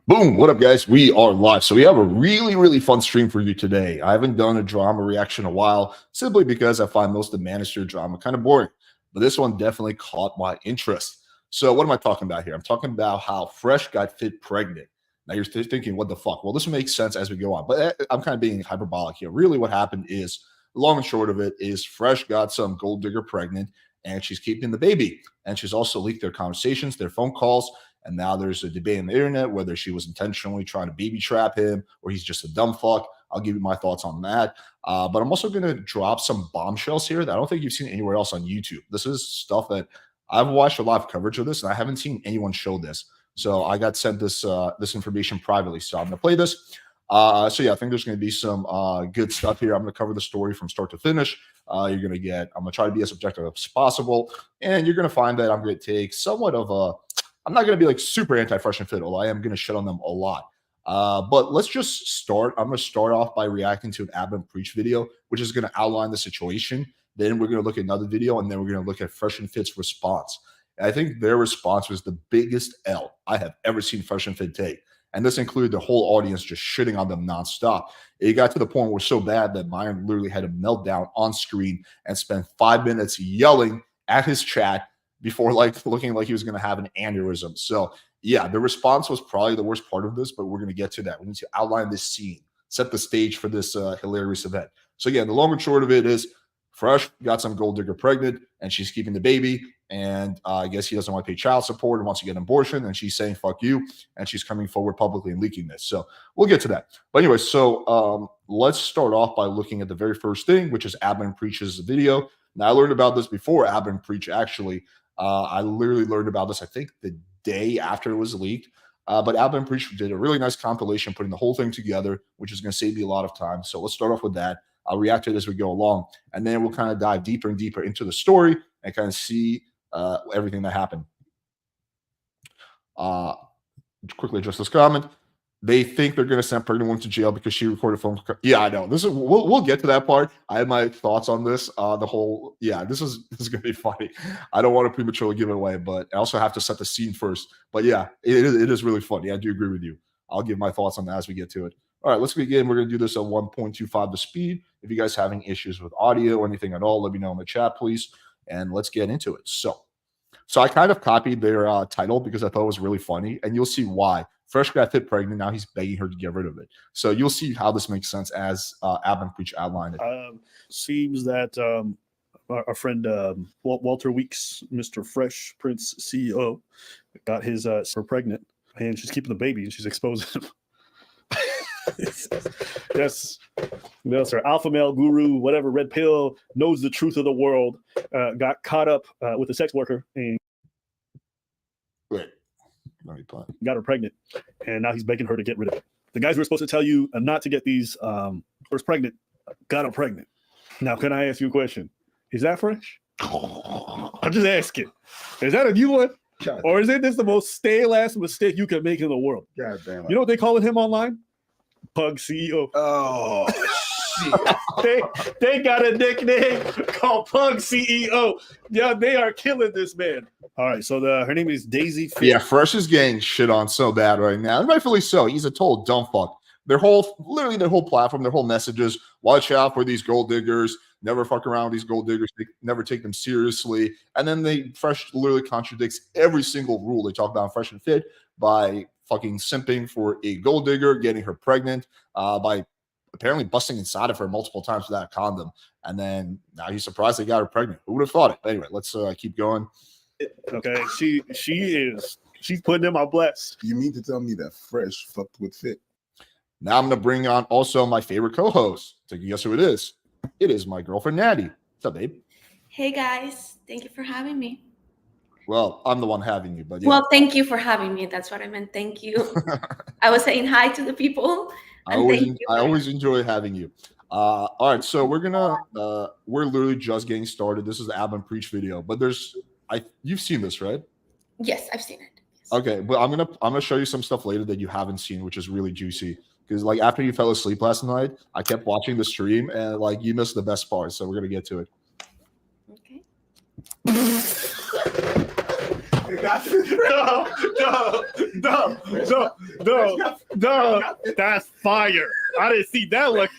Boom. What up, guys? We are live. So we have a really, really fun stream for you today. I haven't done a drama reaction in a while, simply because I find most of the Manister drama kind of boring. But this one definitely caught my interest. So what am I talking about here? I'm talking about how Fresh got fit pregnant. Now you're thinking, what the fuck? Well, this will make sense as we go on. But I'm kind of being hyperbolic here. Really, what happened is, long and short of it, is Fresh got some gold digger pregnant, and she's keeping the baby. And she's also leaked their conversations, their phone calls, and now there's a debate on the internet whether she was intentionally trying to baby trap him or he's just a dumb fuck. I'll give you my thoughts on that. But I'm also going to drop some bombshells here that I don't think you've seen anywhere else on YouTube. This is stuff that I've watched a lot of coverage of this, and I haven't seen anyone show this. So I got sent this information privately. So I'm going to play this. So yeah, I think there's going to be some good stuff here. I'm going to cover the story from start to finish. I'm going to try to be as objective as possible. And you're going to find that I'm going to take somewhat of I'm not going to be like super anti-Fresh and Fit, although I am going to shit on them a lot. But let's just start. I'm going to start off by reacting to an Ab and Preach video, which is going to outline the situation. Then we're going to look at another video, and then we're going to look at Fresh and Fit's response. And I think their response was the biggest L I have ever seen Fresh and Fit take. And this included the whole audience just shitting on them nonstop. It got to the point where it was so bad that Myron literally had a meltdown on screen and spent 5 minutes yelling at his chat before looking like he was going to have an aneurysm. So yeah, the response was probably the worst part of this, but we're going to get to that. We need to outline this scene, set the stage for this hilarious event. So again, the long and short of it is Fresh got some gold digger pregnant and she's keeping the baby. And I guess he doesn't want to pay child support and wants to get an abortion. And she's saying, fuck you. And she's coming forward publicly and leaking this. So we'll get to that. But anyway, so let's start off by looking at the very first thing, which is Ab and Preach's video. Now, I learned about this before Ab and Preach actually. I literally learned about this, I think, the day after it was leaked. But Ab and Preach did a really nice compilation, putting the whole thing together, which is going to save you a lot of time. So let's start off with that. I'll react to it as we go along. And then we'll kind of dive deeper and deeper into the story and kind of see everything that happened. Quickly address this comment. They think they're going to send pregnant woman to jail because she recorded phone. Yeah, I know. This is we'll get to that part. I have my thoughts on this. This is going to be funny. I don't want to prematurely give it away, but I also have to set the scene first. But yeah, it is really funny. I do agree with you. I'll give my thoughts on that as we get to it. All right, let's begin. We're going to do this at 1.25 the speed. If you guys having issues with audio or anything at all, let me know in the chat, please. And let's get into it. So I kind of copied their title because I thought it was really funny, and you'll see why. Fresh got fit pregnant. Now he's begging her to get rid of it. So you'll see how this makes sense as Ab and Preach outlined it. Seems that our friend Walter Weeks, Mr. Fresh Prince CEO, got his her pregnant, and she's keeping the baby, and she's exposing him. Yes, sir. Alpha male guru, whatever, red pill, knows the truth of the world, got caught up with a sex worker and got her pregnant, and now he's begging her to get rid of it. The guys who were supposed to tell you not to get these first pregnant got her pregnant. Now, can I ask you a question? Is that Fresh? I'm just asking. Is that a new one? Or is it this the most stale ass mistake you can make in the world? God damn it. You know what they calling him online? Pug CEO. Oh, shit. they got a nickname called Pug CEO. Yeah, they are killing this man. All right, so her name is Daisy Fit. Yeah, Fresh is getting shit on so bad right now. And rightfully so. He's a total dumb fuck. Their whole platform, their whole messages, watch out for these gold diggers, never fuck around with these gold diggers, they never take them seriously. And then Fresh literally contradicts every single rule they talk about in Fresh and Fit by fucking simping for a gold digger, getting her pregnant, by apparently busting inside of her multiple times without a condom. And then now he's surprised they got her pregnant. Who would have thought it? But anyway, let's keep going. Okay, she's putting him on blast. You mean to tell me that Fresh fucked with Fit? Now I'm going to bring on also my favorite co-host. So guess who it is? It is my girlfriend, Natty. What's up, babe? Hey, guys. Thank you for having me. Well, I'm the one having you, but yeah. Well, thank you for having me. That's what I meant. Thank you. I was saying hi to the people. I always enjoy having you. All right, so we're literally just getting started. This is the Ab and Preach video, but you've seen this, right? Yes, I've seen it. Yes. Okay, but I'm gonna show you some stuff later that you haven't seen, which is really juicy. Because after you fell asleep last night, I kept watching the stream and you missed the best part. So we're gonna get to it. Okay. No. That's fire. I didn't see that look.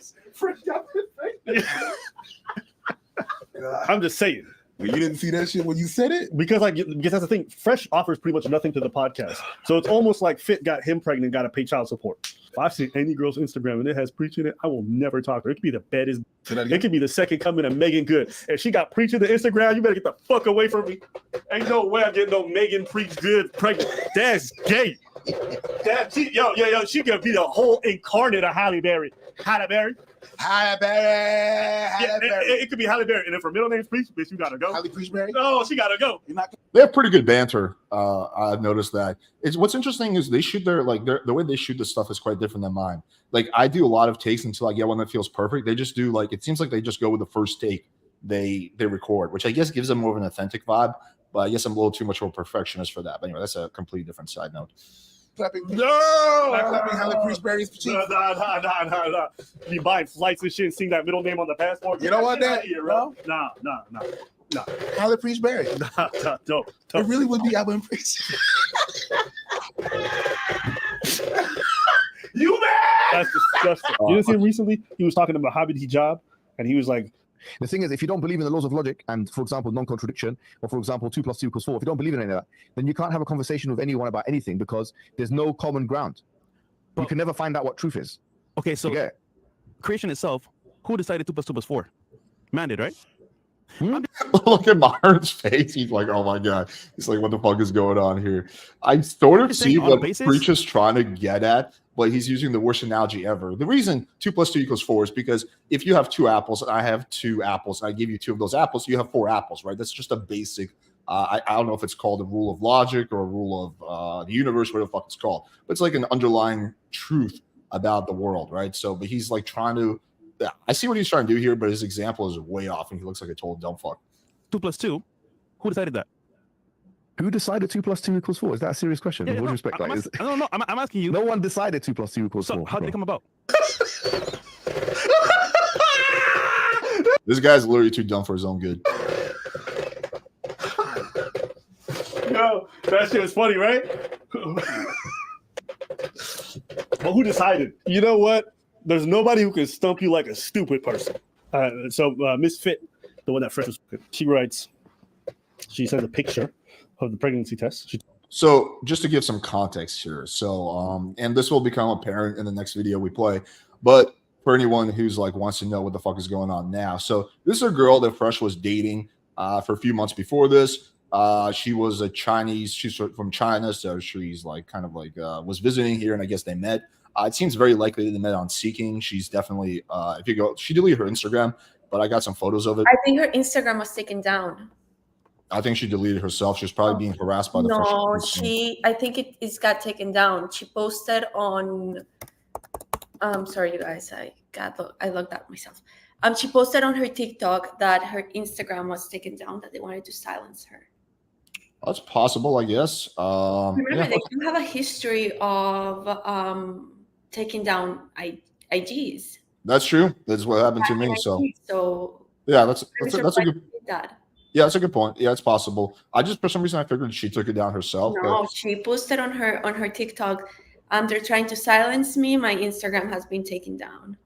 I'm just saying. You didn't see that shit when you said it? Because that's the thing. Fresh offers pretty much nothing to the podcast. So it's almost like Fit got him pregnant, got to pay child support. If I've seen any girl's Instagram and it has preach in it, I will never talk to her. It could be the baddest. It could be the second coming of Megan Good. If she got preach in the Instagram, you better get the fuck away from me. Ain't no way I'm getting no Megan Preach Good pregnant. That's gay. She could be the whole incarnate of Halle Berry. Halle Berry. It could be Halle Berry. And if her middle name's Preach, bitch, you gotta go. Halle Preachberry? No, she gotta go. They have pretty good banter. I've noticed that. What's interesting is they shoot the way they shoot this stuff is quite different than mine. Like I do a lot of takes until I get one that feels perfect. They just do it seems like they just go with the first take they record, which I guess gives them more of an authentic vibe. But I guess I'm a little too much of a perfectionist for that. But anyway, that's a completely different side note. Clapping. No! Clapping Halle Preachberry's cheeks. No. You buying flights and shit and seeing that middle name on the passport. You know what, that? No. Halle Preachberry. No. It really would be Alvin Preach. You man! That's disgusting. You didn't see him recently? He was talking about Habib Hijab, and he was like, the thing is, if you don't believe in the laws of logic and, for example, non-contradiction, or for example, 2 + 2 = 4, if you don't believe in any of that, then you can't have a conversation with anyone about anything because there's no common ground. You can never find out what truth is. Okay, so creation itself, who decided 2 + 2 = 4? Man did, right? Look at Myron's face. He's like, oh my God. He's like, what the fuck is going on here? I sort of see what Preach is trying to get at, but he's using the worst analogy ever. The reason 2 + 2 = 4 is because if you have 2 apples and I have 2 apples and I give you 2 of those apples, you have 4 apples, right? That's just a basic, I don't know if it's called a rule of logic or a rule of the universe, whatever the fuck it's called. But it's like an underlying truth about the world, right? So, but he's like trying to, I see what he's trying to do here, but his example is way off and he looks like a total dumb fuck. 2 + 2, who decided that? Who decided 2 + 2 = 4? Is that a serious question? Yeah, With no, respect, I'm asking you. No one decided 2 + 2 = 4. So how did it come about? This guy's literally too dumb for his own good. yo, that shit was funny, right? But who decided? You know what? There's nobody who can stump you like a stupid person. So Miss Fit, the one that Fresh was, she writes, she sent a picture of the pregnancy test. So just to give some context here. So, and this will become apparent in the next video we play, but for anyone who's like wants to know what the fuck is going on now. So this is a girl that Fresh was dating for a few months before this. She was a Chinese, she's from China. So she's like kind of like was visiting here and I guess they met. It seems very likely they met on Seeking. She's definitely, if you go, she deleted her Instagram, but I got some photos of it. I think her Instagram was taken down. I think she deleted herself. She was probably being harassed by the No, I think it's got taken down. She posted on, sorry, you guys, I looked at myself. She posted on her TikTok that her Instagram was taken down, that they wanted to silence her. That's possible, I guess. Remember, they do have a history of taking down IGs. That's true. That's what happened to me. So yeah, that's a good. Yeah, that's a good point. Yeah, it's possible. I just for some reason I figured she took it down herself. No, she posted on her TikTok. They're trying to silence me. My Instagram has been taken down.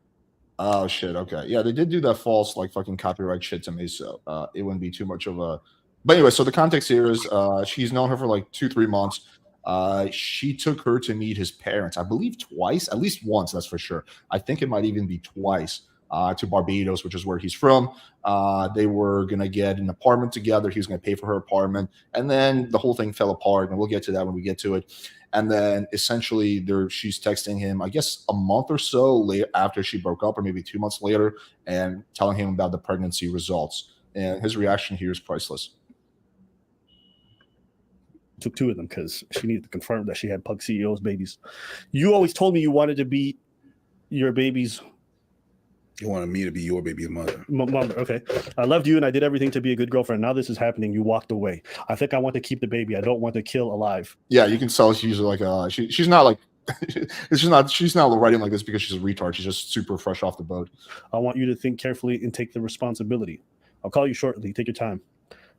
Oh shit. Okay. Yeah, they did do that false like fucking copyright shit to me. So it wouldn't be too much of a. But anyway, so the context here is she's known her for like 2-3 months. She took her to meet his parents, I believe twice, at least once, that's for sure. I think it might even be twice to Barbados, which is where he's from. They were going to get an apartment together. He was going to pay for her apartment. And then the whole thing fell apart. And we'll get to that when we get to it. And then essentially she's texting him, I guess, a month or so later after she broke up, or maybe 2 months later, and telling him about the pregnancy results. And his reaction here is priceless. Took 2 of them because she needed to confirm that she had Pug CEO's babies. You always told me you wanted to be your baby's. You wanted me to be your baby's mother. Mother, okay. I loved you and I did everything to be a good girlfriend. Now this is happening. You walked away. I think I want to keep the baby. I don't want to kill alive. Yeah, you can tell she's like she's not like she's not writing like this because she's a retard. She's just super fresh off the boat. I want you to think carefully and take the responsibility. I'll call you shortly. Take your time.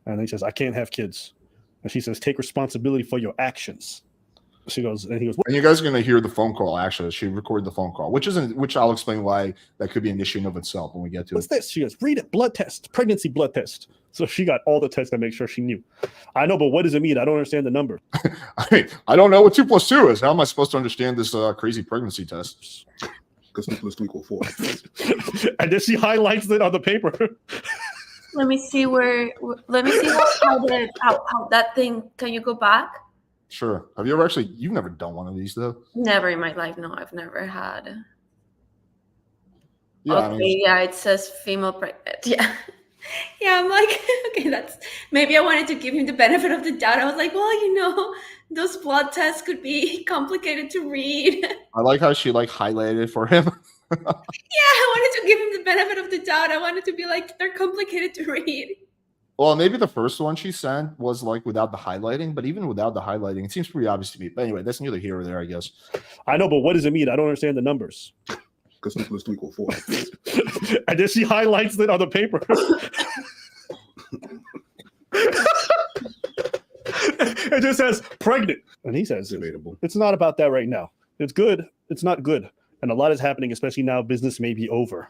And then he says, I can't have kids. And she says, take responsibility for your actions. She goes, and he goes, And you guys are going to hear the phone call. Actually, she recorded the phone call, which I'll explain why that could be an issue in of itself when we get to what's it. this? She goes, read it, blood test, pregnancy blood test. So she got all the tests to make sure she knew. I know, but what does it mean? I don't understand the number. I mean, I don't know what 2 + 2 is. How am I supposed to understand this crazy pregnancy test? Because 2 + 2 = 4. And then she highlights it on the paper. Let me see how that thing. Can you go back? Sure. Have you ever actually? You've never done one of these though. Never in my life. No, I've never had. Yeah. Okay, I mean, yeah, it says female pregnant. Yeah. Yeah, I'm like, okay, that's maybe I wanted to give him the benefit of the doubt. I was like, well, those blood tests could be complicated to read. I like how she highlighted it for him. Yeah, I wanted to give him the benefit of the doubt. I wanted to be like, they're complicated to read. Well, maybe the first one she sent was without the highlighting, but even without the highlighting, it seems pretty obvious to me. But anyway, that's neither here or there, I guess. I know, but what does it mean? I don't understand the numbers. Because 2 + 2 = 4. And then she highlights it on the paper. It just says pregnant. And he says, Debatable. it's not about that right now. It's good. It's not good. And a lot is happening, especially now business may be over.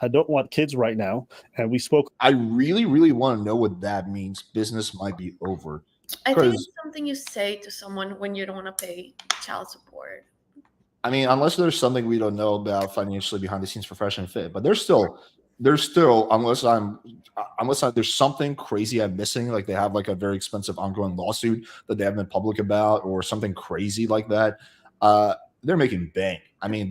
I don't want kids right now. And we spoke. I really, really want to know what that means. Business might be over. I think 'Cause- it's something you say to someone when you don't want to pay child support. I mean, unless there's something we don't know about financially behind the scenes for Fresh and Fit, but there's still unless there's something crazy I'm missing, like they have a very expensive ongoing lawsuit that they haven't been public about, or something crazy like that. They're making bank. I mean,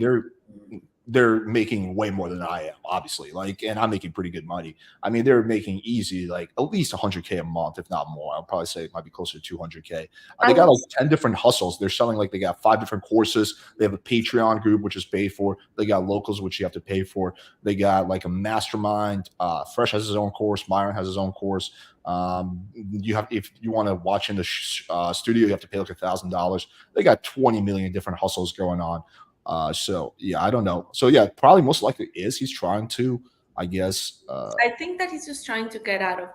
they're making way more than I am, obviously. And I'm making pretty good money. I mean, they're making easy, at least $100K a month, if not more. I'll probably say it might be closer to $200K. They got 10 different hustles. They're selling they got 5 different courses. They have a Patreon group, which is paid for. They got locals, which you have to pay for. They got a mastermind. Fresh has his own course. Myron has his own course. If you want to watch in the studio, you have to pay $1,000. They got 20 million different hustles going on. So yeah, I don't know. So yeah, probably most likely he's trying to, I guess. I think that he's just trying to get out of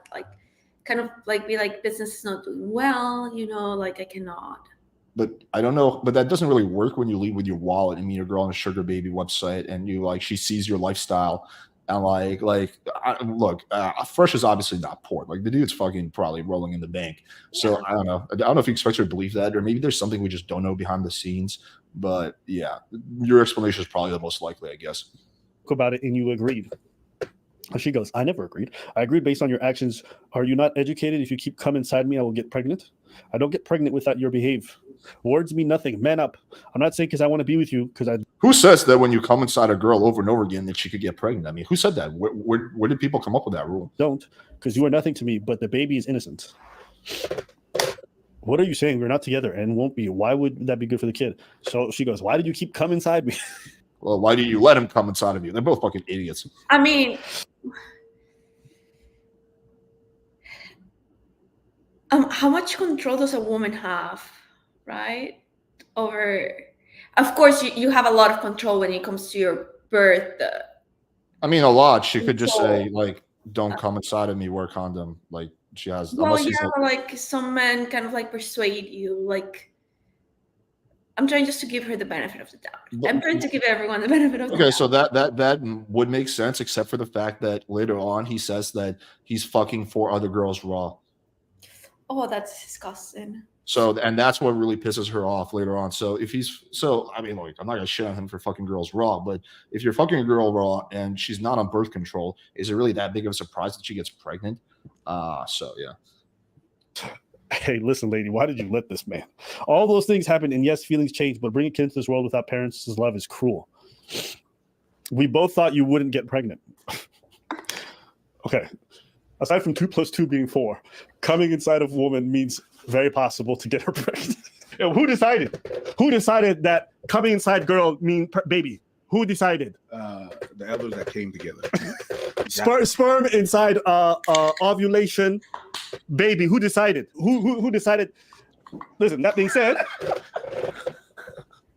be like, business is not doing well, I cannot. But I don't know. But that doesn't really work when you leave with your wallet and meet a girl on a sugar baby website, and she sees your lifestyle, and look, Fresh is obviously not poor. The dude's fucking probably rolling in the bank. So I don't know. I don't know if you expect her to believe that, or maybe there's something we just don't know behind the scenes. But yeah, your explanation is probably the most likely, I guess. About it and you agreed. And she goes, I never agreed. I agreed based on your actions. Are you not educated? If you keep coming inside me, I will get pregnant. I don't get pregnant without your behave. Words mean nothing. Man up. I'm not saying because I want to be with you. Who says that when you come inside a girl over and over again that she could get pregnant? I mean, who said that? Where did people come up with that rule? Don't, because you are nothing to me, but the baby is innocent. What are you saying? We're not together and won't be. Why would that be good for the kid? So she goes, why did you keep coming inside me? Well, why do you let him come inside of you? They're both fucking idiots. I mean, how much control does a woman have, right? Over, of course, you have a lot of control when it comes to your birth. I mean, a lot. She could just say, don't come inside of me, wear a condom. She has. Well, yeah, some men kind of persuade you. I'm trying just to give her the benefit of the doubt. I'm trying to give everyone the benefit of the doubt. Okay, so that would make sense, except for the fact that later on he says that he's fucking 4 other girls raw. Oh, that's disgusting. So, and that's what really pisses her off later on. So I mean, I'm not gonna shit on him for fucking girls raw, but if you're fucking a girl raw and she's not on birth control, is it really that big of a surprise that she gets pregnant? So yeah. Hey, listen, lady, why did you let this man? All those things happen, and yes, feelings change, but bringing kids to this world without parents' love is cruel. We both thought you wouldn't get pregnant. Okay. Aside from 2 + 2 being 4, coming inside of a woman means very possible to get her pregnant. Who decided? Who decided that coming inside girl mean baby? Who decided? The elders that came together. Sperm inside ovulation, baby. Who decided? Who decided? Listen, that being said,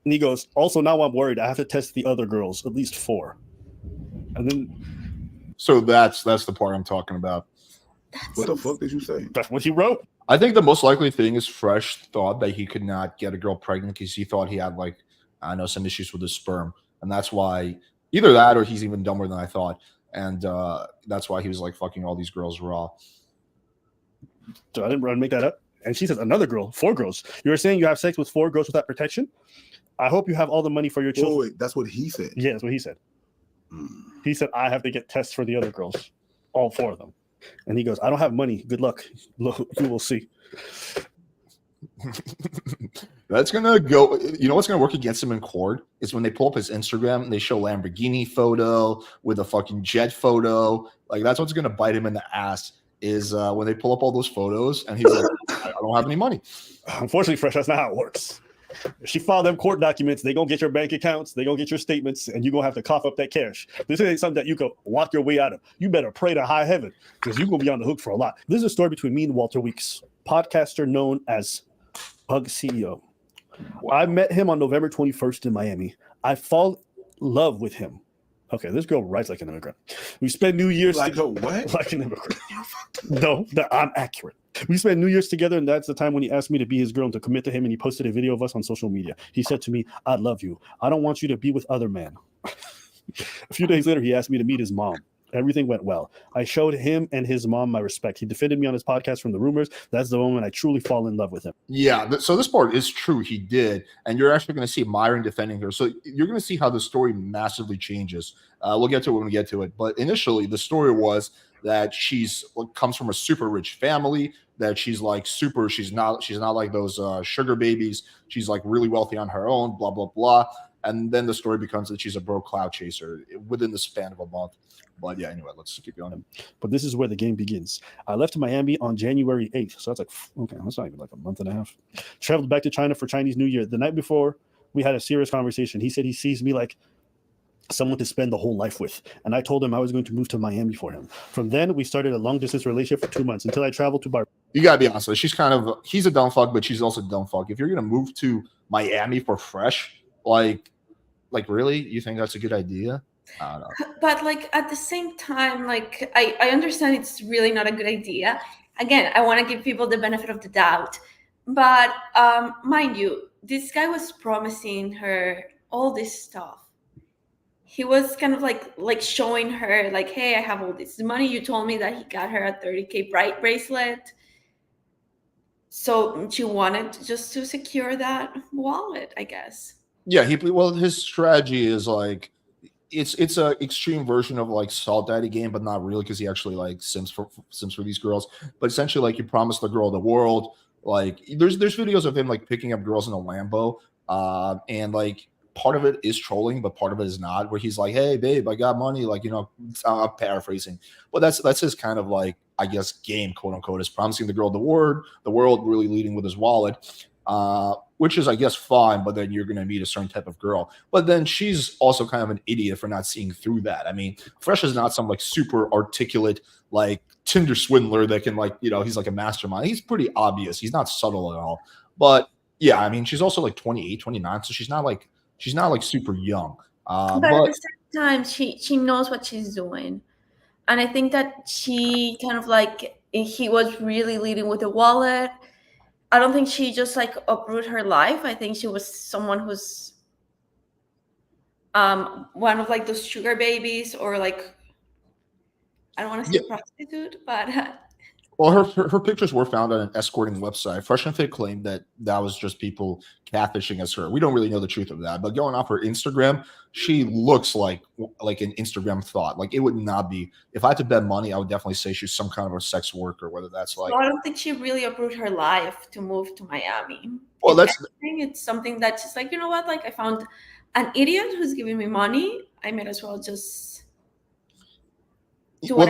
and he goes, also now I'm worried. I have to test the other girls, at least 4. And then So that's the part I'm talking about. What the fuck did you say? that's what he wrote. I think the most likely thing is Fresh thought that he could not get a girl pregnant because he thought he had like I know some issues with his sperm, and that's why either that or he's even dumber than I thought, and that's why he was like fucking all these girls raw. So I didn't make that up. And she says another girl, 4 girls. You were saying you have sex with 4 girls without protection? I hope you have all the money for your children. Oh, wait, that's what he said. Yeah, that's what he said. Mm. He said, I have to get tests for the other girls, all 4 of them. And he goes, I don't have money. Good luck. You will see. That's gonna go. You know what's gonna work against him in court is when they pull up his Instagram and they show Lamborghini photo with a fucking jet photo. Like that's what's gonna bite him in the ass. Is when they pull up all those photos and he's like, I don't have any money. Unfortunately, Fresh, that's not how it works. If she filed them court documents, they gonna get your bank accounts, they gonna get your statements, and you're gonna have to cough up that cash. This ain't something that you can walk your way out of. You better pray to high heaven because you're gonna be on the hook for a lot. This is a story between me and Walter Weeks, podcaster known as Bug CEO. I met him on November 21st in Miami. I fall in love with him. Okay, this girl writes like an immigrant. We spent New Year's Like a what? like an immigrant. No, I'm accurate. We spent New Year's together, and that's the time when he asked me to be his girl and to commit to him, and he posted a video of us on social media. He said to me, I love you. I don't want you to be with other men. A few days later, he asked me to meet his mom. Everything went well. I showed him and his mom my respect. He defended me on his podcast from the rumors. That's the moment I truly fall in love with him. Yeah, so this part is true. He did, and you're actually going to see Myron defending her. So you're going to see how the story massively changes. We'll get to it when we get to it. But initially, the story was that comes from a super rich family. That she's like super. She's not like those sugar babies. She's like really wealthy on her own. Blah blah blah. And then the story becomes that she's a broke cloud chaser within the span of a month. But yeah, anyway, let's keep going. But this is where the game begins. I left Miami on January 8th. So that's like, okay, that's not even like a month and a half. Traveled back to China for Chinese New Year. The night before, we had a serious conversation. He said he sees me like someone to spend the whole life with. And I told him I was going to move to Miami for him. From then, we started a long-distance relationship for 2 months until I traveled to You got to be honest with her. He's a dumb fuck, but she's also a dumb fuck. If you're going to move to Miami for Fresh, like really? You think that's a good idea? I don't know. But like at the same time, like I understand it's really not a good idea. Again, I want to give people the benefit of the doubt. But mind you, this guy was promising her all this stuff. He was kind of like showing her like, hey, I have all this money. You told me that he got her a 30K bright bracelet. So she wanted just to secure that wallet, I guess. Yeah, his strategy is like it's a extreme version of like Salt Daddy game, but not really because he actually like sims for these girls. But essentially, like you promise the girl the world. Like there's videos of him like picking up girls in a Lambo, and like part of it is trolling, but part of it is not. Where he's like, "Hey, babe, I got money." Like I'm paraphrasing, but that's his kind of like I guess game, quote unquote, is promising the girl the world, really leading with his wallet. Which is, I guess, fine, but then you're going to meet a certain type of girl. But then she's also kind of an idiot for not seeing through that. I mean, Fresh is not some like super articulate like Tinder swindler that can like, he's like a mastermind. He's pretty obvious. He's not subtle at all. But yeah, I mean, she's also like 28, 29, so she's not like super young. But at the same time, she knows what she's doing. And I think that she kind of like, he was really leading with a wallet. I don't think she just like uprooted her life. I think she was someone who's one of like those sugar babies or like, I don't want to say prostitute, but well, her pictures were found on an escorting website. Fresh and Fit claimed that was just people catfishing as her. We don't really know the truth of that, but going off her Instagram, she looks like an Instagram thought. Like it would not be. If I had to bet money, I would definitely say she's some kind of a sex worker. Whether that's like, I don't think she really uprooted her life to move to Miami. Well, it's something that's just like, you know what? Like I found an idiot who's giving me money. I might as well just do what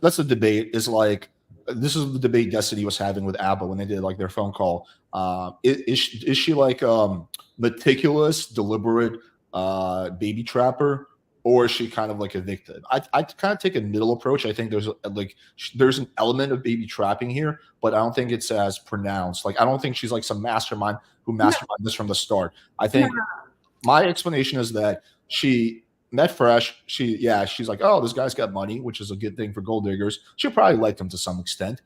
that's a debate. Is like this is the debate Destiny was having with ABBA when they did like their phone call. Is she like meticulous, deliberate baby trapper, or is she kind of like a victim? I kind of take a middle approach. I think there's an element of baby trapping here, but I don't think it's as pronounced. Like I don't think she's like some mastermind who masterminded this from the start. I think my explanation is that she met Fresh. She's like, oh, this guy's got money, which is a good thing for gold diggers. She probably liked him to some extent.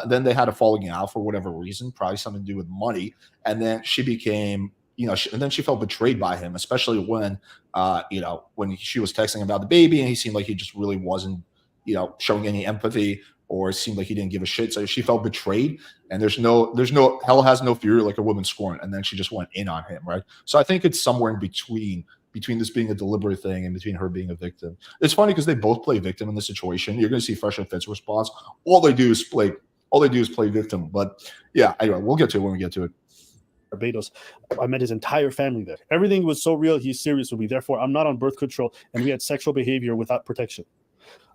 Then they had a falling out for whatever reason, probably something to do with money. And then she became, and then she felt betrayed by him, especially when, when she was texting about the baby and he seemed like he just really wasn't, showing any empathy, or it seemed like he didn't give a shit. So she felt betrayed, and there's no hell has no fury like a woman scorned. And then she just went in on him, right? So I think it's somewhere in between this being a deliberate thing and between her being a victim. It's funny because they both play victim in this situation. You're going to see Fresh and Fit's response. All they do is play victim. But yeah, anyway, we'll get to it when we get to it. Barbados. I met his entire family there. Everything was so real. He's serious with me. Therefore, I'm not on birth control, and we had sexual behavior without protection.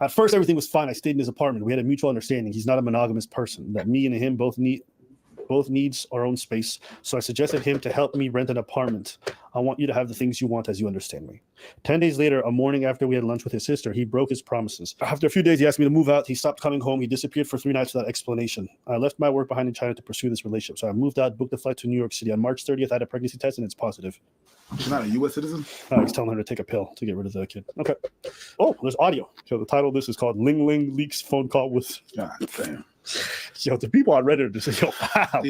At first, everything was fine. I stayed in his apartment. We had a mutual understanding. He's not a monogamous person. That me and him both needs our own space. So I suggested him to help me rent an apartment. I want you to have the things you want as you understand me. 10 days later, a morning after we had lunch with his sister, he broke his promises. After a few days, he asked me to move out. He stopped coming home. He disappeared for 3 nights without explanation. I left my work behind in China to pursue this relationship. So I moved out, booked a flight to New York City. On March 30th, I had a pregnancy test, and it's positive. She's not a U.S. citizen? I was telling her to take a pill to get rid of the kid. Okay. Oh, there's audio. So the title of this is called Ling Ling Leaks Phone Call with... God damn. Yo, the people on Reddit just say, yo, wow.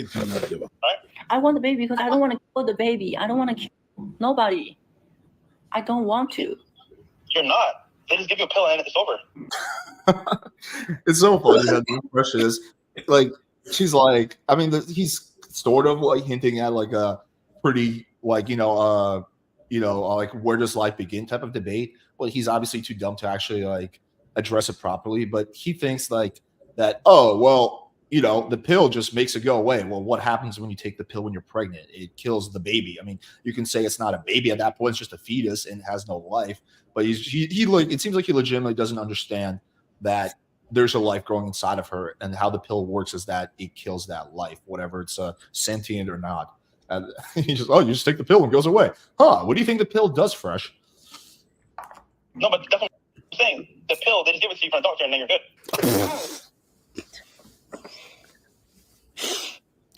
I want the baby because I don't want to kill the baby. I don't want to kill nobody. I don't want to. You're not. They just give you a pill and it's over. It's so funny that the question is like, she's like, I mean, he's sort of like hinting at like a pretty like, like where does life begin type of debate. Well, he's obviously too dumb to actually like address it properly, but he thinks like that, oh, well, the pill just makes it go away. Well, what happens when you take the pill when you're pregnant? It kills the baby. I mean, you can say it's not a baby at that point; it's just a fetus and has no life. But he like, it seems like he legitimately doesn't understand that there's a life growing inside of her, and how the pill works is that it kills that life, whatever it's sentient or not. And he just, you just take the pill and it goes away. Huh? What do you think the pill does, Fresh? No, but that's what I'm saying. The pill, they just give it to you from a doctor, and then you're good.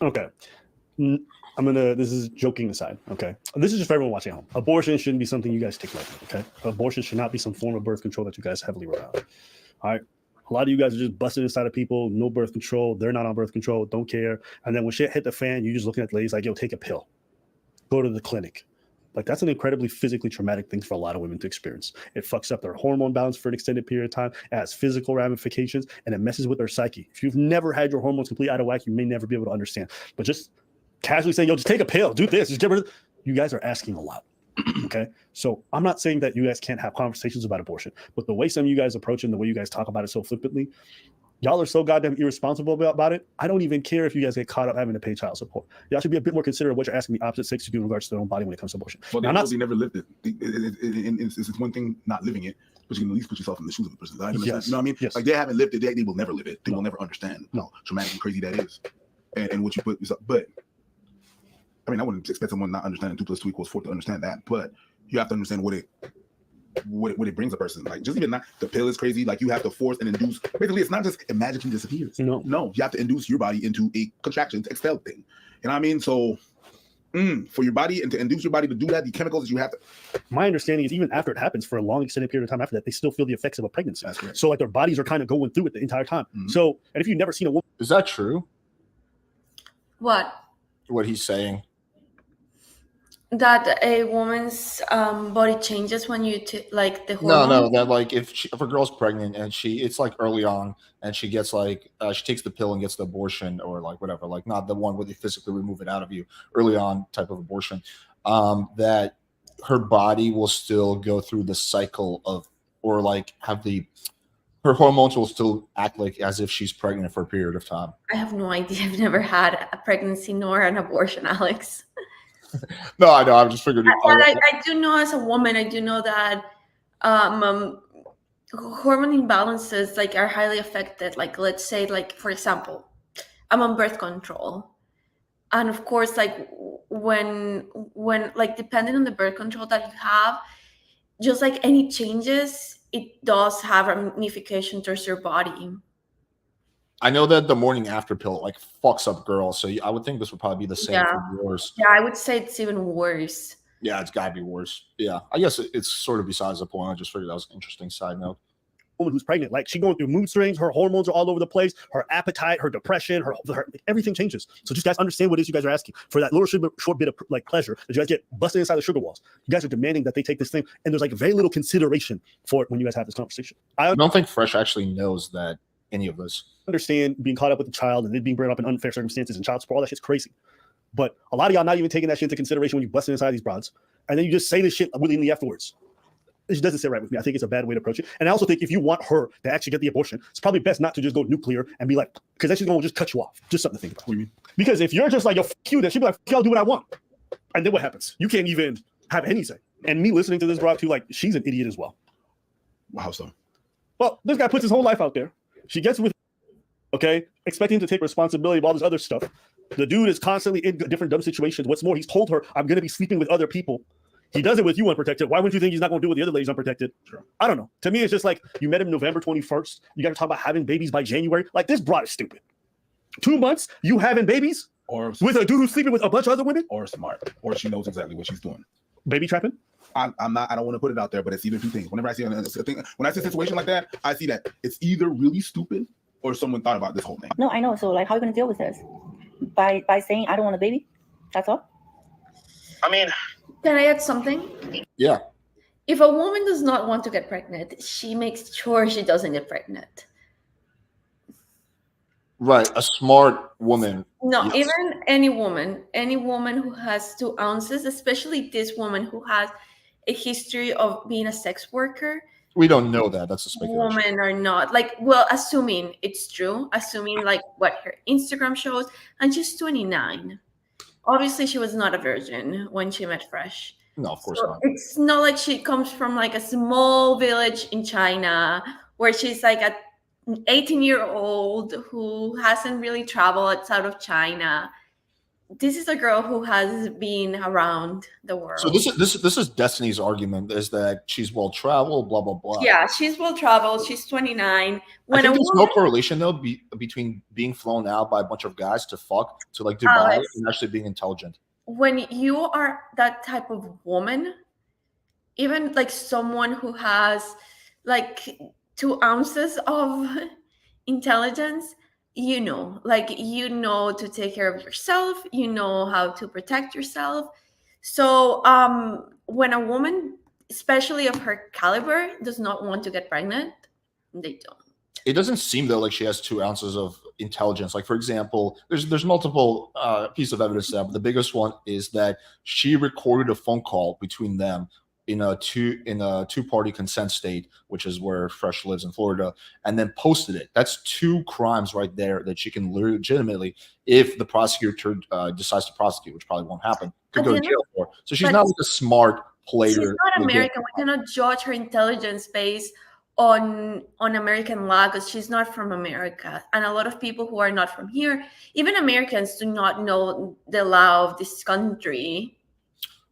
Okay. This is joking aside. Okay. This is just for everyone watching at home. Abortion shouldn't be something you guys take lightly. Okay. Abortion should not be some form of birth control that you guys heavily rely on. All right. A lot of you guys are just busting inside of people, no birth control. They're not on birth control, don't care. And then when shit hit the fan, you're just looking at the ladies like, yo, take a pill. Go to the clinic. Like, that's an incredibly physically traumatic thing for a lot of women to experience. It fucks up their hormone balance for an extended period of time. It has physical ramifications, and it messes with their psyche. If you've never had your hormones completely out of whack, you may never be able to understand. But just casually saying, yo, just take a pill, do this, just get rid of it. You guys are asking a lot. Okay. So I'm not saying that you guys can't have conversations about abortion, but the way some of you guys approach it and the way you guys talk about it so flippantly, y'all are so goddamn irresponsible about it. I don't even care if you guys get caught up having to pay child support. Y'all should be a bit more considerate of what you're asking the opposite sex to do in regards to their own body when it comes to abortion. Well, they never lived it. It's one thing not living it, but you can at least put yourself in the shoes of the person. Yes. You know what I mean? Yes. Like, they haven't lived it. They will never live it. They will never understand how traumatic and crazy that is. And what you put yourself. But I mean, I wouldn't expect someone not understanding 2 + 2 = 4 to understand that. But you have to understand what it brings a person. Like, just even not the pill is crazy. Like, you have to force and induce. Basically, it's not just it magically disappears. No, you have to induce your body into a contraction, to expel thing. You know what I mean? So for your body and to induce your body to do that, the chemicals that you have to. My understanding is even after it happens for a long extended period of time after that, they still feel the effects of a pregnancy. That's correct. So like their bodies are kind of going through it the entire time. So, and if you've never seen a woman. Is that true? What he's saying? That a woman's body changes when you like the hormones? No, that like if a girl's pregnant and it's like early on and she gets like she takes the pill and gets the abortion or like whatever, like not the one where they physically remove it out of you, early on type of abortion, that her body will still go through the cycle of, or like her hormones will still act like as if she's pregnant for a period of time. I have no idea. I've never had a pregnancy nor an abortion, Alex. No, I know. I just figured. I do know as a woman, I do know that hormone imbalances like are highly affected. Like, let's say, like, for example, I'm on birth control. And of course, like when like depending on the birth control that you have, just like any changes, it does have ramifications towards your body. I know that the morning after pill like fucks up girls, so I would think this would probably be the same for yours. Yeah, I would say it's even worse. Yeah, it's gotta be worse. Yeah, I guess it's sort of besides the point. I just figured that was an interesting side note. woman who's pregnant. Like, she's going through mood swings, her hormones are all over the place, her appetite, her depression, her everything changes. So just guys understand what it is you guys are asking for, that little short bit of like pleasure that you guys get busted inside the sugar walls. You guys are demanding that they take this thing, and there's like very little consideration for it when you guys have this conversation. I don't think Fresh actually knows that any of this. Understand being caught up with a child and then being brought up in unfair circumstances and child support, all that shit's crazy. But a lot of y'all not even taking that shit into consideration when you busting inside these broads, and then you just say this shit willingly afterwards. It just doesn't sit right with me. I think it's a bad way to approach it. And I also think if you want her to actually get the abortion, it's probably best not to just go nuclear and be like, because that's just going to just cut you off. Just something to think about. What do you mean? Because if you're just like, yo, fuck you, then she'll be like, fuck you, I'll do what I want. And then what happens? You can't even have any say. And me listening to this broad too, like, she's an idiot as well. How so? Well, this guy puts his whole life out there. She gets with, okay, expecting him to take responsibility of all this other stuff. The dude is constantly in different dumb situations. What's more, he's told her, I'm going to be sleeping with other people. He does it with you unprotected. Why wouldn't you think he's not going to do it with the other ladies unprotected? Sure. I don't know. To me, it's just like, you met him November 21st. You got to talk about having babies by January. Like, this broad is stupid. 2 months, you having babies Or with a dude who's sleeping with a bunch of other women? or smart, or she knows exactly what she's doing. Baby trapping? I'm not. I don't want to put it out there, but it's either two things. Whenever I see a thing, when I see a situation like that, I see that it's either really stupid or someone thought about this whole thing. No, I know. So like, how are you gonna deal with this? By saying I don't want a baby? That's all. I mean, Can I add something? Yeah. If a woman does not want to get pregnant, she makes sure she doesn't get pregnant. Right. A smart woman. No, Yes. even any woman who has 2 ounces, especially this woman who has a history of being a sex worker, We don't know that. That's a speculation. women are not like, well, assuming it's true, assuming like what her Instagram shows, and she's 29. Obviously, she was not a virgin when she met Fresh. No, of course So not. it's not like she comes from like a small village in China where she's like an 18-year-old who hasn't really traveled outside of China. This is a girl who has been around the world. So this is Destiny's argument, is that she's well traveled, blah blah blah. Yeah, she's well traveled. She's 29. I When think a there's woman, no correlation though between being flown out by a bunch of guys to fuck to like Dubai Alex. and actually being intelligent. when you are that type of woman, even like someone who has like 2 ounces of intelligence, you know to take care of yourself, you know how to protect yourself. So when a woman, especially of her caliber, does not want to get pregnant, they don't. It doesn't seem though like she has 2 ounces of intelligence. Like for example, there's multiple pieces of evidence there, but the biggest one is that she recorded a phone call between them in a two-party consent state, which is where Fresh lives in Florida, and then posted it. That's 2 crimes right there that she can legitimately, if the prosecutor decides to prosecute, which probably won't happen, could go to jail for. So she's But not like a smart player. She's not American. We cannot judge her intelligence based on American law because she's not from America. And a lot of people who are not from here, even Americans, do not know the law of this country.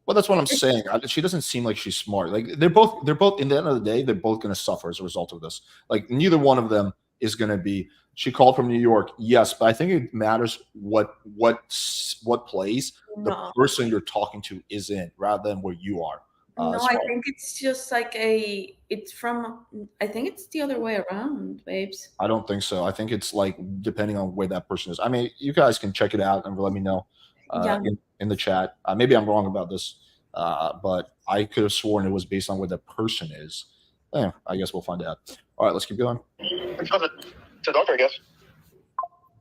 Well, that's what I'm saying. She doesn't seem like she's smart. Like they're both in the end of the day, they're both going to suffer as a result of this. Like neither one of them is going to be. She called from New York, yes, but I think it matters what place the person you're talking to is in, rather than where you are. No, I think it's just like I think it's the other way around, babes. I don't think so. I think it's like depending on where that person is. I mean, you guys can check it out and let me know in the chat. Maybe I'm wrong about this, but I could have sworn it was based on where the person is. I guess we'll find out. All right, let's keep going. let's go to the doctor, I guess.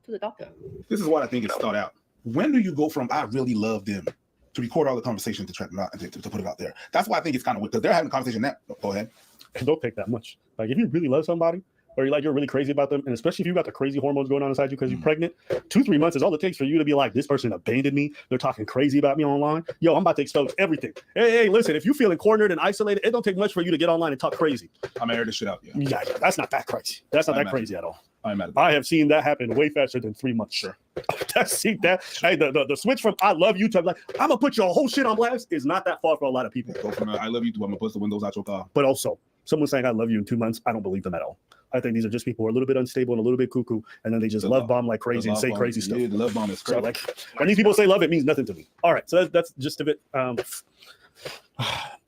To the doctor. This is what I think it's thought out. When do you go from I really love them to record all the conversations to track it out and to put it out there? That's why I think it's kind of weird because they're having a conversation now. Go ahead. It don't take that much. Like if you really love somebody, or you're really crazy about them, and especially if you got the crazy hormones going on inside you because you're pregnant, 2-3 months is all it takes for you to be like, this person abandoned me. They're talking crazy about me online. Yo, I'm about to expose everything. Hey, listen, if you're feeling cornered and isolated, it don't take much for you to get online and talk crazy. I'm gonna air this shit out. Yeah, that's not that crazy. That's not that crazy at all. I'm mad at that. I have seen that happen way faster than 3 months. Sure. I've seen that. Hey, the switch from I love you to like, I'm gonna put your whole shit on blast is not that far for a lot of people. Go from I love you to I'm gonna put the windows out your car. But also, someone saying I love you in 2 months, I don't believe them at all. I think these are just people who are a little bit unstable and a little bit cuckoo, and then they just love bomb like crazy and say crazy stuff. Yeah, the love bomb is So crazy. like when these people say love, it means nothing to me. All right, so that's just a bit.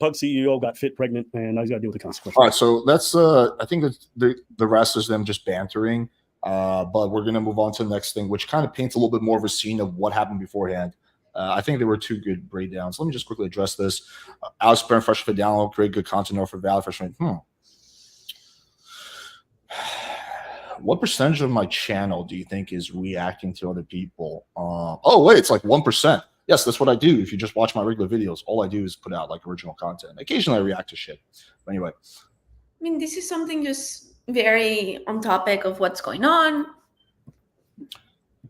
Pug CEO got fit pregnant, and now he's got to deal with the consequences. All right, so that's I think the rest is them just bantering. But we're gonna move on to the next thing, which kind of paints a little bit more of a scene of what happened beforehand. I think there were two good breakdowns. Let me just quickly address this. Alex Burn, Fresh Fit Download, create good content over Valley Freshman. What percentage of my channel do you think is reacting to other people? Oh wait, it's like 1%. Yes, that's what I do. If you just watch my regular videos, all I do is put out like original content. Occasionally I react to shit. But anyway. I mean, this is something just very on topic of what's going on.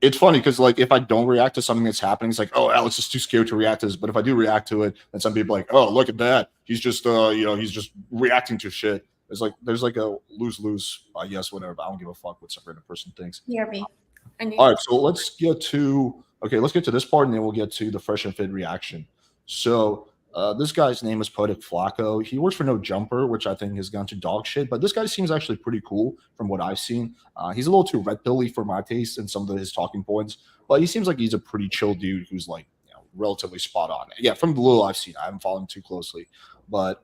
It's funny because like if I don't react to something that's happening, it's like, oh, Alex is too scared to react to this. But if I do react to it, then some people are like, oh, look at that. He's just he's just reacting to shit. There's like a lose-lose, I guess, whatever. I don't give a fuck what some random person thinks. Hear me. All right, so let's get to this part, and then we'll get to the Fresh and Fit reaction. So this guy's name is Poetic Flacco. He works for No Jumper, which I think has gone to dog shit, but this guy seems actually pretty cool from what I've seen. He's a little too red pilly for my taste in some of his talking points, but he seems like he's a pretty chill dude who's like, relatively spot on. Yeah, from the little I've seen, I haven't followed him too closely, but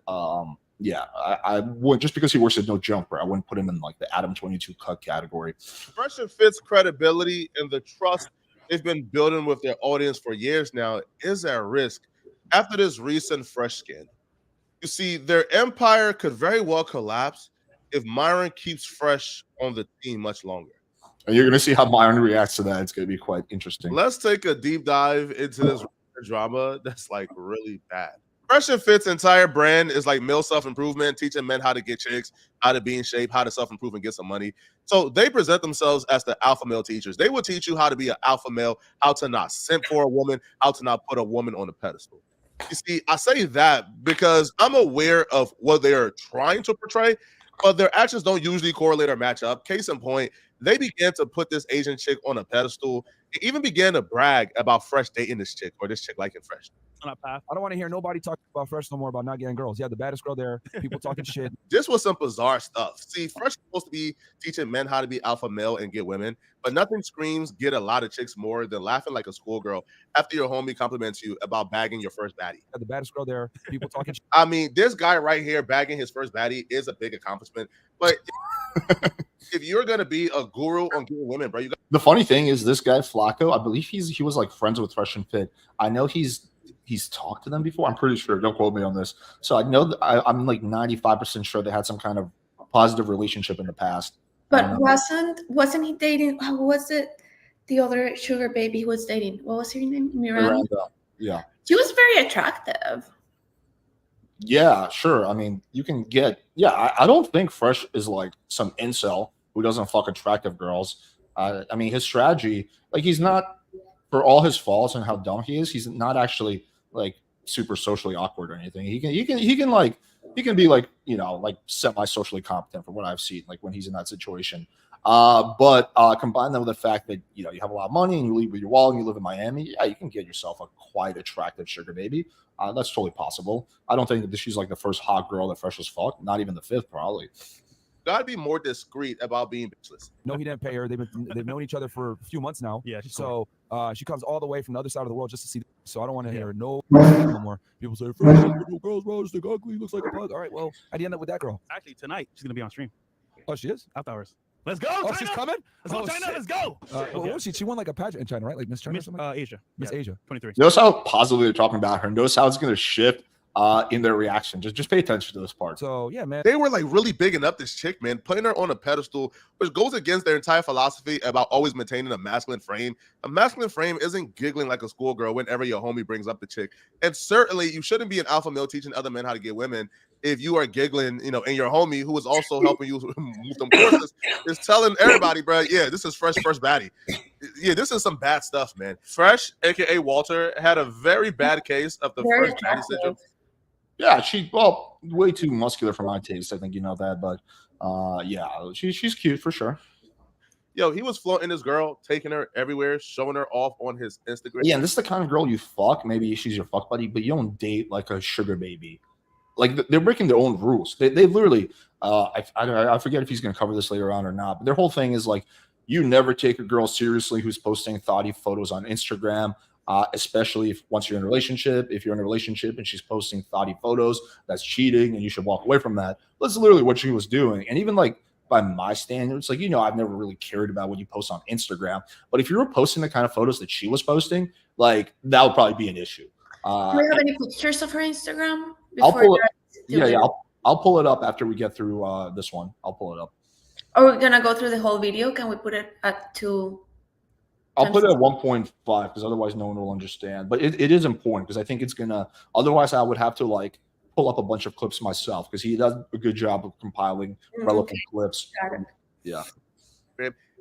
yeah, I would, just because he works at No Jumper, I wouldn't put him in like the Adam 22 cut category. Fresh and Fit's credibility and the trust they've been building with their audience for years now is at risk after this recent Fresh skin. You see, their empire could very well collapse if Myron keeps Fresh on the team much longer. And you're going to see how Myron reacts to that. It's going to be quite interesting. Let's take a deep dive into this drama that's like really bad. Fresh and Fit's entire brand is like male self-improvement, teaching men how to get chicks, how to be in shape, how to self-improve and get some money. So they present themselves as the alpha male teachers. They will teach you how to be an alpha male, how to not simp for a woman, how to not put a woman on a pedestal. You see, I say that because I'm aware of what they are trying to portray, but their actions don't usually correlate or match up. Case in point, they began to put this Asian chick on a pedestal. They even began to brag about Fresh dating this chick or this chick liking Fresh. I don't want to hear nobody talk about Fresh no more about not getting girls. Yeah, the baddest girl there. People talking shit. This was some bizarre stuff. See, Fresh is supposed to be teaching men how to be alpha male and get women, but nothing screams get a lot of chicks more than laughing like a schoolgirl after your homie compliments you about bagging your first baddie. Yeah, the baddest girl there. People talking shit. I mean, this guy right here bagging his first baddie is a big accomplishment, but if you're gonna be a guru on getting women, bro, the funny thing is this guy Flacco, I believe he was like friends with Fresh and Fit. I know he's talked to them before. I'm pretty sure. Don't quote me on this. So I know that I'm like 95% sure they had some kind of positive relationship in the past. But wasn't he dating? Who was it? The other sugar baby he was dating. What was her name? Miranda. Yeah. She was very attractive. Yeah, sure. I mean, you can get. Yeah, I don't think Fresh is like some incel who doesn't fuck attractive girls. I mean, his strategy, like he's not, for all his faults and how dumb he is, he's not actually like super socially awkward or anything. He can be like, like semi-socially competent from what I've seen, like when he's in that situation. But combine that with the fact that you have a lot of money and you leave with your wallet and you live in Miami, yeah, you can get yourself a quite attractive sugar baby. That's totally possible. I don't think that she's like the first hot girl that Fresh has fucked, not even the fifth probably. Gotta be more discreet about being bitchless. No, he didn't pay her. They've known each other for a few months now. Yeah. So she comes all the way from the other side of the world just to see. So I don't want to hear no more. People say, "No girls, bro, just ugly, looks like a pug." All right, well, how'd you end up with that girl? Actually, tonight she's gonna be on stream. Oh, she is? After hours. Let's go. Oh, China! she's coming? Let's go, China. Shit. Let's go. What was she? She won like a pageant in China, right? Like Miss China or something? Asia. Miss Asia. 23. Notice how positively they're talking about her. Notice how it's going to shift in their reaction. Just pay attention to this part. So, yeah, man. They were like really bigging up this chick, man, putting her on a pedestal, which goes against their entire philosophy about always maintaining a masculine frame. A masculine frame isn't giggling like a schoolgirl whenever your homie brings up the chick. And certainly you shouldn't be an alpha male teaching other men how to get women if you are giggling, and your homie who is also helping you move them courses is telling everybody, bro, yeah, this is first baddie. Yeah, this is some bad stuff, man. Fresh, aka Walter, had a very bad case of the Very first baddie syndrome. Yeah, way too muscular for my taste. I think you know that, but yeah, she's cute for sure. Yo, he was flaunting this girl, taking her everywhere, showing her off on his Instagram. Yeah, and this is the kind of girl you fuck. Maybe she's your fuck buddy, but you don't date like a sugar baby. Like they're breaking their own rules. They literally, I forget if he's going to cover this later on or not, but their whole thing is like, you never take a girl seriously who's posting thoughty photos on Instagram. especially once you're in a relationship. If you're in a relationship and she's posting thotty photos, that's cheating, and you should walk away from that. That's literally what she was doing. And even like by my standards, like, I've never really cared about what you post on Instagram. But if you were posting the kind of photos that she was posting, like, that would probably be an issue. Do you have any pictures of her Instagram? I'll pull it. I'll pull it up after we get through this one. I'll pull it up. Are we gonna go through the whole video? Can we put it at 2? I'll put it at 1.5 because otherwise no one will understand. But it is important because I think it's gonna. Otherwise, I would have to like pull up a bunch of clips myself because he does a good job of compiling relevant clips. Yeah.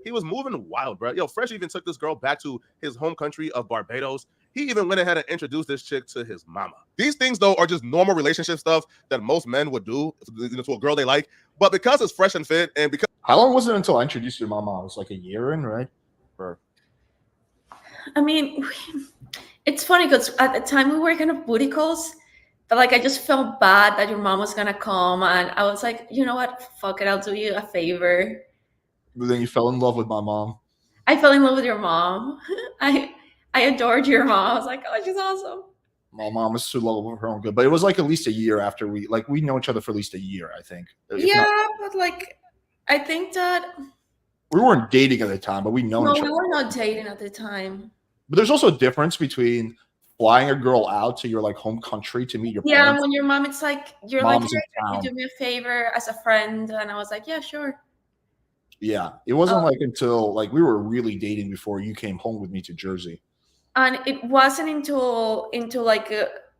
He was moving wild, bro. Yo, Fresh even took this girl back to his home country of Barbados. He even went ahead and introduced this chick to his mama. These things, though, are just normal relationship stuff that most men would do to a girl they like. But because it's fresh and fit, and because how long was it until I introduced you to mama? It was like a year in, right? Or I mean, it's funny because at the time we were kind of booty calls, but like I just felt bad that your mom was gonna come, and I was like, you know what? Fuck it, I'll do you a favor. But then you fell in love with my mom. I fell in love with your mom. I adored your mom. I was like, oh, she's awesome. My mom was so lovable for her own good, but it was like at least a year after we know each other for at least a year, I think. But like, I think that we weren't dating at the time, but we know each other. No, we were not dating at the time. But there's also a difference between flying a girl out to your like home country to meet your parents. Yeah, when your mom, it's like you're Mom's like, hey, can you do me a favor as a friend? And I was like, yeah, sure. Yeah, it wasn't like until like we were really dating before you came home with me to Jersey. And it wasn't until like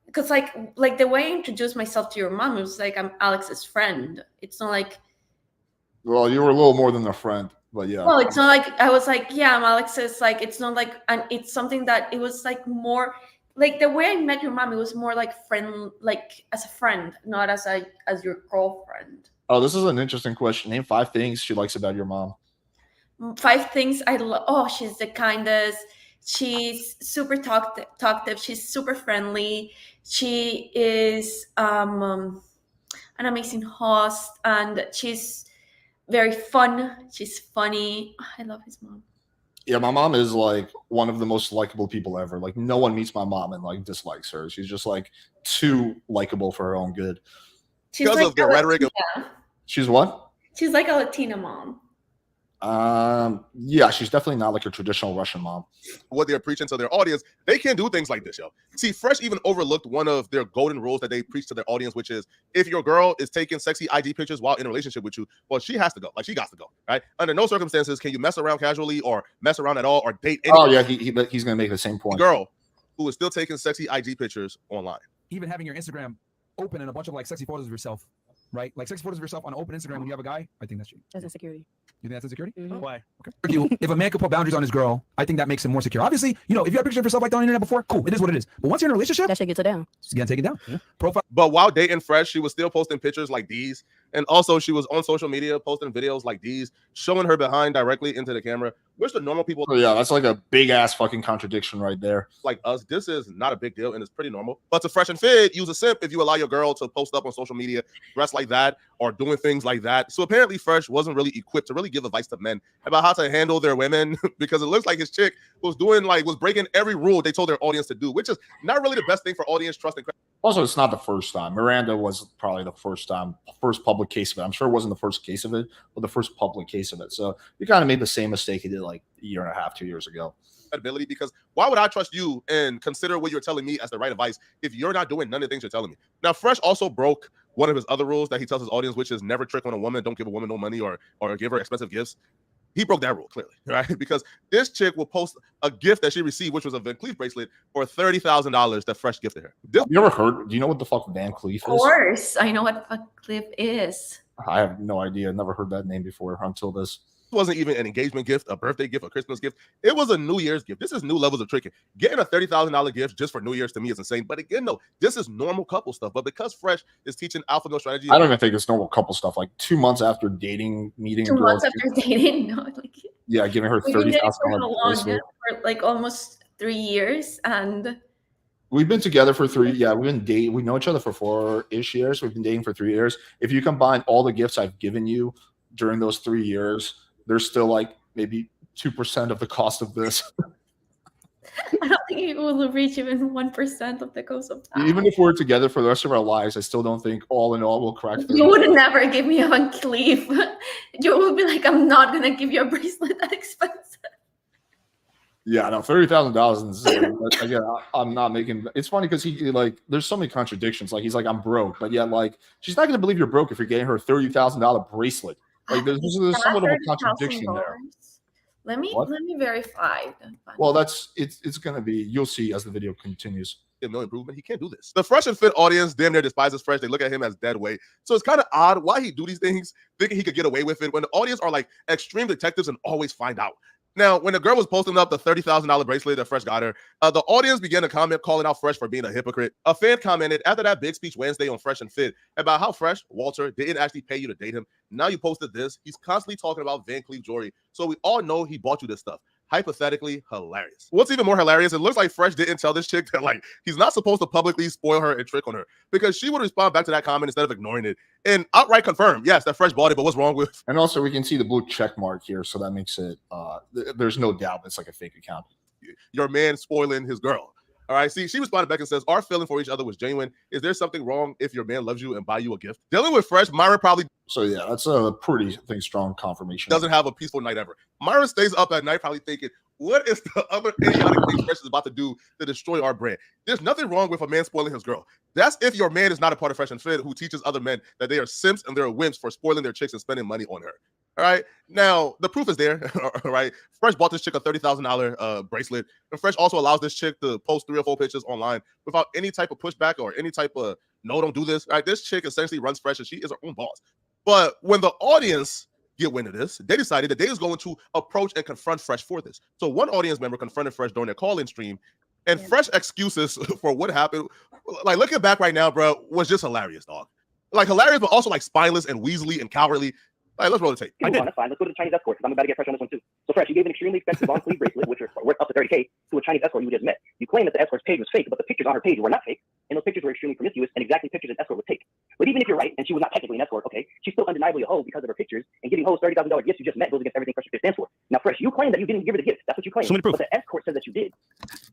because like the way I introduced myself to your mom, it was like I'm Alex's friend. It's not like, well, you were a little more than a friend, but yeah. Well, it's not like I was like, yeah, I'm Alex's. Like it's not like, and it's something that it was like more like the way I met your mom. It was more like friend, like as a friend, not as your girlfriend. Oh, this is an interesting question. Name 5 things she likes about your mom. 5 things I love. Oh, she's the kindest. She's super talkative. She's super friendly. She is an amazing host, and she's very fun. She's funny. I love his mom. Yeah, my mom is like one of the most likable people ever. Like no one meets my mom and like dislikes her. She's just like too likable for her own good. She's because like of the rhetoric. She's what? She's like a Latina mom. Yeah, she's definitely not like a traditional Russian mom. What they're preaching to their audience, they can't do things like this, yo. See, Fresh even overlooked one of their golden rules that they preach to their audience, which is if your girl is taking sexy IG pictures while in a relationship with you, well, she has to go. Like she got to go, right? Under no circumstances can you mess around casually or mess around at all or date anyone. Oh yeah, he's gonna make the same point. Girl who is still taking sexy IG pictures online. Even having your Instagram open and a bunch of like sexy photos of yourself, right? Like sexy photos of yourself on open Instagram when you have a guy, I think that's cheating. That's insecurity. You think that's insecurity? Mm-hmm. Why? Okay. If a man could put boundaries on his girl, I think that makes him more secure. Obviously, you know, if you have pictures of yourself like that on the internet before, cool, it is what it is. But once you're in a relationship, that shit gets it down. She's gonna take it down. Yeah. Profile. But while dating Fresh, she was still posting pictures like these. And also she was on social media posting videos like these, showing her behind directly into the camera, which the normal people. Oh, yeah, that's like a big ass fucking contradiction right there. Like us, this is not a big deal and it's pretty normal. But to Fresh and Fit, use a simp if you allow your girl to post up on social media, dress like that, or doing things like that. So apparently Fresh wasn't really equipped to really give advice to men about how to handle their women because it looks like his chick was breaking every rule they told their audience to do, which is not really the best thing for audience trust and credit. Also, it's not the first time. Miranda was probably the first public case of it. I'm sure it wasn't the first case of it, but the first public case of it. So you kind of made the same mistake he did like a year and a half, 2 years ago. Credibility, because why would I trust you and consider what you're telling me as the right advice if you're not doing none of the things you're telling me? Now, Fresh also broke one of his other rules that he tells his audience, which is never trick on a woman. Don't give a woman no money or give her expensive gifts. He broke that rule clearly, right? Because this chick will post a gift that she received, which was a Van Cleef bracelet for $30,000 that Fresh gifted her. Have you ever heard? Do you know what the fuck Van Cleef is? Of course, I know what Van Cleef is. I have no idea. Never heard that name before until this. It wasn't even an engagement gift, a birthday gift, a Christmas gift. It was a New Year's gift. This is new levels of tricking. Getting a $30,000 gift just for New Year's to me is insane. But again, no, this is normal couple stuff. But because Fresh is teaching alpha male strategy, I don't even think it's normal couple stuff. Like 2 months after dating, meeting 2 months after dating, no, like yeah, giving her $30,000 for like almost 3 years, and we've been together for 3. Yeah, we've been dating. We know each other for 4-ish years. We've been dating for 3 years. If you combine all the gifts I've given you during those 3 years, there's still like maybe 2% of the cost of this. I don't think think it will reach even 1% of the cost of that. Even if we're together for the rest of our lives, I still don't think all in all we'll crack 30. You would never give me a Van Cleef. You would be like, I'm not gonna give you a bracelet that expensive. Yeah, no, $30,000. Again, I'm not making. It's funny because he like, there's so many contradictions. Like he's like, I'm broke, but yet like, she's not gonna believe you're broke if you're getting her a $30,000 bracelet. Like there's somewhat of a contradiction there. Let me verify. Well, it's gonna be. You'll see as the video continues. No improvement. He can't do this. The Fresh and Fit audience damn near despises Fresh. They look at him as dead weight. So it's kind of odd why he do these things, thinking he could get away with it when the audience are like extreme detectives and always find out. Now, when the girl was posting up the $30,000 bracelet that Fresh got her, the audience began to comment calling out Fresh for being a hypocrite. A fan commented after that big speech Wednesday on Fresh and Fit about how Fresh, Walter, didn't actually pay you to date him. Now you posted this. He's constantly talking about Van Cleef jewelry. So we all know he bought you this stuff. Hypothetically hilarious. What's even more hilarious, it looks like Fresh didn't tell this chick that like he's not supposed to publicly spoil her and trick on her, because she would respond back to that comment instead of ignoring it and outright confirm, yes, that Fresh bought it, but what's wrong with? And also we can see the blue check mark here, so that makes it there's no doubt it's like a fake account. Your man spoiling his girl. All right, see, she responded back and says, our feeling for each other was genuine. Is there something wrong if your man loves you and buy you a gift? Dealing with Fresh, Myron probably... So yeah, that's a pretty strong confirmation. Doesn't have a peaceful night ever. Myron stays up at night probably thinking, what is the other idiotic thing Fresh is about to do to destroy our brand? There's nothing wrong with a man spoiling his girl. That's if your man is not a part of Fresh and Fit who teaches other men that they are simps and they're wimps for spoiling their chicks and spending money on her. All right. Now, the proof is there. All right. Fresh bought this chick a $30,000 bracelet. And Fresh also allows this chick to post 3 or 4 pictures online without any type of pushback or any type of, no, don't do this. All right. This chick essentially runs Fresh and she is her own boss. But when the audience get wind of this, they decided that they was going to approach and confront Fresh for this. So one audience member confronted Fresh during their call-in stream, and Fresh excuses for what happened, like looking back right now, bro, was just hilarious, dog. Like hilarious, but also like spineless and weaselly and cowardly. Like, let's roll the tape. That's fine. Let's go to the Chinese escort, because I'm about to get Fresh on this one too. So Fresh, you gave an extremely expensive Van Cleef bracelet, which are worth up to $30K, to a Chinese escort you just met. You claim that the escort's page was fake, but the pictures on her page were not fake, and those pictures were extremely promiscuous and exactly pictures an escort would take. But even if you're right, and she was not technically an escort, okay, she's still undeniably a hoe because of her pictures, and giving hoes $30,000 gifts you just met goes against everything Fresh and Fit stands for. Now, Fresh, you claim that you didn't give her the gift. That's what you claim. But the escort says that you did.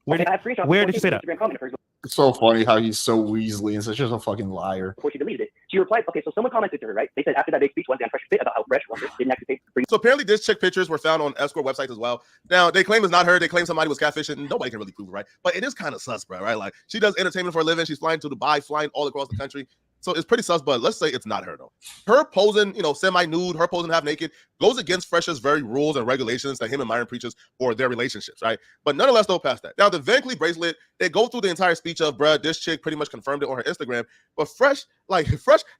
Where did you say that? It's so funny how he's so weaselly and such a fucking liar. Before she deleted it, she replied, okay, so someone commented to her, right? They said after that big speech Wednesday on Fresh and Fit about how Fresh didn't actually pay for. So apparently this chick pictures were found on escort websites as well. Now, they claim it's not her. They claim somebody was catfishing, and nobody can really prove it, right? But it is kind of sus, bro, right? Like, she does entertainment for a living. She's flying to Dubai, flying all across the country. So it's pretty sus, but let's say it's not her, though. Her posing, semi-nude, her posing half naked, goes against Fresh's very rules and regulations that him and Myron preaches for their relationships, right? But nonetheless, don't pass that. Now, the Van Cleef bracelet, they go through the entire speech of, bruh, this chick pretty much confirmed it on her Instagram, but Fresh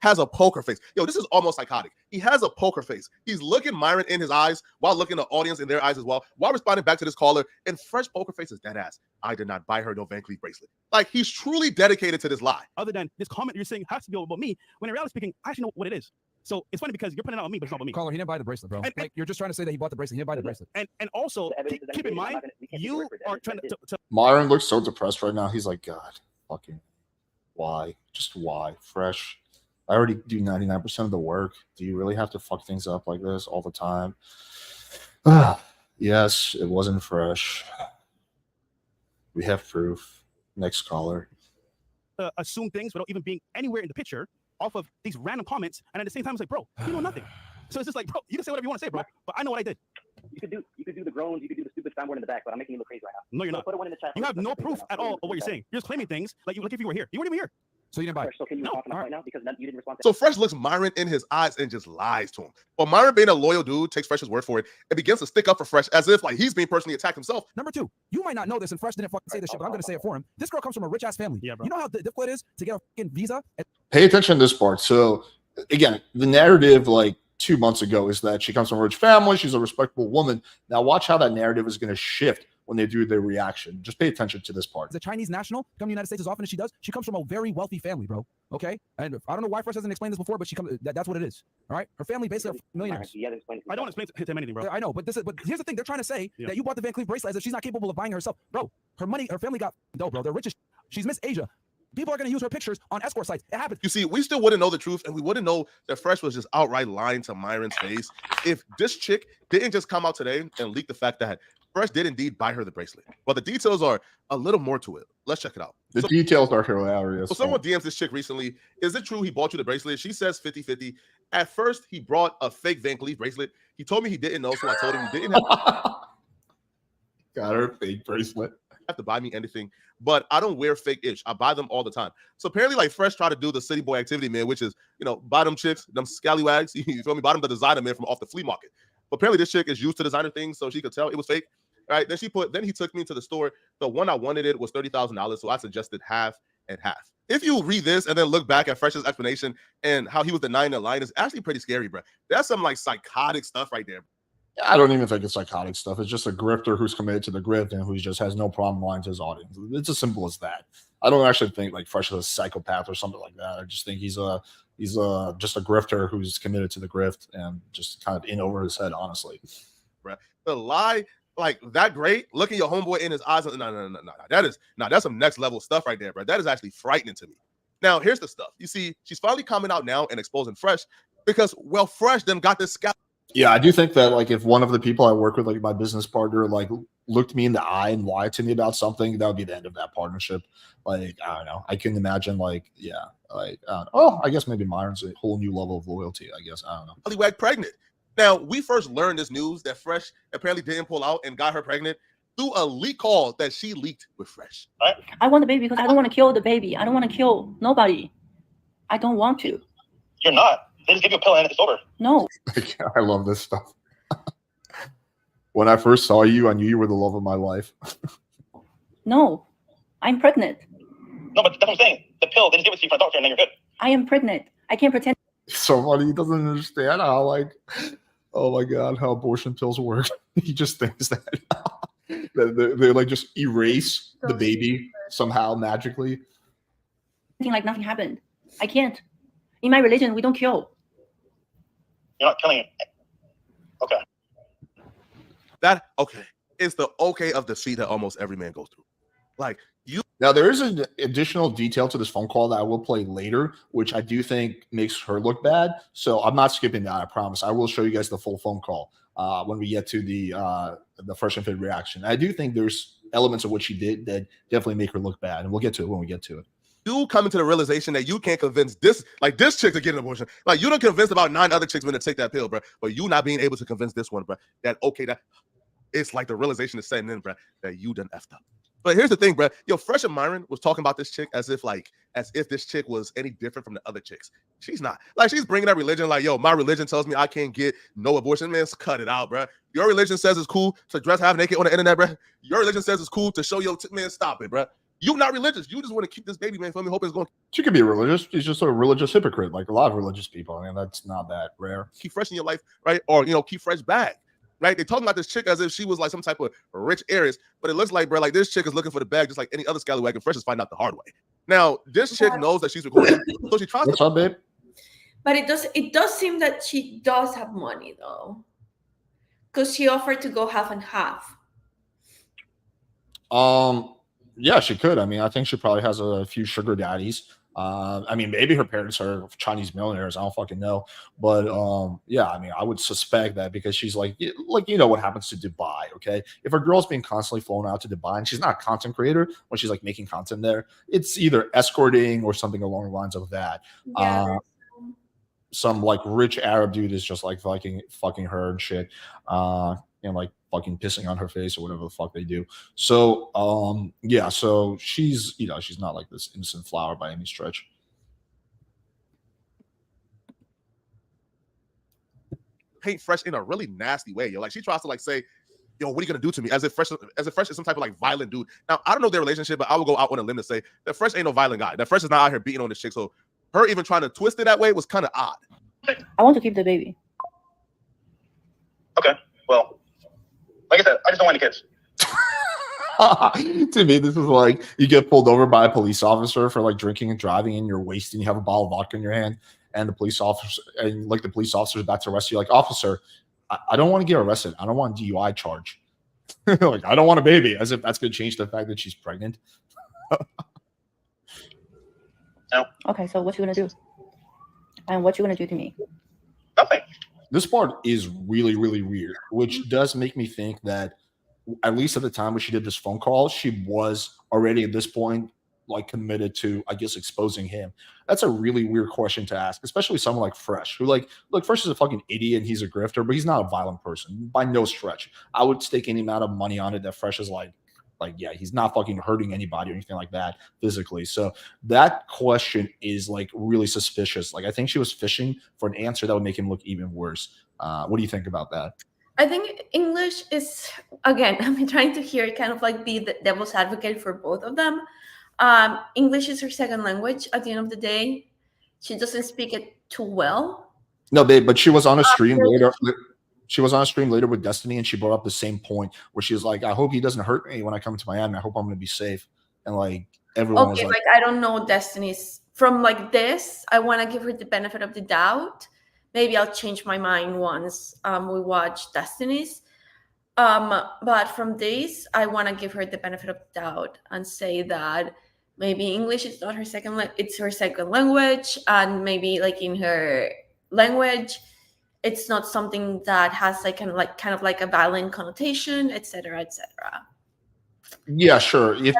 has a poker face. Yo, this is almost psychotic. He has a poker face. He's looking Myron in his eyes while looking the audience in their eyes as well, while responding back to this caller, and Fresh poker face is dead ass. I did not buy her no Van Cleef bracelet. Like, he's truly dedicated to this lie. Other than this comment you're saying has to be about me, when in reality speaking, I actually know what it is. So it's funny because you're putting it out on me, but it's not about me. Caller, he didn't buy the bracelet, bro. Like, you're just trying to say that he bought the bracelet. He didn't buy the bracelet. And also, keep in mind, you are trying to... Myron looks so depressed right now. He's like, God, fucking why? Just why? Fresh. I already do 99% of the work. Do you really have to fuck things up like this all the time? Yes, it wasn't Fresh. We have proof. Next caller. Assume things without even being anywhere in the picture off of these random comments, and at the same time, it's like, bro, you know nothing. So it's just like, bro, you can say whatever you want to say, bro, but I know what I did. You could do the groans, you could do the stupid soundboard in the back, but I'm making you look crazy right now. No, you're not. Put one in the chat. You have no proof at all of what you're saying. You're just claiming things like if you were here. You weren't even here. So you didn't buy it? So can you respond right now? Because you didn't respond. So Fresh looks Myron in his eyes and just lies to him. But Myron, being a loyal dude, takes Fresh's word for it and begins to stick up for Fresh as if like he's being personally attacked himself. Number 2, you might not know this, and Fresh didn't fucking say this shit, but I'm going to say it for him. This girl comes from a rich-ass family. Yeah, bro. You know how difficult it is to get a fucking visa? Pay attention to this part. So, again, the narrative like 2 months ago is that she comes from a rich family. She's a respectable woman. Now watch how that narrative is going to shift when they do their reaction. Just pay attention to this part. As a Chinese national, come to the United States as often as she does, she comes from a very wealthy family, bro. Okay? And I don't know why Fresh hasn't explained this before, but that's what it is. All right? Her family basically are millionaires. I don't explain to him anything, bro. I know, but here's the thing. They're trying to say that you bought the Van Cleef bracelet as if she's not capable of buying it herself. Bro, her family got dope, bro. They're rich as she's Miss Asia. People are going to use her pictures on escort sites. It happens. You see, we still wouldn't know the truth, and we wouldn't know that Fresh was just outright lying to Myron's face if this chick didn't just come out today and leak the fact that Fresh did indeed buy her the bracelet, but the details are a little more to it. Let's check it out. The details are hilarious. So someone DMs this chick recently. Is it true he bought you the bracelet? She says 50-50. At first, he brought a fake Van Cleef bracelet. He told me he didn't know, so I told him he didn't have got her fake bracelet. to buy me anything, but I don't wear fake ish. I buy them all the time. So apparently, like Fresh tried to do the city boy activity, man, which is, you know, buy them chicks, them scallywags. You feel me? Buy them the designer man from off the flea market. But apparently, this chick is used to designer things, so she could tell it was fake. Right? Then he took me to the store. The one I wanted it was $30,000, so I suggested half and half. If you read this and then look back at Fresh's explanation and how he was denying the line, it's actually pretty scary, bro. That's some like psychotic stuff right there. I don't even think it's psychotic stuff. It's just a grifter who's committed to the grift and who just has no problem lying to his audience. It's as simple as that. I don't actually think like Fresh is a psychopath or something like that. I just think he's just a grifter who's committed to the grift and just kind of in over his head, honestly. Bro, the lie. Like that great, looking your homeboy in his eyes. No. That's some next level stuff right there, bro. That is actually frightening to me. Now, here's the stuff. You see, she's finally coming out now and exposing Fresh because, well, Fresh them got this scalp. Yeah, I do think that like if one of the people I work with, like my business partner, like looked me in the eye and lied to me about something, that would be the end of that partnership. Like, I don't know. I can imagine like, yeah, like, I guess maybe Myron's a whole new level of loyalty, I guess. I don't know. Scallywag pregnant. Now, we first learned this news that Fresh apparently didn't pull out and got her pregnant through a leak call that she leaked with Fresh. Right? I want the baby because I don't want to kill the baby. I don't want to kill nobody. I don't want to. You're not. They just give you a pill and it's over. No. I love this stuff. When I first saw you, I knew you were the love of my life. No. I'm pregnant. No, but that's what I'm saying. The pill, they just give it to you from a doctor and then you're good. I am pregnant. I can't pretend. Somebody doesn't understand how, like, oh my God, how abortion pills work. He just thinks that they like just erase the baby somehow magically. Like nothing happened. I can't. In my religion, we don't kill. You're not killing it. Okay. That, okay. It's the okay of deceit that almost every man goes through. Like, you. Now, there is an additional detail to this phone call that I will play later, which I do think makes her look bad. So I'm not skipping that, I promise. I will show you guys the full phone call when we get to the Fresh and Fit reaction. I do think there's elements of what she did that definitely make her look bad, and we'll get to it when we get to it. You come into the realization that you can't convince this chick to get an abortion. Like, you done convinced about 9 other chicks when to take that pill, bro. But you not being able to convince this one, bro, that, okay, that it's like the realization is setting in, bro, that you done effed up. But here's the thing, bro. Yo, Fresh and Myron was talking about this chick as if this chick was any different from the other chicks. She's not. Like, she's bringing up religion like, yo, my religion tells me I can't get no abortion. Man, cut it out, bro. Your religion says it's cool to dress half naked on the internet, bro. Your religion says it's cool to show your man, stop it, bro. You not religious. You just want to keep this baby, man. For me, hope it's going. She could be religious. She's just a religious hypocrite, like a lot of religious people. I mean, that's not that rare. Keep Fresh in your life, right? Or, keep Fresh back. Right? They talking about this chick as if she was like some type of rich heiress, but it looks like, bro, like this chick is looking for the bag just like any other scallywag, and Fresh is finding out the hard way. Now, this chick knows that she's recording, so she tries. What's up, babe? But it does seem that she does have money though, because she offered to go half and half. Yeah, she could. I mean, I think she probably has a few sugar daddies. I mean, maybe her parents are Chinese millionaires. I don't fucking know. But yeah, I mean, I would suspect that because she's like you know what happens to Dubai, okay? If a girl's being constantly flown out to Dubai and she's not a content creator when she's like making content there, it's either escorting or something along the lines of that. Yeah. Some like rich Arab dude is just like fucking her and shit. And like fucking pissing on her face or whatever the fuck they do. So yeah, so she's she's not like this innocent flower by any stretch. Paint Fresh in a really nasty way, yo. Like, she tries to like say, yo, what are you gonna do to me? As if Fresh is some type of like violent dude. Now, I don't know their relationship, but I will go out on a limb to say that Fresh ain't no violent guy. That Fresh is not out here beating on this chick. So her even trying to twist it that way was kind of odd. I want to keep the baby. Okay, well, like I said, I just don't want any kids. To me, this is like you get pulled over by a police officer for like drinking and driving, and you're wasted. And you have a bottle of vodka in your hand, and the police officer is about to arrest you. Like, officer, I don't want to get arrested. I don't want a DUI charge. Like, I don't want a baby. As if that's going to change the fact that she's pregnant. No. Okay, so what you gonna do? And what you gonna do to me? Nothing. This part is really, really weird, which does make me think that at least at the time when she did this phone call, she was already at this point like committed to, I guess, exposing him. That's a really weird question to ask, especially someone like Fresh, who like, look, Fresh is a fucking idiot and he's a grifter, but he's not a violent person by no stretch. I would stake any amount of money on it that Fresh is like, yeah, he's not fucking hurting anybody or anything like that physically. So that question is like really suspicious. Like, I think she was fishing for an answer that would make him look even worse. What do you think about that? I think English is, again, I'm trying to hear kind of like be the devil's advocate for both of them. English is her second language at the end of the day. She doesn't speak it too well. No, babe, but she was on a stream later. She was on a stream later with Destiny, and she brought up the same point where she was like, I hope he doesn't hurt me when I come to Miami. I hope I'm going to be safe. And like everyone was like, I don't know Destiny's from like this. I want to give her the benefit of the doubt. Maybe I'll change my mind once we watch Destiny's. But from this, I want to give her the benefit of the doubt and say that maybe English is not her second it's her second language, and maybe like in her language it's not something that has like kind of like a violent connotation, etc., etc. Yeah, sure. If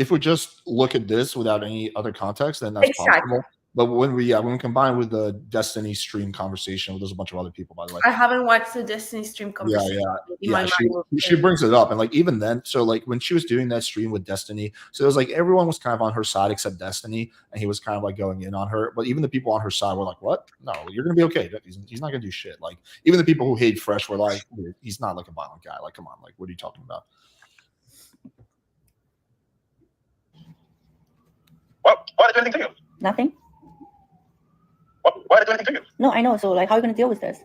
we just look at this without any other context, then that's possible. But when we combine with the Destiny stream conversation, there's a bunch of other people, by the way. I haven't watched the Destiny stream conversation. Yeah. She brings it up, and like even then, so like when she was doing that stream with Destiny, so it was like everyone was kind of on her side except Destiny, and he was kind of like going in on her. But even the people on her side were like, "What? No, you're gonna be okay. He's not gonna do shit." Like even the people who hate Fresh were like, "He's not like a violent guy. Like, come on, like what are you talking about?" What? Why did anything to you? Nothing. Why did anything to you? No, I know. So like, how are you gonna deal with this?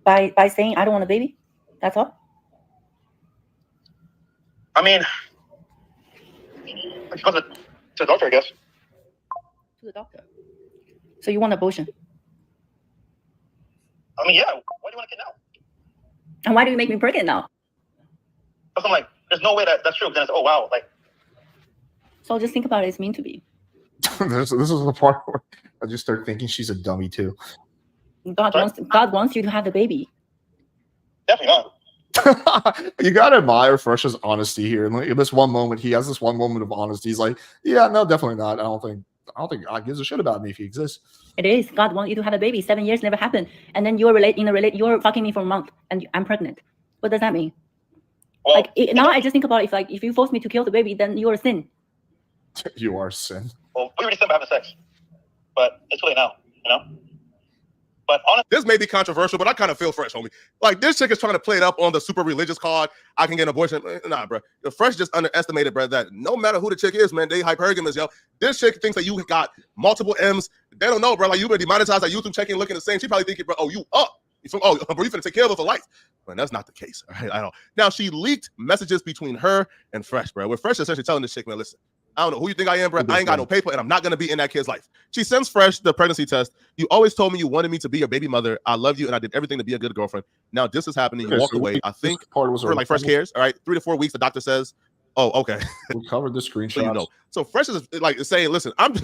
By saying I don't want a baby? That's all. I mean, go to the doctor, I guess. To the doctor. So you want abortion? I mean, yeah. Why do you want a kid now? And why do you make me pregnant now? Because I'm like, there's no way that's true. Then it's, oh wow, like. So just think about it. It's meant to be. This is the part where I just start thinking she's a dummy too. God wants you to have the baby. Definitely not. You gotta admire Fresh's honesty here. And like, in this one moment, he has this one moment of honesty. He's like, "Yeah, no, definitely not. I don't think God gives a shit about me if he exists." It is. God wants you to have a baby. 7 years never happened, and then you're fucking me for a month, and I'm pregnant. What does that mean? Well, now I just think about if you force me to kill the baby, then you're a sin. You are sin. Well, we already said about having sex, but it's really now, you know. But honestly, this may be controversial, but I kind of feel Fresh, homie. Like this chick is trying to play it up on the super religious card. I can get an abortion. Nah, bro. The Fresh just underestimated, bro, that no matter who the chick is, man, they hypergamous, yo. This chick thinks that you got multiple M's. They don't know, bro. Like you been demonetized, that YouTube checking, looking the same. She probably thinking, bro, oh, you up. Bro, you finna take care of her for life. But that's not the case. All right, I don't. Now she leaked messages between her and Fresh, bro. Where Fresh is essentially telling this chick, man, listen. I don't know who you think I am, bro. I ain't got no paper, and I'm not going to be in that kid's life. She sends Fresh the pregnancy test. You always told me you wanted me to be your baby mother. I love you, and I did everything to be a good girlfriend. Now this is happening. You walk away. I think for like Fresh cares. All right, 3 to 4 weeks, the doctor says, oh, okay. We covered the screenshot. So, you know. So Fresh is like saying, listen, I'm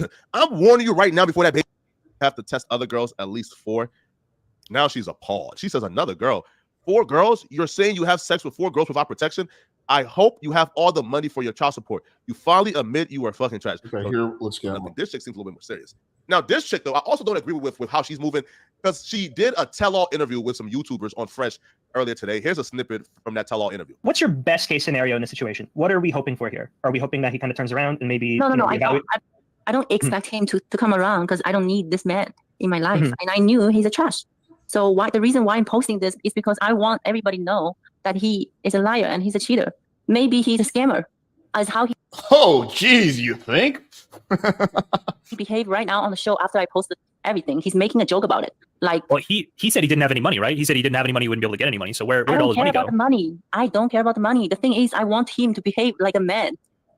warning you right now before that baby have to test other girls, at least 4. Now she's appalled. She says another girl. 4 girls? You're saying you have sex with 4 girls without protection? I hope you have all the money for your child support. You finally admit you are fucking trash. Okay, here, let's get on. This chick seems a little bit more serious. Now, this chick, though, I also don't agree with how she's moving because she did a tell-all interview with some YouTubers on Fresh earlier today. Here's a snippet from that tell-all interview. What's your best case scenario in this situation? What are we hoping for here? Are we hoping that he kind of turns around and maybe... No. I don't expect him to come around because I don't need this man in my life. And I knew he's a trash. So the reason why I'm posting this is because I want everybody to know that he is a liar and he's a cheater. Maybe he's a scammer, as how he. Oh, geez, you think? He behaved right now on the show after I posted everything. He's making a joke about it. Like, well, he said he didn't have any money, right? He said he didn't have any money, he wouldn't be able to get any money. So where'd all his money go? I don't care about the money. The thing is, I want him to behave like a man.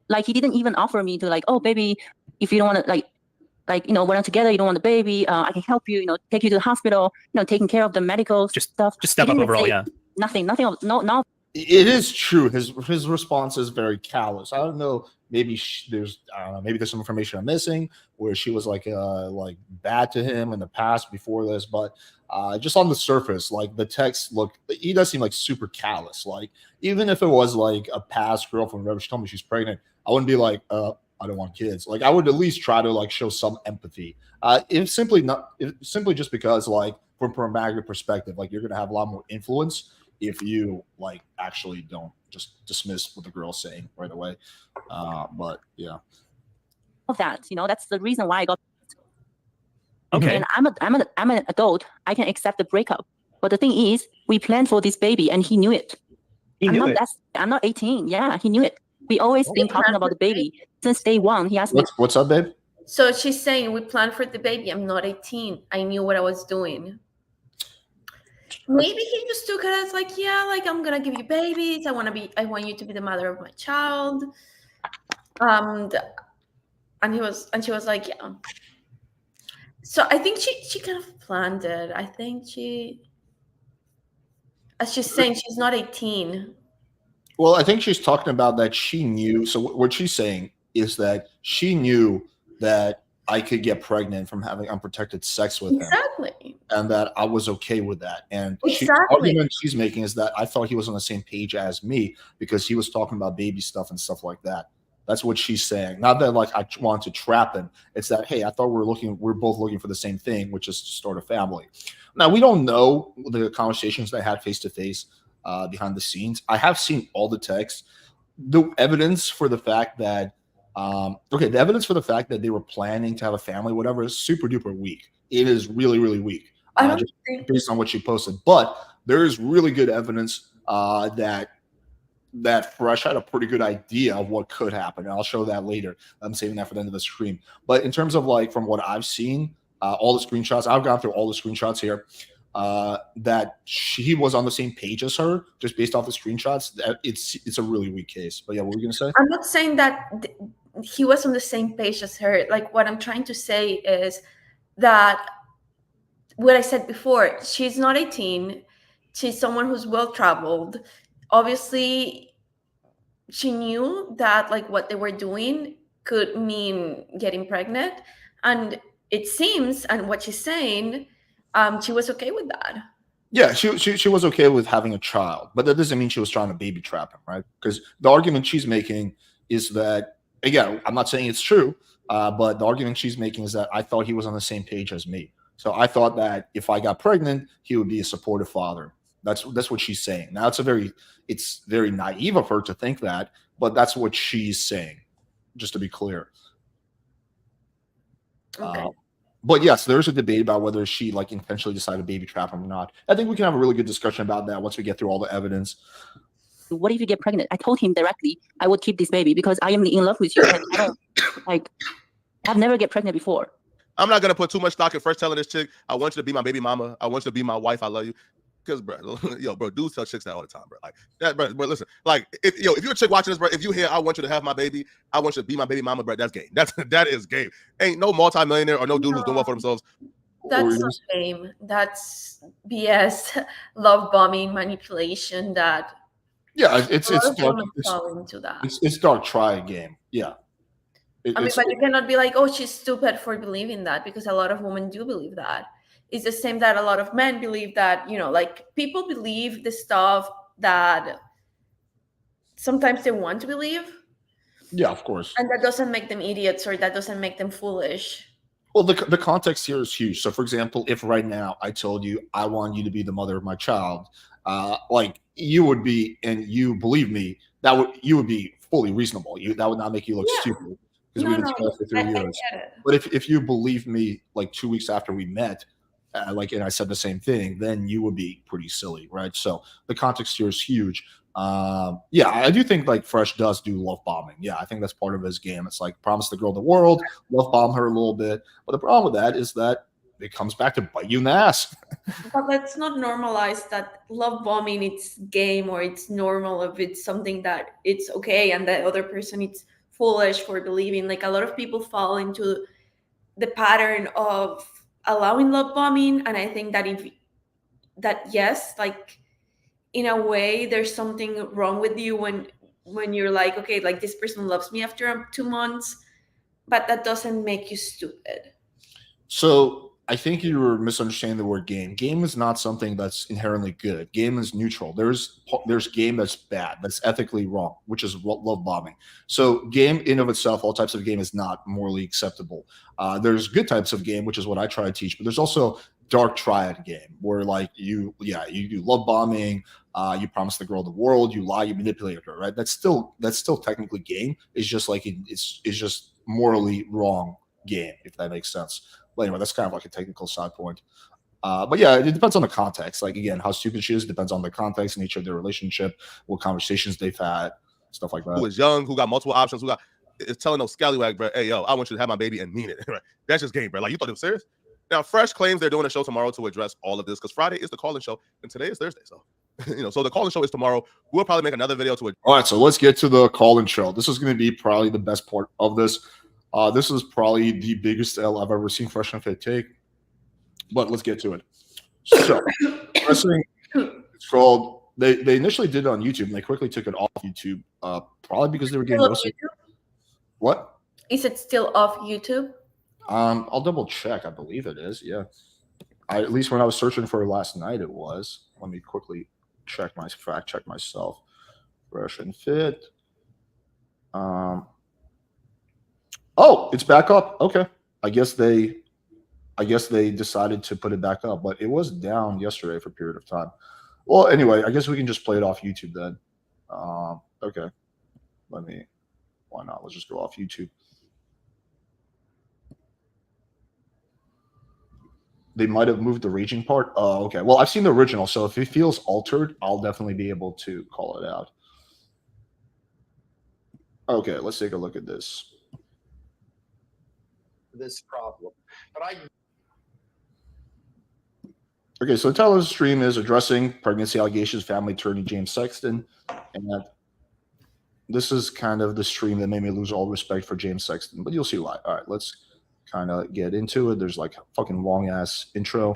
Like he didn't even offer me to like, oh baby, if you don't want to like we're not together, you don't want the baby, I can help you, take you to the hospital, taking care of the medical stuff. Just step up overall, yeah. Nothing, no. It is true. His response is very callous. I don't know maybe there's I don't know, maybe there's some information I'm missing where she was like bad to him in the past before this, but just on the surface, like the text he does seem like super callous. Like even if it was like a past girlfriend, whatever, she told me she's pregnant, I wouldn't be like, I don't want kids. Like I would at least try to like show some empathy. If simply just because like from a pragmatic perspective, like you're gonna have a lot more influence if you like actually don't just dismiss what the girl's saying right away. But yeah, of that, that's the reason why I got. Okay. And I'm an adult. I can accept the breakup. But the thing is, we planned for this baby, and he knew it. I'm not 18. Yeah, he knew it. We always been talking about the baby since day one. He asked me. What's up, babe? So she's saying we planned for the baby. I'm not 18. I knew what I was doing. Maybe he just took it as like, yeah, like I'm gonna give you babies. I want you to be the mother of my child. And she was like, yeah. So I think she kind of planned it. I think as she's saying, she's not 18. Well, I think she's talking about that she knew. So what she's saying is that she knew that I could get pregnant from having unprotected sex with him, and that I was okay with that. And the argument she's making is that I thought he was on the same page as me because he was talking about baby stuff and stuff like that. That's what she's saying. Not that like I want to trap him. It's that, hey, I thought we're both looking for the same thing, which is to start a family. Now we don't know the conversations they had face to face behind the scenes. I have seen all the texts. The evidence for the fact that the evidence for the fact that they were planning to have a family, whatever, is super duper weak. It is really, really weak. I don't think based on what she posted. But there is really good evidence that Fresh had a pretty good idea of what could happen. And I'll show that later. I'm saving that for the end of the stream. But in terms of like from what I've seen, all the screenshots, I've gone through all the screenshots here, that he was on the same page as her, just based off the screenshots. That it's a really weak case. But yeah, what were you gonna say? I'm not saying that he was on the same page as her. Like what I'm trying to say is that what I said before, she's not 18. She's someone who's well-traveled. Obviously, she knew that like what they were doing could mean getting pregnant. And it seems, and what she's saying, she was okay with that. Yeah, she was okay with having a child, but that doesn't mean she was trying to baby trap him, right? Because the argument she's making is that, again, I'm not saying it's true, but the argument she's making is that I thought he was on the same page as me. So I thought that if I got pregnant, he would be a supportive father. That's what she's saying. Now it's very naive of her to think that, but that's what she's saying, just to be clear. Okay. But yes, there's a debate about whether she like intentionally decided to baby trap him or not. I think we can have a really good discussion about that once we get through all the evidence. What if you get pregnant? I told him directly I would keep this baby because I am in love with you. And I don't I've never get pregnant before. I'm not gonna put too much stock in Fresh telling this chick, I want you to be my baby mama. I want you to be my wife. I love you. Because, bro, bro, dudes tell chicks that all the time, bro. Like that, bro. But listen, like, if you're a chick watching this, bro, if you hear, I want you to have my baby, I want you to be my baby mama, bro, that's game. That is game. Ain't no multimillionaire or no dude who's doing well for themselves. That's not game. That's BS, love bombing, manipulation. That it's dark. Fall into that. It's dark try game. Yeah. But you cannot be like, oh, she's stupid for believing that, because a lot of women do believe that. It's the same that a lot of men believe that, like people believe the stuff that sometimes they want to believe. Yeah, of course. And that doesn't make them idiots, or that doesn't make them foolish. Well, the context here is huge. So, for example, if right now I told you I want you to be the mother of my child, like you would be, and you believe me, you would be fully reasonable. That would not make you look stupid, because we've been together for 3 years. But if you believe me, like 2 weeks after we met, and I said the same thing, then you would be pretty silly, right? So the context here is huge. Yeah, I do think like Fresh does do love bombing. Yeah, I think that's part of his game. It's like promise the girl the world, love bomb her a little bit. But the problem with that is that it comes back to bite you in the ass. But let's not normalize that love bombing, it's game, or it's normal, if it's something that it's okay and the other person it's foolish for believing. Like a lot of people fall into the pattern of allowing love bombing, and I think that yes, like in a way there's something wrong with you when when you're like, okay, like this person loves me after 2 months, but that doesn't make you stupid. So I think you were misunderstanding the word game. Game is not something that's inherently good. Game is neutral. There's game that's bad, that's ethically wrong, which is love bombing. So game in of itself, all types of game is not morally acceptable. There's good types of game, which is what I try to teach, but there's also dark triad game where like you do love bombing, you promise the girl the world, you lie, you manipulate her, right? That's still technically game. It's just like it's just morally wrong game, if that makes sense. But anyway, that's kind of like a technical side point. But yeah, it depends on the context. Like again, how stupid she is depends on the context, nature of their relationship, what conversations they've had, stuff like that. Who is young, who got multiple options, who got is telling no scallywag, bro, hey yo, I want you to have my baby and mean it. Right? That's just game, bro. Like you thought it was serious. Now, Fresh claims they're doing a show tomorrow to address all of this because Friday is the call-in show and today is Thursday. So so the call-in show is tomorrow. We'll probably make another video to it. All right, so let's get to the call-in show. This is going to be probably the best part of this. This is probably the biggest L I've ever seen Fresh and Fit take. But let's get to it. So, wrestling, it's called. They initially did it on YouTube, and they quickly took it off YouTube, probably because they were getting roasted. What? Is it still off YouTube? I'll double check. I believe it is. Yeah. At least when I was searching for it last night, it was. Let me quickly fact check myself. Fresh and Fit. Oh, it's back up. Okay. I guess they decided to put it back up, but it was down yesterday for a period of time. Well, anyway, I guess we can just play it off YouTube then. Okay. Why not? Let's just go off YouTube. They might have moved the raging part. Oh, okay. Well, I've seen the original, so if it feels altered, I'll definitely be able to call it out. Okay, let's take a look at this. This problem, but Okay, so the title of the stream is addressing pregnancy allegations, family attorney James Sexton, and this is kind of the stream that made me lose all respect for James Sexton, but you'll see why. All right, let's kind of get into it. There's like a fucking long ass intro.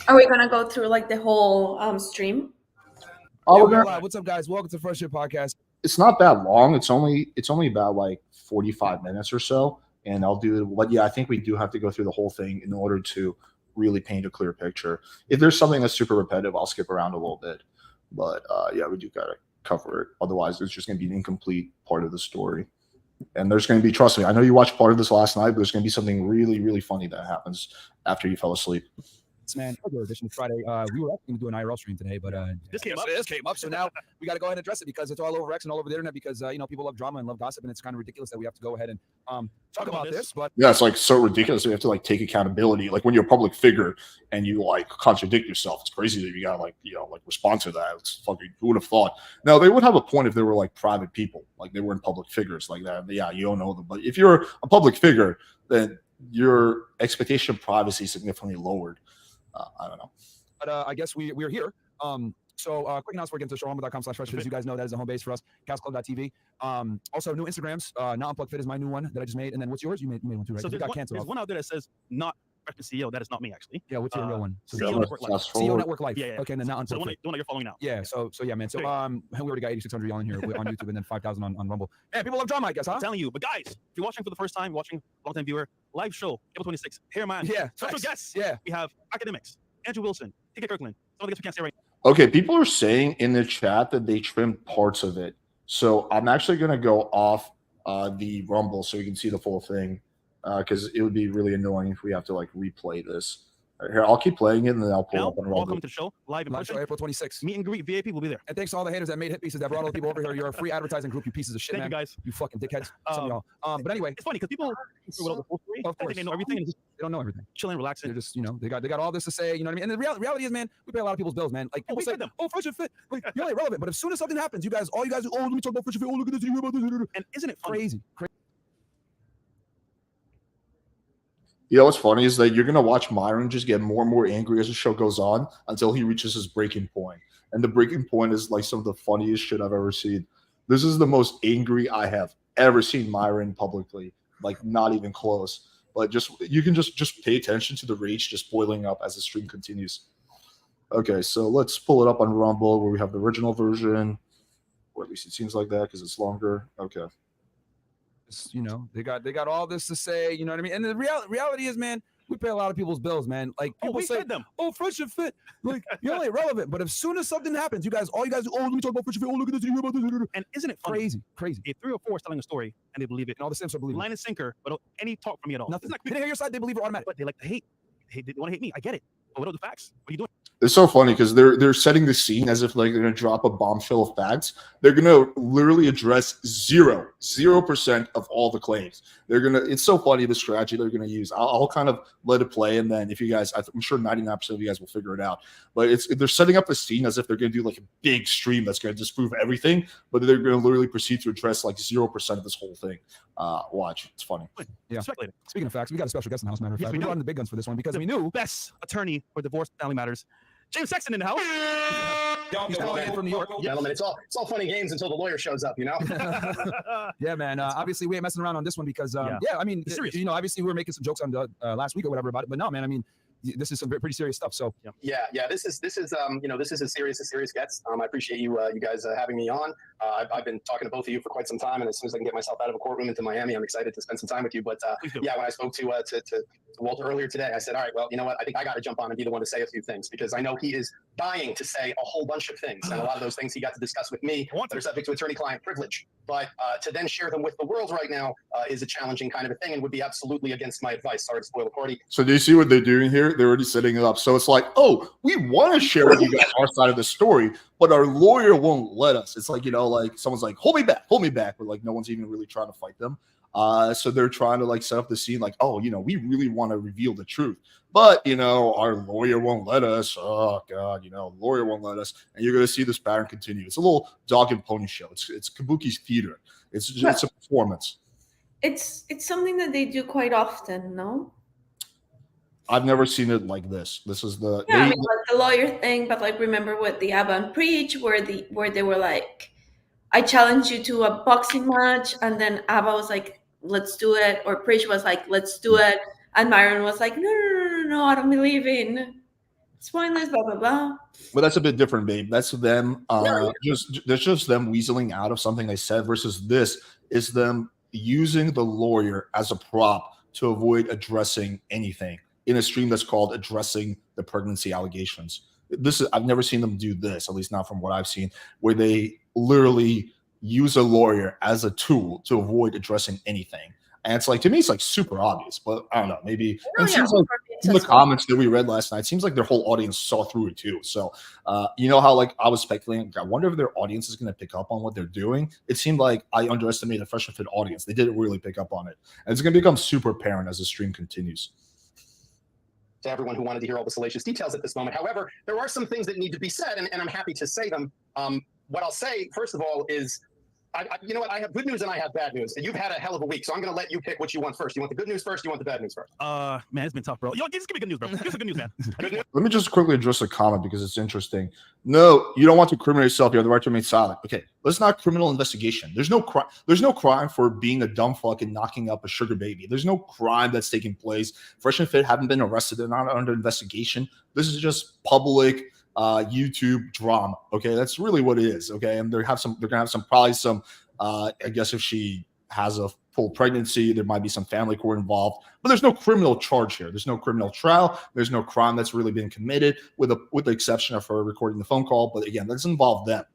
Are we gonna go through like the whole stream? Oh, what's up, guys? Welcome to Fresh Shit Podcast. It's not that long. It's only about like 45 minutes or so, and I'll do it. But yeah, I think we do have to go through the whole thing in order to really paint a clear picture. If there's something that's super repetitive, I'll skip around a little bit. But yeah, we do gotta cover it. Otherwise, it's just gonna be an incomplete part of the story. And there's going to be, trust me, I know you watched part of this last night, but there's going to be something really, really funny that happens after you fell asleep. Man, edition Friday. We were actually going to do an IRL stream today, but this came up. So now we got to go ahead and address it because it's all over X and all over the internet because people love drama and love gossip, and it's kind of ridiculous that we have to go ahead and talk about this. But yeah, it's like so ridiculous. We have to like take accountability. Like when you're a public figure and you like contradict yourself, it's crazy that you got like respond to that. It's fucking, who would have thought? Now they would have a point if they were like private people, like they weren't public figures like that. But yeah, you don't know them. But if you're a public figure, then your expectation of privacy is significantly lowered. I don't know. But I guess we're here. So quick announcement, we're getting to showrumble.com/fresh. As you guys know, that is the home base for us. Castclub.tv. Also, new Instagrams. Not Unplugged Fit is my new one that I just made. And then what's yours? You made one too, right? So there's one out there that says not the CEO. That is not me, actually. Yeah, what's your real one? So CEO Network Life. CEO Network Life. Yeah. Okay, and then not Unplugged. So the one that you're following now. Yeah. So yeah, man. So we already got 8,600 y'all in here on YouTube and then 5,000 on Rumble. Man, people love drama, I guess, huh? I'm telling you. But guys, if you're watching for the first time, long-time viewer, live show, April 26th, here, man. Yeah. Special guests. Yeah. We have academics, Andrew Wilson, T.K. Kirkland. Some of the guests we can't say right now. Okay, people are saying in the chat that they trimmed parts of it. So I'm actually going to go off the Rumble so you can see the full thing because it would be really annoying if we have to like replay this. Here, I'll keep playing it and then I'll pull up on Rumble. Welcome to the show, live in person. Show April 26th. Meet and greet, VIP will be there. And thanks to all the haters that made hit pieces that brought all the people over here. You're a free advertising group, you pieces of shit, Thank man. you, guys. You fucking dickheads. Some of y'all. But anyway, it's funny because people the full story. Of course. They know everything. And just they don't know everything. Chilling, relaxing. They're just, they got all this to say. You know what I mean? And the reality is, man, we pay a lot of people's bills, man. Like people say, "Oh, Fresh and Fit, like you're not irrelevant." But as soon as something happens, all you guys do, "Oh, let me talk about Fresh and Fit. Oh, look at this. You hear about this?" And isn't it funny? Crazy? You know what's funny is that you're going to watch Myron just get more and more angry as the show goes on until he reaches his breaking point. And the breaking point is like some of the funniest shit I've ever seen. This is the most angry I have ever seen Myron publicly. Like not even close. But you can just pay attention to the rage just boiling up as the stream continues. Okay, so let's pull it up on Rumble where we have the original version, or at least it seems like that because it's longer. Okay. You know, they got all this to say. You know what I mean? And the reality is, man, we pay a lot of people's bills, man. Like people we say, fed them. "Oh, Fresh and Fit," like you're only relevant. But as soon as something happens, all you guys, oh, let me talk about Fresh and Fit. Oh, look at this. You hear about this? And isn't it funny? Crazy. If 3 or 4 is telling a story and they believe it, And all the Sims are believing. line and sinker, but any talk from me at all. Nothing. It's like, They didn't hear your side. They believe it automatic. but they like to hate. They want to hate me. I get it. But what are the facts? What are you doing? It's so funny because they're setting the scene as if like they're gonna drop a bombshell of facts. They're gonna literally address 0% of all the claims. It's so funny the strategy they're gonna use. I'll kind of let it play, and then if you guys, I'm sure 99% of you guys will figure it out. But they're setting up the scene as if they're gonna do like a big stream that's gonna disprove everything, but they're gonna literally proceed to address like 0% of this whole thing. Watch, it's funny. Yeah. Speculating. Speaking of facts, we got a special guest in the house. Matter of Yes, fact, we we do. brought in the big guns for this one because The we knew best attorney for divorce family matters, James Sexton in the house. he's calling in from New York. Gentlemen, it's all fun and games until the lawyer shows up, you know? Yeah, man. Obviously, we ain't messing around on this one because, I mean, It's serious. you know, obviously we were making some jokes on the last week or whatever about it, but no, man. I mean, this is some pretty serious stuff. So Yeah. This is you know, this is as serious gets. I appreciate you guys having me on. I've been talking to both of you for quite some time, and as soon as I can get myself out of a courtroom into Miami, I'm excited to spend some time with you. But yeah, when I spoke to Walter earlier today, I said, all right, well, you know what? I think I got to jump on and be the one to say a few things because I know he is dying to say a whole bunch of things, and a lot of those things he got to discuss with me that are subject to attorney-client privilege. But to then share them with the world right now is a challenging kind of a thing and would be absolutely against my advice. Sorry to spoil the party. So do you see what they're doing here? They're already setting it up. So it's like, oh, we want to share with you guys our side of the story, but our lawyer won't let us. It's like, you know, like someone's like, hold me back, but like no one's even really trying to fight them. So they're trying to like set up the scene like, oh, you know, we really want to reveal the truth, but you know, our lawyer won't let us. Oh God, you know, lawyer won't let us. And you're going to see this pattern continue. It's a little dog and pony show. It's Kabuki's theater. It's a performance. It's something that they do quite often, no? I've never seen it like this. This is the Yeah, I mean, like the lawyer thing, but like remember what the Abba and Preach where they were like, I challenge you to a boxing match, and then Abba was like, let's do it, or Preach was like, let's do it, and Myron was like, no, I don't believe in spoilers, blah blah blah. But that's a bit different, babe. That's them. That's just them weaseling out of something they said. Versus this is them using the lawyer as a prop to avoid addressing anything in a stream that's called addressing the pregnancy allegations. I've never seen them do this, at least not from what I've seen, where they literally use a lawyer as a tool to avoid addressing anything. And it's like, to me, it's like super obvious, but I don't know, maybe it seems like in the comments that we read last night, it seems like their whole audience saw through it too. So you know how like I was speculating, I wonder if their audience is going to pick up on what they're doing. It seemed like I underestimated the Fresh and Fit audience. They didn't really pick up on it. And it's going to become super apparent as the stream continues. To everyone who wanted to hear all the salacious details at this moment. However, there are some things that need to be said, and I'm happy to say them. What I'll say, first of all, is you know what? I have good news and I have bad news. You've had a hell of a week, so I'm going to let you pick what you want first. You want the good news first? You want the bad news first? Man, it's been tough, bro. Yo, just give me good news, bro. Give us the good news, man. Good news. Let me just quickly address a comment because it's interesting. No, you don't want to criminate yourself. You have the right to remain silent. Okay, let's not criminal investigation. There's no crime. There's no crime for being a dumb fuck and knocking up a sugar baby. There's no crime that's taking place. Fresh and Fit haven't been arrested. They're not under investigation. This is just public YouTube drama. Okay, that's really what it is. Okay, and they're gonna have some probably some. I guess if she has a full pregnancy, there might be some family court involved, but there's no criminal charge here. There's no criminal trial. There's no crime that's really been committed, with the exception of her recording the phone call. But again, that doesn't involve them.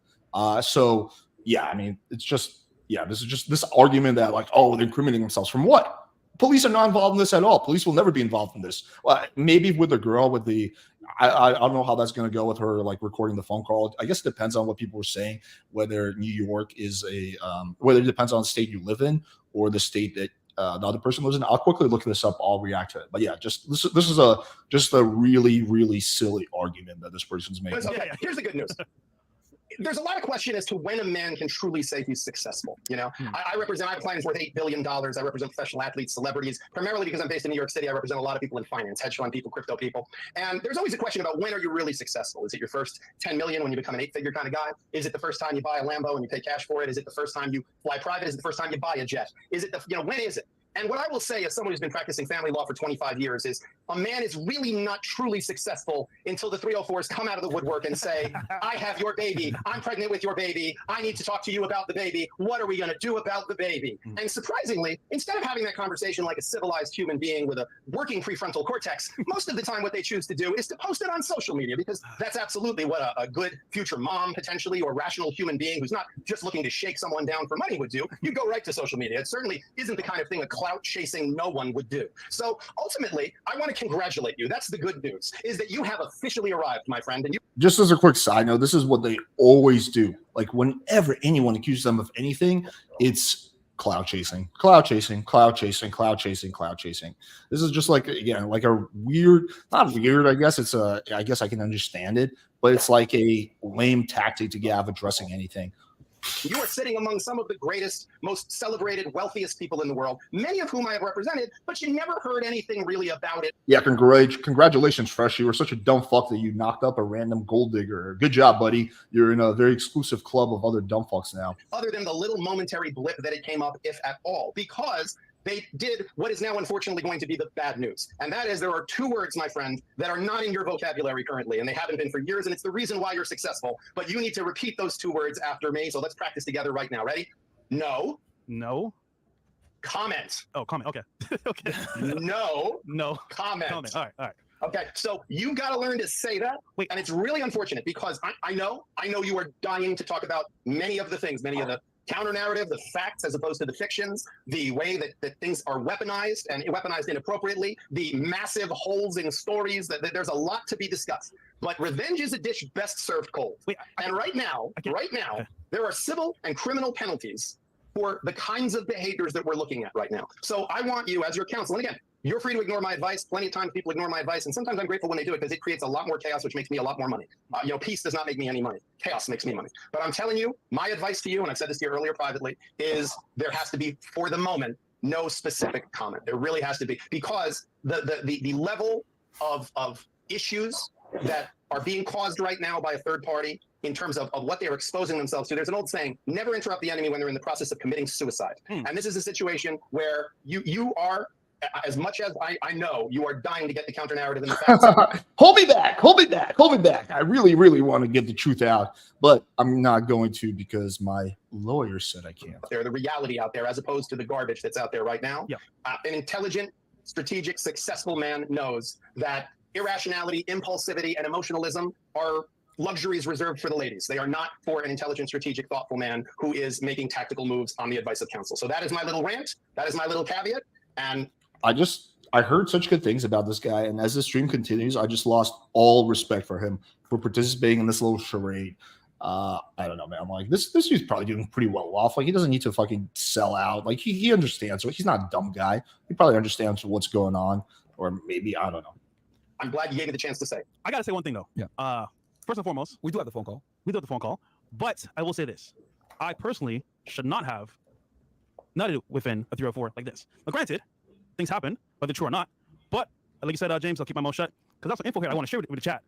So yeah, I mean, it's just this is just this argument that like, oh, they're incriminating themselves from what? Police are not involved in this at all. Police will never be involved in this. Well, maybe with the girl with the, I don't know how that's going to go with her, like recording the phone call. I guess it depends on what people are saying, whether New York is whether it depends on the state you live in or the state that the other person lives in. I'll quickly look this up. I'll react to it. But yeah, this is a really, really silly argument that this person's making. Okay, here's the good news. There's a lot of question as to when a man can truly say he's successful. You know, I have clients worth $8 billion. I represent professional athletes, celebrities, primarily because I'm based in New York City. I represent a lot of people in finance, hedge fund people, crypto people. And there's always a question about when are you really successful? Is it your first 10 million when you become an 8-figure kind of guy? Is it the first time you buy a Lambo and you pay cash for it? Is it the first time you fly private? Is it the first time you buy a jet? Is it when is it? And what I will say as someone who's been practicing family law for 25 years is a man is really not truly successful until the 304s come out of the woodwork and say, I have your baby. I'm pregnant with your baby. I need to talk to you about the baby. What are we going to do about the baby? And surprisingly, instead of having that conversation like a civilized human being with a working prefrontal cortex, most of the time what they choose to do is to post it on social media, because that's absolutely what a good future mom potentially, or rational human being who's not just looking to shake someone down for money would do. You go right to social media. It certainly isn't the kind of thing a clout chasing no one would do. So ultimately, I want to congratulate you. That's the good news, is that you have officially arrived, my friend. And you Just as a quick side note, this is what they always do. Like whenever anyone accuses them of anything, it's cloud chasing, cloud chasing, cloud chasing, cloud chasing, cloud chasing. This is just like, again, like a weird, not weird, I guess it's a, I guess I can understand it, but it's like a lame tactic to get out of addressing anything. You are sitting among some of the greatest, most celebrated, wealthiest people in the world, many of whom I have represented, but you never heard anything really about it. Yeah, congratulations, Fresh. You were such a dumb fuck that you knocked up a random gold digger. Good job, buddy. You're in a very exclusive club of other dumb fucks now. Other than the little momentary blip that it came up, if at all, because they did what is now unfortunately going to be the bad news. And that is, there are two words, my friend, that are not in your vocabulary currently, and they haven't been for years, and it's the reason why you're successful. But you need to repeat those two words after me, so let's practice together right now. Ready? No. No. Comment. Oh, comment. Okay. Okay. No. No. Comment. Comment. All right. All right. Okay, so you got to learn to say that. Wait. And it's really unfortunate because I know you are dying to talk about many of the things, many of the counter narrative, the facts as opposed to the fictions, the way that things are weaponized and weaponized inappropriately, the massive holes in stories, that there's a lot to be discussed. But revenge is a dish best served cold. Wait, and right now, there are civil and criminal penalties for the kinds of behaviors that we're looking at right now. So I want you, as your counsel, and again, you're free to ignore my advice. Plenty of times people ignore my advice, and sometimes I'm grateful when they do it because it creates a lot more chaos, which makes me a lot more money. Peace does not make me any money. Chaos makes me money. But I'm telling you, my advice to you, and I've said this to you earlier privately, is there has to be, for the moment, no specific comment. There really has to be, because the level of issues that are being caused right now by a third party in terms of what they're exposing themselves to. There's an old saying, never interrupt the enemy when they're in the process of committing suicide. And this is a situation where you are, as much as I know, you are dying to get the counter narrative in the facts. Hold me back. Hold me back. Hold me back. I really, really want to get the truth out, but I'm not going to because my lawyer said I can't. The reality out there, as opposed to the garbage that's out there right now. Yeah. An intelligent, strategic, successful man knows that irrationality, impulsivity, and emotionalism are luxuries reserved for the ladies. They are not for an intelligent, strategic, thoughtful man who is making tactical moves on the advice of counsel. So that is my little rant. That is my little caveat. And I heard such good things about this guy, and as the stream continues, I just lost all respect for him for participating in this little charade. I don't know, man. I'm like, this dude's probably doing pretty well off. Like, he doesn't need to fucking sell out. Like, he understands. So he's not a dumb guy. He probably understands what's going on, or maybe, I don't know. I'm glad you gave me the chance to say. I gotta say one thing though. Yeah. First and foremost, We do have the phone call. but I will say this: I personally should not have nutted within a 304 like this. Now, granted, things happen, whether true or not. But like you said, James, I'll keep my mouth shut because that's some info here I want to share with the chat.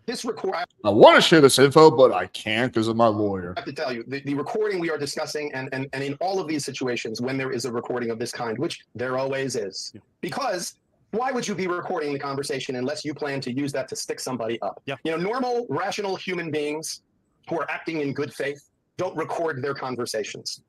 This record. I want to share this info, but I can't because of my lawyer. I have to tell you, the recording we are discussing, and in all of these situations, when there is a recording of this kind, which there always is, because why would you be recording the conversation unless you plan to use that to stick somebody up? Yeah. Normal, rational human beings who are acting in good faith don't record their conversations.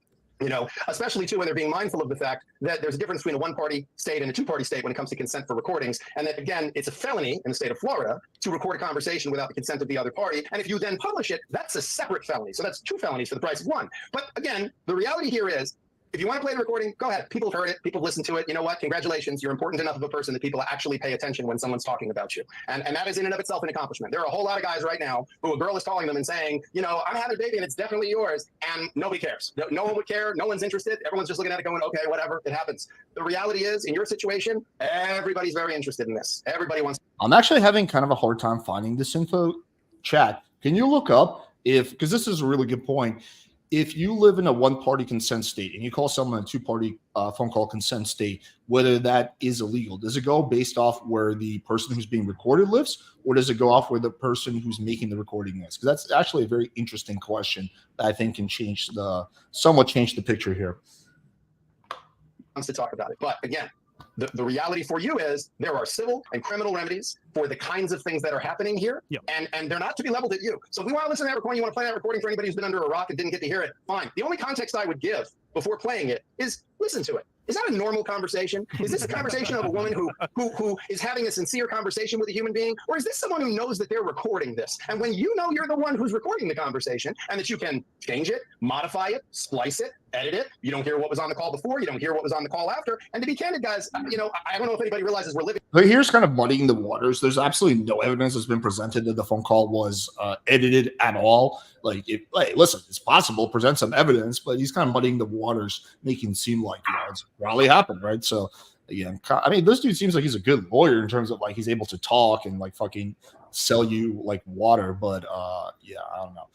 Especially too when they're being mindful of the fact that there's a difference between a one-party state and a two-party state when it comes to consent for recordings, and that again, it's a felony in the state of Florida to record a conversation without the consent of the other party. And if you then publish it, that's a separate felony. So that's two felonies for the price of one. But again, the reality here is, if you want to play the recording, go ahead. People have heard it. People have listened to it. You know what? Congratulations. You're important enough of a person that people actually pay attention when someone's talking about you. And that is in and of itself an accomplishment. There are a whole lot of guys right now who a girl is calling them and saying, I'm having a baby and it's definitely yours. And nobody cares. No one would care. No one's interested. Everyone's just looking at it going, okay, whatever. It happens. The reality is, in your situation, everybody's very interested in this. Everybody wants. I'm actually having kind of a hard time finding this info. Chat, can you look up because this is a really good point. If you live in a one-party consent state and you call someone a two-party phone call consent state, whether that is illegal, does it go based off where the person who's being recorded lives, or does it go off where the person who's making the recording is? Because that's actually a very interesting question that I think can somewhat change the picture here. to talk about it. But again, the reality for you is there are civil and criminal remedies for the kinds of things that are happening here, and they're not to be leveled at you. So if we want to listen to that recording, you want to play that recording for anybody who's been under a rock and didn't get to hear it, fine. The only context I would give before playing it is listen to it. Is that a normal conversation? Is this a conversation of a woman who is having a sincere conversation with a human being? Or is this someone who knows that they're recording this? And when you know you're the one who's recording the conversation and that you can change it, modify it, splice it, edit it, you don't hear what was on the call before, you don't hear what was on the call after. And to be candid, guys, you know, I don't know if anybody realizes we're living. But here's kind of muddying the waters. There's absolutely no evidence that's been presented that the phone call was edited at all. Like, listen, it's possible, present some evidence, but he's kind of muddying the waters, making it seem like, you know, it's probably happened, right? So, again, I mean, this dude seems like he's a good lawyer in terms of, like, he's able to talk and, like, fucking sell you, like, water. But, yeah, I don't know.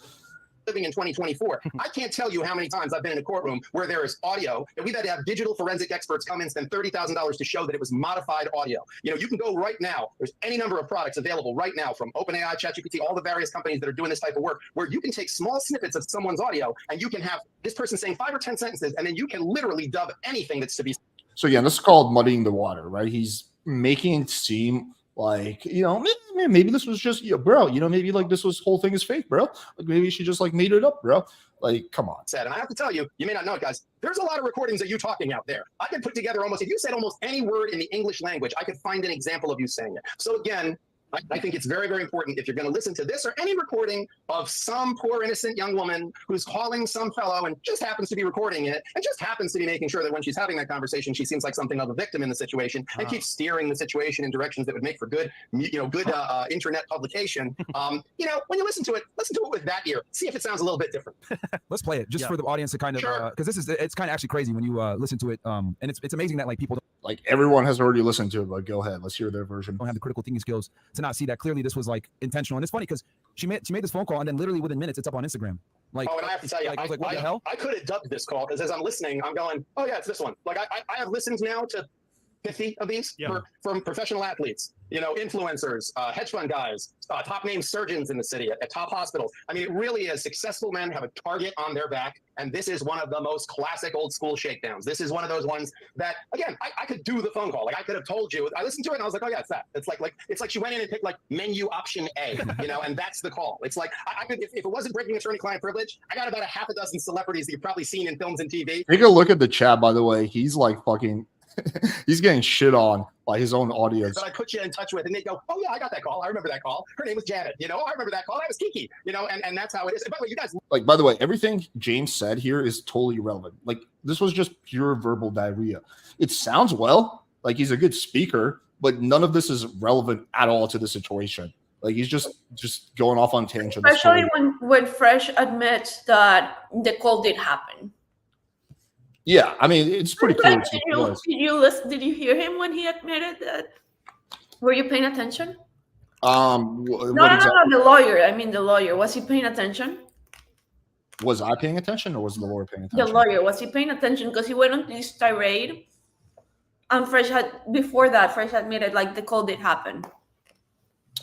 Living in 2024. I can't tell you how many times I've been in a courtroom where there is audio and we've had to have digital forensic experts come and spend $30,000 to show that it was modified audio. You know, you can go right now. There's any number of products available right now from OpenAI, ChatGPT, all the various companies that are doing this type of work where you can take small snippets of someone's audio and you can have this person saying 5 or 10 sentences and then you can literally dub anything that's to be. So, yeah, this is called muddying the water, right? He's making it seem like, you know, maybe this was just, bro, you know, maybe like this whole thing is fake, bro. Like maybe she just like made it up, bro. Like, come on. And I have to tell you, you may not know it, guys. There's a lot of recordings of you talking out there. I could put together almost, if you said almost any word in the English language, I could find an example of you saying it. So again, I think it's very, very important if you're going to listen to this or any recording of some poor innocent young woman who's calling some fellow and just happens to be recording it and just happens to be making sure that when she's having that conversation, she seems like something of a victim in the situation and keeps steering the situation in directions that would make for good, you know, good internet publication. You know, when you listen to it with that ear. See if it sounds a little bit different. Let's play it just for the audience to kind of, because it's kind of actually crazy when you listen to it. And it's amazing that like people don't, like everyone has already listened to it, but go ahead, let's hear their version. Don't have the critical thinking skills to not see that clearly this was like intentional. And it's funny because she made this phone call and then literally within minutes it's up on Instagram. Like, oh, and I have to tell you, like, I was like, what the hell? I could have dubbed this call because as I'm listening, I'm going, oh yeah, it's this one. Like I have listened now to 50 of these from professional athletes, you know, influencers, hedge fund guys, top name surgeons in the city at top hospitals. I mean, it really is. Successful men have a target on their back. And this is one of the most classic old school shakedowns. This is one of those ones that, again, I could do the phone call. Like I could have told you, I listened to it and I was like, oh yeah, it's that. It's like she went in and picked like menu option A, you know, and that's the call. It's like, I could, if it wasn't breaking attorney-client privilege, I got about a half a dozen celebrities that you've probably seen in films and TV. Take a look at the chat, by the way. He's like fucking, he's getting shit on by his own audience. That I put you in touch with, and they go, "Oh yeah, I got that call. I remember that call. Her name was Janet. You know, I remember that call. That was Kiki. You know, and that's how it is." And by the way, you guys, like, by the way, everything James said here is totally irrelevant. Like, this was just pure verbal diarrhea. It sounds well, like he's a good speaker, but none of this is relevant at all to the situation. Like he's just going off on tangents. Especially when Fresh admits that the call did happen. Yeah, I mean, it's pretty clear. Did you hear him when he admitted that? Were you paying attention? No, the lawyer. I mean, the lawyer. Was he paying attention? Was I paying attention, or was the lawyer paying attention? The lawyer. Was he paying attention? Because he went on this tirade, and Fresh admitted like the call did happen.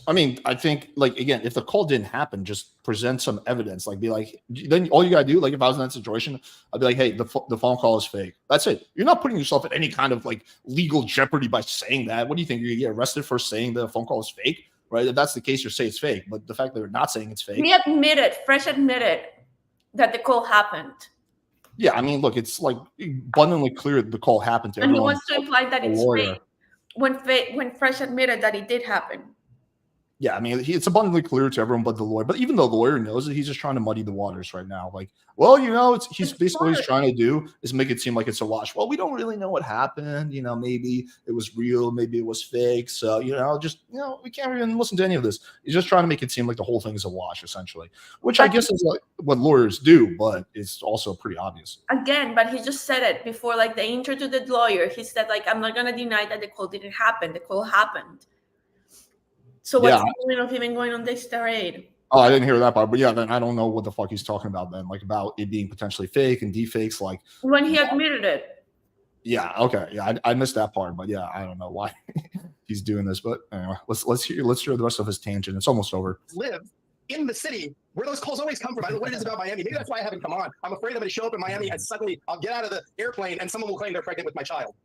I mean, I think, like, again, if the call didn't happen, just present some evidence. Like, be like, then all you gotta do, like, if I was in that situation, I'd be like, hey, the phone call is fake. That's it. You're not putting yourself in any kind of like legal jeopardy by saying that. What do you think? You're gonna get arrested for saying the phone call is fake, right? If that's the case, you say it's fake. But the fact that they're not saying it's fake. Fresh admitted that the call happened. Yeah, I mean, look, it's like abundantly clear that the call happened to everyone. And he wants to imply that it's fake when Fresh admitted that it did happen. Yeah, I mean, it's abundantly clear to everyone but the lawyer. But even though the lawyer knows it, he's just trying to muddy the waters right now. Like, well, you know, he's basically what he's trying to do is make it seem like it's a wash. Well, we don't really know what happened. You know, maybe it was real, maybe it was fake. So, you know, we can't even listen to any of this. He's just trying to make it seem like the whole thing is a wash, essentially, which I guess is like what lawyers do, but it's also pretty obvious. Again, but he just said it before, like the intro to the lawyer. He said, like, I'm not going to deny that the call didn't happen. The call happened. So what's the point of even going on this tirade? Oh, I didn't hear that part, but yeah, then I don't know what the fuck he's talking about then, like about it being potentially fake and deepfakes, like when he admitted it. Yeah, okay, yeah, I missed that part, but yeah, I don't know why he's doing this, but anyway, let's hear the rest of his tangent. It's almost over. Live in the city where those calls always come from. I don't know what it is about Miami. Maybe that's why I haven't come on. I'm afraid I'm going to show up in Miami and suddenly I'll get out of the airplane and someone will claim they're pregnant with my child.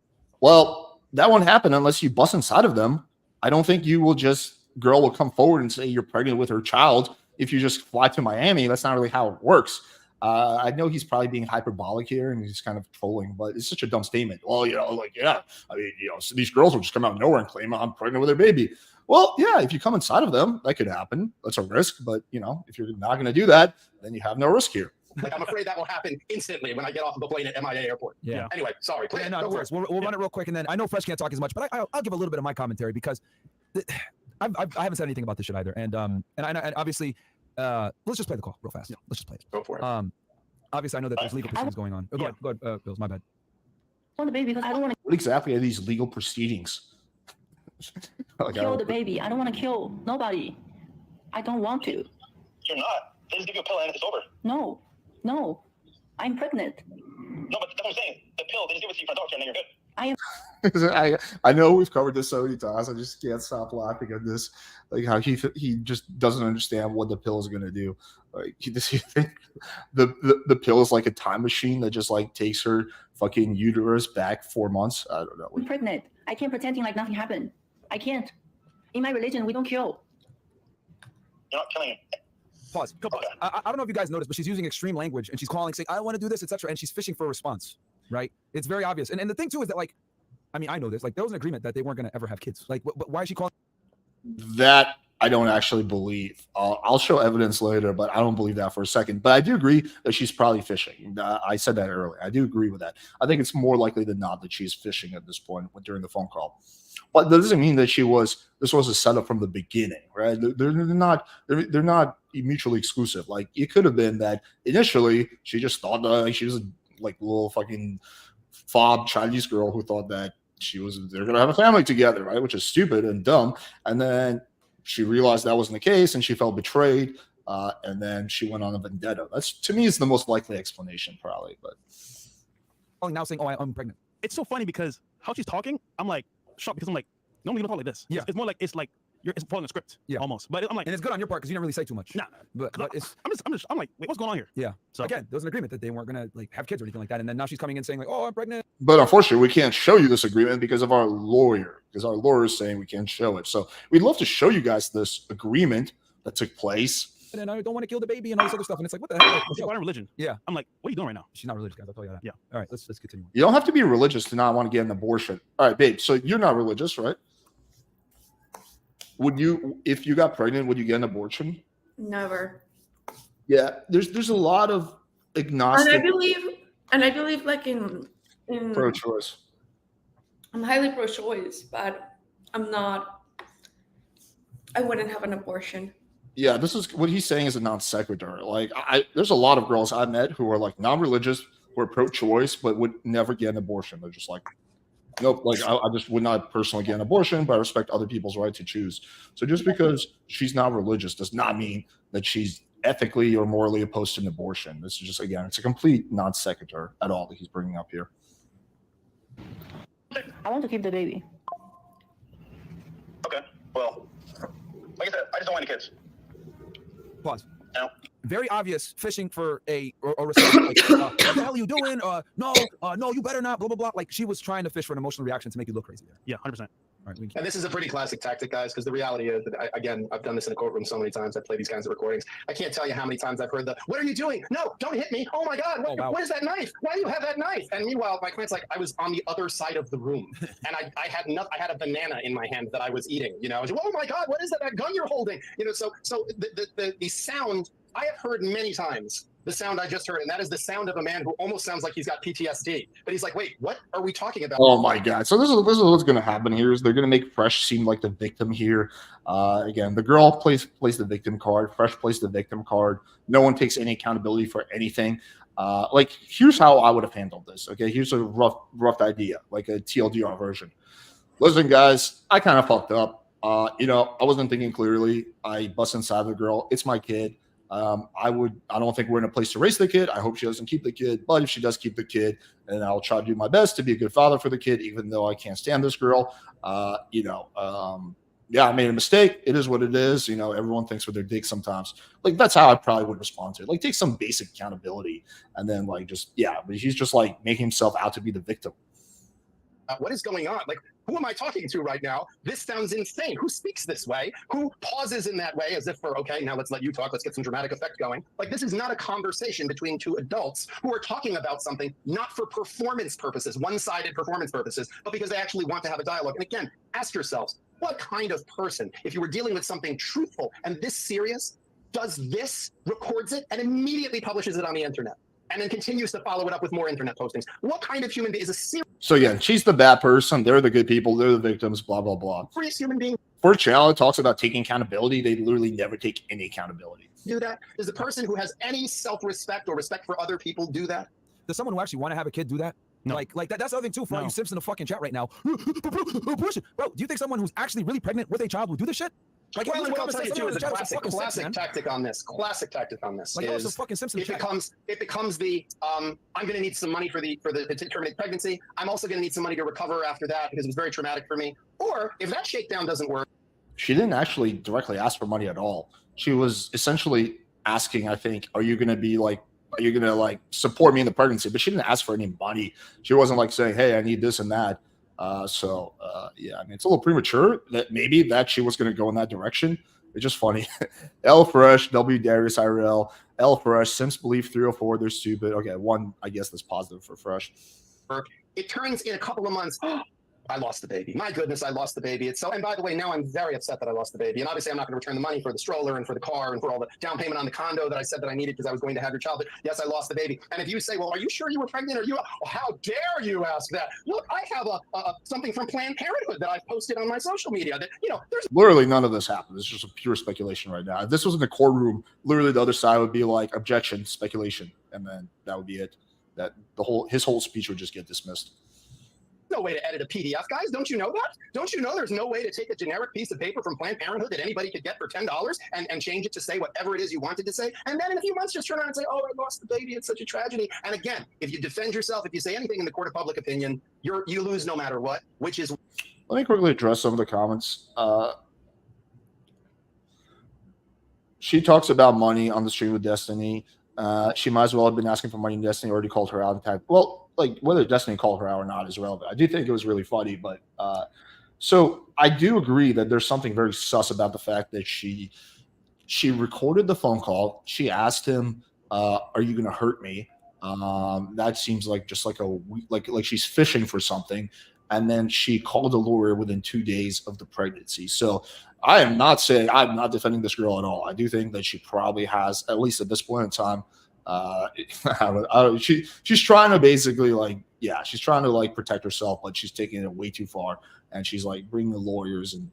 Well, that won't happen unless you bust inside of them. I don't think girl will come forward and say you're pregnant with her child if you just fly to Miami. That's not really how it works. I know he's probably being hyperbolic here and he's kind of trolling, but it's such a dumb statement. Well, so these girls will just come out of nowhere and claim I'm pregnant with their baby. Well, yeah, if you come inside of them, that could happen. That's a risk. But, if you're not going to do that, then you have no risk here. Like, I'm afraid that will happen instantly when I get off of the plane at MIA Airport. Yeah. Anyway, sorry. Yeah, no worries. We'll run it real quick, and then I know Fresh can't talk as much, but I'll give a little bit of my commentary because I haven't said anything about this shit either. And obviously, let's just play the call real fast. Yeah. Let's just play it. Go for it. Obviously, I know that there's legal proceedings going on. Go ahead, Bills. My bad. I want the baby because I don't want What exactly are these legal proceedings? to kill the baby. I don't want to kill nobody. I don't want to. You're not. They just give you a pill and it's over. No. I'm pregnant. No, but that's what I'm saying. The pill, they just give it to you from a doctor and then you're good. I know we've covered this so many times. I just can't stop laughing at this. Like how he just doesn't understand what the pill is going to do. Like, does he think the pill is like a time machine that just like takes her fucking uterus back 4 months? I don't know. I'm pregnant. I can't pretending like nothing happened. I can't. In my religion, we don't kill. You're not killing him. Pause. I don't know if you guys noticed, but she's using extreme language and she's calling, saying, I want to do this, etc. And she's fishing for a response, right? It's very obvious. And the thing too is that, like, I mean, I know this. Like, there was an agreement that they weren't going to ever have kids. Like, but why is she calling? That I don't actually believe. I'll show evidence later, but I don't believe that for a second. But I do agree that she's probably fishing. I said that earlier. I do agree with that. I think it's more likely than not that she's fishing at this point during the phone call. But that doesn't mean that this was a setup from the beginning, right? They're not mutually exclusive. Like, it could have been that initially she just thought she was a like little fucking fob Chinese girl who thought that they're gonna have a family together, right? Which is stupid and dumb. And then she realized that wasn't the case, and she felt betrayed. And then she went on a vendetta. That's, to me, is the most likely explanation, probably. But now saying, I'm pregnant. It's so funny because how she's talking, I'm like shocked because I'm like, normally you don't talk like this. Yeah. It's more like it's following a script. Yeah. Almost. But I'm like, and it's good on your part because you didn't really say too much. Nah. But it's I'm like, wait, what's going on here? Yeah. So again, there was an agreement that they weren't gonna like have kids or anything like that. And then now she's coming in saying like, I'm pregnant. But unfortunately, we can't show you this agreement because of our lawyer. Because our lawyer is saying we can't show it. So we'd love to show you guys this agreement that took place. And then I don't want to kill the baby and all this other stuff. And it's like, what the hell? Like, she's religion. Yeah. I'm like, what are you doing right now? She's not religious, guys. I'll tell you that. Yeah. All right, let's continue. You don't have to be religious to not want to get an abortion. All right, babe. So you're not religious, right? Would you, if you got pregnant, would you get an abortion? Never. Yeah, there's a lot of agnostic. And I believe like in pro-choice. I'm highly pro-choice, but I wouldn't have an abortion. Yeah, this is what he's saying is a non sequitur. Like, there's a lot of girls I met who are like non-religious, who are pro-choice, but would never get an abortion. They're just like, nope, like I just would not personally get an abortion, but I respect other people's right to choose. So just because she's not religious does not mean that she's ethically or morally opposed to an abortion. This is just, again, it's a complete non sequitur at all that he's bringing up here. I want to keep the baby. Okay, well, like I said, I just don't want any kids. Pause. No. Very obvious fishing for a response. Like, what the hell are you doing? No, you better not. Blah blah blah. Like, she was trying to fish for an emotional reaction to make you look crazy. There. Yeah, 100%. All right, and this is a pretty classic tactic, guys, because the reality is that, again, I've done this in a courtroom so many times. I play these kinds of recordings. I can't tell you how many times I've heard what are you doing? No, don't hit me. Oh, my God. What is that knife? Why do you have that knife? And meanwhile, my client's like, I was on the other side of the room. And I had a banana in my hand that I was eating. I was like, oh, my God, what is that gun you're holding? So the sound I have heard many times. The sound I just heard, and that is the sound of a man who almost sounds like he's got PTSD. But he's like, wait, what are we talking about? Oh my God. So this is what's going to happen here is they're going to make Fresh seem like the victim here. Again, the girl plays the victim card. Fresh plays the victim card. No one takes any accountability for anything. Like, here's how I would have handled this. Okay, here's a rough idea, like a TLDR version. Listen, guys, I kind of fucked up. I wasn't thinking clearly. I bust inside the girl. It's my kid. I don't think we're in a place to raise the kid. I hope she doesn't keep the kid, but if she does keep the kid, then I'll try to do my best to be a good father for the kid, even though I can't stand this girl. yeah, I made a mistake. It is what it is. You know, everyone thinks with their dick sometimes. Like, that's how I probably would respond to it. Like, take some basic accountability. And then, like, just, yeah, but he's just, like, making himself out to be the victim. What is going on? Like, who am I talking to right now? This sounds insane. Who speaks this way? Who pauses in that way as if for, okay, now let's let you talk. Let's get some dramatic effect going. Like, this is not a conversation between two adults who are talking about something not for performance purposes, one-sided performance purposes, but because they actually want to have a dialogue. And again, ask yourselves, what kind of person, if you were dealing with something truthful and this serious, does this, records it, and immediately publishes it on the internet? And then continues to follow it up with more internet postings. What kind of human being is a serious? So yeah, she's the bad person. They're the good people. They're the victims. Blah blah blah. Serious human being For a channel that talks about taking accountability, they literally never take any accountability. do that? Does the person who has any self-respect or respect for other people do that? Does someone who actually want to have a kid do that? No. Like that's the other thing too. For all No. you simps in the fucking chat right now, abortion, bro. Do you think someone who's actually really pregnant with a child will do this shit? Like, Well, what what I'll tell you too is a classic tactic on this. Classic tactic on this Like, is some fucking Simpson it becomes the I'm going to need some money for the to terminate pregnancy. I'm also going to need some money to recover after that because it was very traumatic for me. Or if that shakedown doesn't work, She didn't actually directly ask for money at all. She was essentially asking, I think, are you going to like support me in the pregnancy? But she didn't ask for any money. She wasn't like saying, hey, I need this and that. Yeah, I mean, it's a little premature that maybe that she was going to go in that direction. It's just funny. L Fresh, W Darius IRL, L Fresh, Sims believe 304, they're stupid. Okay, one, I guess that's positive for Fresh. it turns in a couple of months. I lost the baby. My goodness, I lost the baby. It's so, and by the way, now I'm very upset that I lost the baby. And obviously I'm not going to return the money for the stroller and for the car and for all the down payment on the condo that I said that I needed because I was going to have your child. But yes, I lost the baby. And if you say, well, are you sure you were pregnant? Or how dare you ask that? Look, I have something from Planned Parenthood that I've posted on my social media that, there's literally none of this happened. It's just a pure speculation right now. If this was in the courtroom, literally the other side would be like objection, speculation. And then that would be it. That his whole speech would just get dismissed. no way to edit a PDF, guys. Don't you know that? Don't you know there's no way to take a generic piece of paper from Planned Parenthood that anybody could get for $10 and change it to say whatever it is you wanted to say? And then in a few months, just turn around and say, oh, I lost the baby. It's such a tragedy. And again, if you defend yourself, if you say anything in the court of public opinion, you lose no matter what, which is... Let me quickly address some of the comments. She talks about money on the stream with Destiny. She might as well have been asking for money in Destiny, already called her out. In fact, well, like whether Destiny called her out or not is relevant. I do think it was really funny, but so I do agree that there's something very sus about the fact that she recorded the phone call. She asked him, "Are you going to hurt me?" That seems like just like like she's fishing for something. And then she called a lawyer within 2 days of the pregnancy. So I am not saying I'm not defending this girl at all. I do think that she probably has, at least at this point in time, she's trying to basically she's trying to like protect herself, but she's taking it way too far. And she's like bringing the lawyers and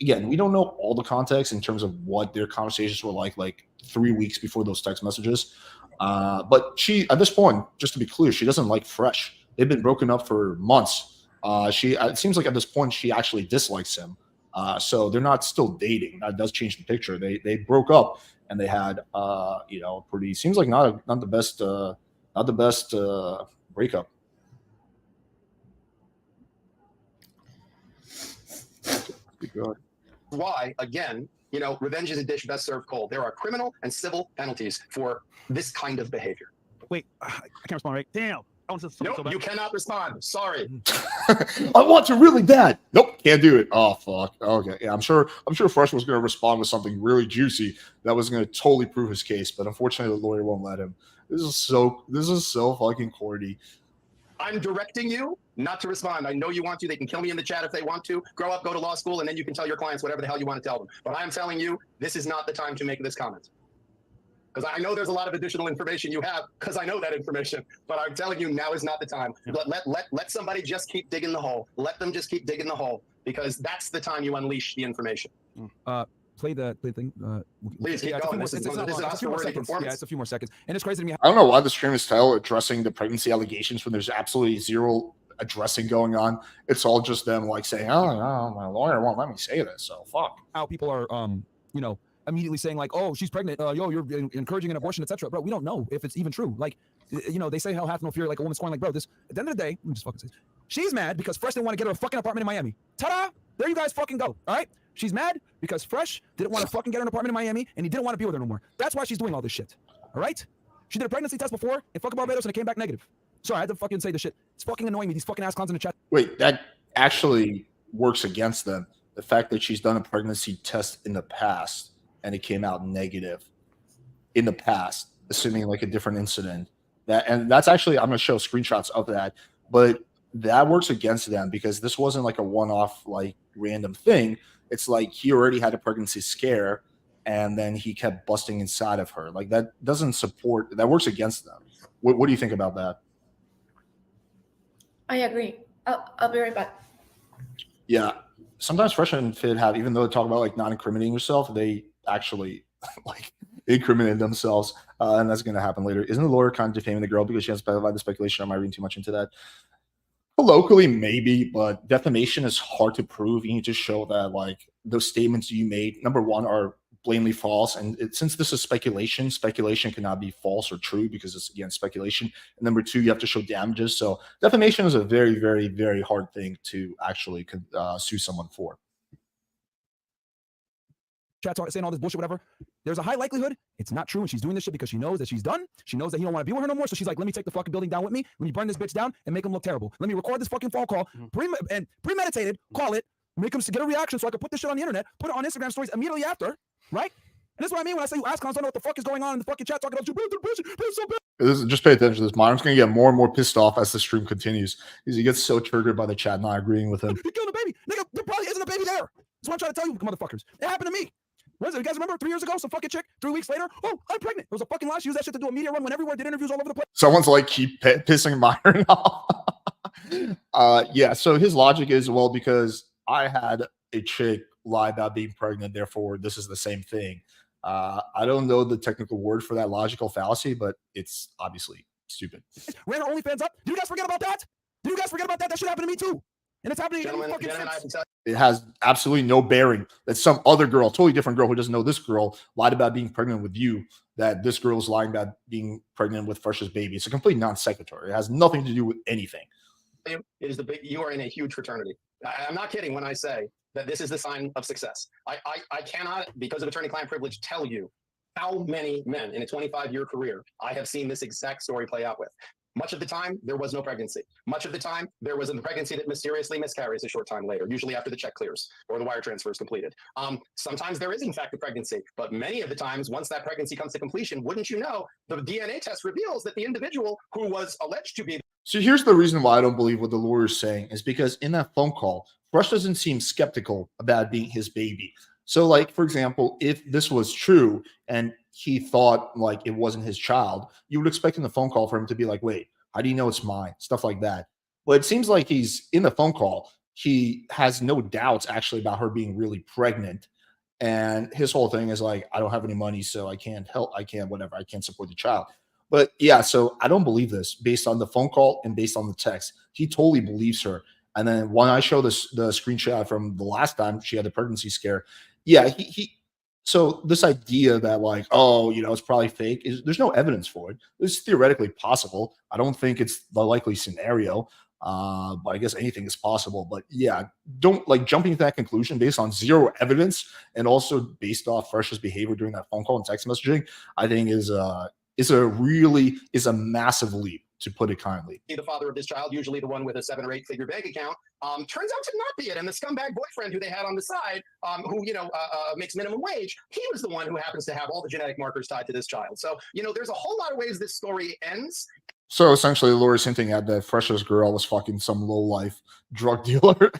again, we don't know all the context in terms of what their conversations were like 3 weeks before those text messages. But she, at this point, just to be clear, she doesn't like Fresh. They've been broken up for months. It seems like at this point she actually dislikes him. So they're not still dating. That does change the picture. They broke up and they had pretty, seems like not the best breakup. Be good. Why, again, revenge is a dish best served cold. There are criminal and civil penalties for this kind of behavior. Wait, I can't respond, right? Damn. Nope, you cannot respond. Sorry. I want to really bad. Nope, can't do it. Oh fuck. Okay, yeah, I'm sure Fresh was going to respond with something really juicy that was going to totally prove his case, but unfortunately the lawyer won't let him. This is so fucking corny. I'm directing you not to respond. I know you want to. They can kill me in the chat if they want to. Grow up, go to law school, and then you can tell your clients whatever the hell you want to tell them. But I'm telling you, this is not the time to make this comment. Because I know there's a lot of additional information you have, because I know that information. But I'm telling you, now is not the time. Let somebody just keep digging the hole. Let them just keep digging the hole, because that's the time you unleash the information. Play the thing. Please keep going. This is a few more seconds. Yeah, it's a few more seconds. And it's crazy to me. I don't know why the stream is titled addressing the pregnancy allegations when there's absolutely zero addressing going on. It's all just them like saying, oh, no, my lawyer won't let me say this, so fuck. How people are, immediately saying like, oh, she's pregnant. You're encouraging an abortion, etc. Bro, we don't know if it's even true. Like, they say hell hath no fear, like a woman scorned. Like, bro, this at the end of the day, let me just fucking say, she's mad because Fresh didn't want to get her a fucking apartment in Miami. Ta-da! There you guys fucking go. All right. She's mad because Fresh didn't want to fucking get her an apartment in Miami, and he didn't want to be with her no more. That's why she's doing all this shit. All right. She did a pregnancy test before in fucking Barbados, and it came back negative. Sorry, I had to fucking say this shit. It's fucking annoying me. These fucking ass clowns in the chat. Wait, that actually works against them. The fact that she's done a pregnancy test in the past and it came out negative in the past, assuming like a different incident. That's actually, I'm going to show screenshots of that, but that works against them because this wasn't like a one-off, like random thing. It's like he already had a pregnancy scare and then he kept busting inside of her. Like that doesn't support, that works against them. What do you think about that? I agree. I'll be right back. Yeah. Sometimes Fresh and Fit have, even though they talk about like not incriminating yourself, they actually like incriminate themselves. And that's going to happen later. Isn't the lawyer kind of defaming the girl because she has specified the speculation? Am I reading too much into that? Locally, maybe, but defamation is hard to prove. You need to show that like those statements you made, number one, are blatantly false. And since this is speculation cannot be false or true because it's, again, speculation. And number two, you have to show damages. So defamation is a very, very, very hard thing to actually sue someone for. Chat's saying all this bullshit, whatever. There's a high likelihood it's not true, and she's doing this shit because she knows that she's done. She knows that he don't want to be with her no more. So she's like, let me take the fucking building down with me. When you burn this bitch down and make him look terrible. Let me record this fucking phone call, premeditated, call it, make him get a reaction so I can put this shit on the internet, put it on Instagram stories immediately after, right? And that's what I mean when I say you ask clowns don't know what the fuck is going on in the fucking chat talking about you. Just pay attention to this. Myron's going to get more and more pissed off as the stream continues because he gets so triggered by the chat not agreeing with him. He killed a baby. Nigga, there probably isn't a baby there. That's what I'm trying to tell you, motherfuckers. It happened to me. What is it? You guys remember 3 years ago? Some fucking chick, 3 weeks later, oh, I'm pregnant. It was a fucking lie. She used that shit to do a media run, went everywhere, did interviews all over the place. Someone's like, keep pissing Myron off. Yeah, so his logic is, well, because I had a chick lie about being pregnant, therefore this is the same thing. I don't know the technical word for that logical fallacy, but it's obviously stupid. Ran her OnlyFans up. Did you guys forget about that? Did you guys forget about that? That shit happened to me too. And it's happening in fucking It has absolutely no bearing that some other girl, totally different girl who doesn't know this girl, lied about being pregnant with you, that this girl is lying about being pregnant with Fresh's baby. It's a complete non sequitur. It has nothing to do with anything. It is the big, you are in a huge fraternity. I'm not kidding when I say that this is the sign of success. I cannot, because of attorney-client privilege, tell you how many men in a 25-year career I have seen this exact story play out with. Much of the time, there was no pregnancy. Much of the time, there was a pregnancy that mysteriously miscarries a short time later, usually after the check clears or the wire transfer is completed. Sometimes there is, in fact, a pregnancy, but many of the times, once that pregnancy comes to completion, wouldn't you know, the DNA test reveals that the individual who was alleged to be. So here's the reason why I don't believe what the lawyer is saying is because in that phone call, Fresh doesn't seem skeptical about being his baby. So, like, for example, if this was true and he thought like it wasn't his child, you would expect in the phone call for him to be like, wait, how do you know it's mine? Stuff like that. Well, it seems like he's in the phone call. He has no doubts actually about her being really pregnant. And his whole thing is like, I don't have any money, so I can't help. I can't, whatever. I can't support the child. But yeah, so I don't believe this based on the phone call and based on the text. He totally believes her. And then when I show the screenshot from the last time she had the pregnancy scare, yeah, so this idea that like, oh, you know, it's probably fake, there's no evidence for it. It's theoretically possible. I don't think it's the likely scenario, but I guess anything is possible. But yeah, don't like jumping to that conclusion based on zero evidence and also based off Fresh's behavior during that phone call and text messaging, I think is a massive leap, to put it kindly. The father of this child, usually the one with a 7 or 8 figure bank account, turns out to not be it. And the scumbag boyfriend who they had on the side, who, makes minimum wage, he was the one who happens to have all the genetic markers tied to this child. So, there's a whole lot of ways this story ends. So essentially, the lawyer's hinting at that Fresh's girl was fucking some low-life drug dealer.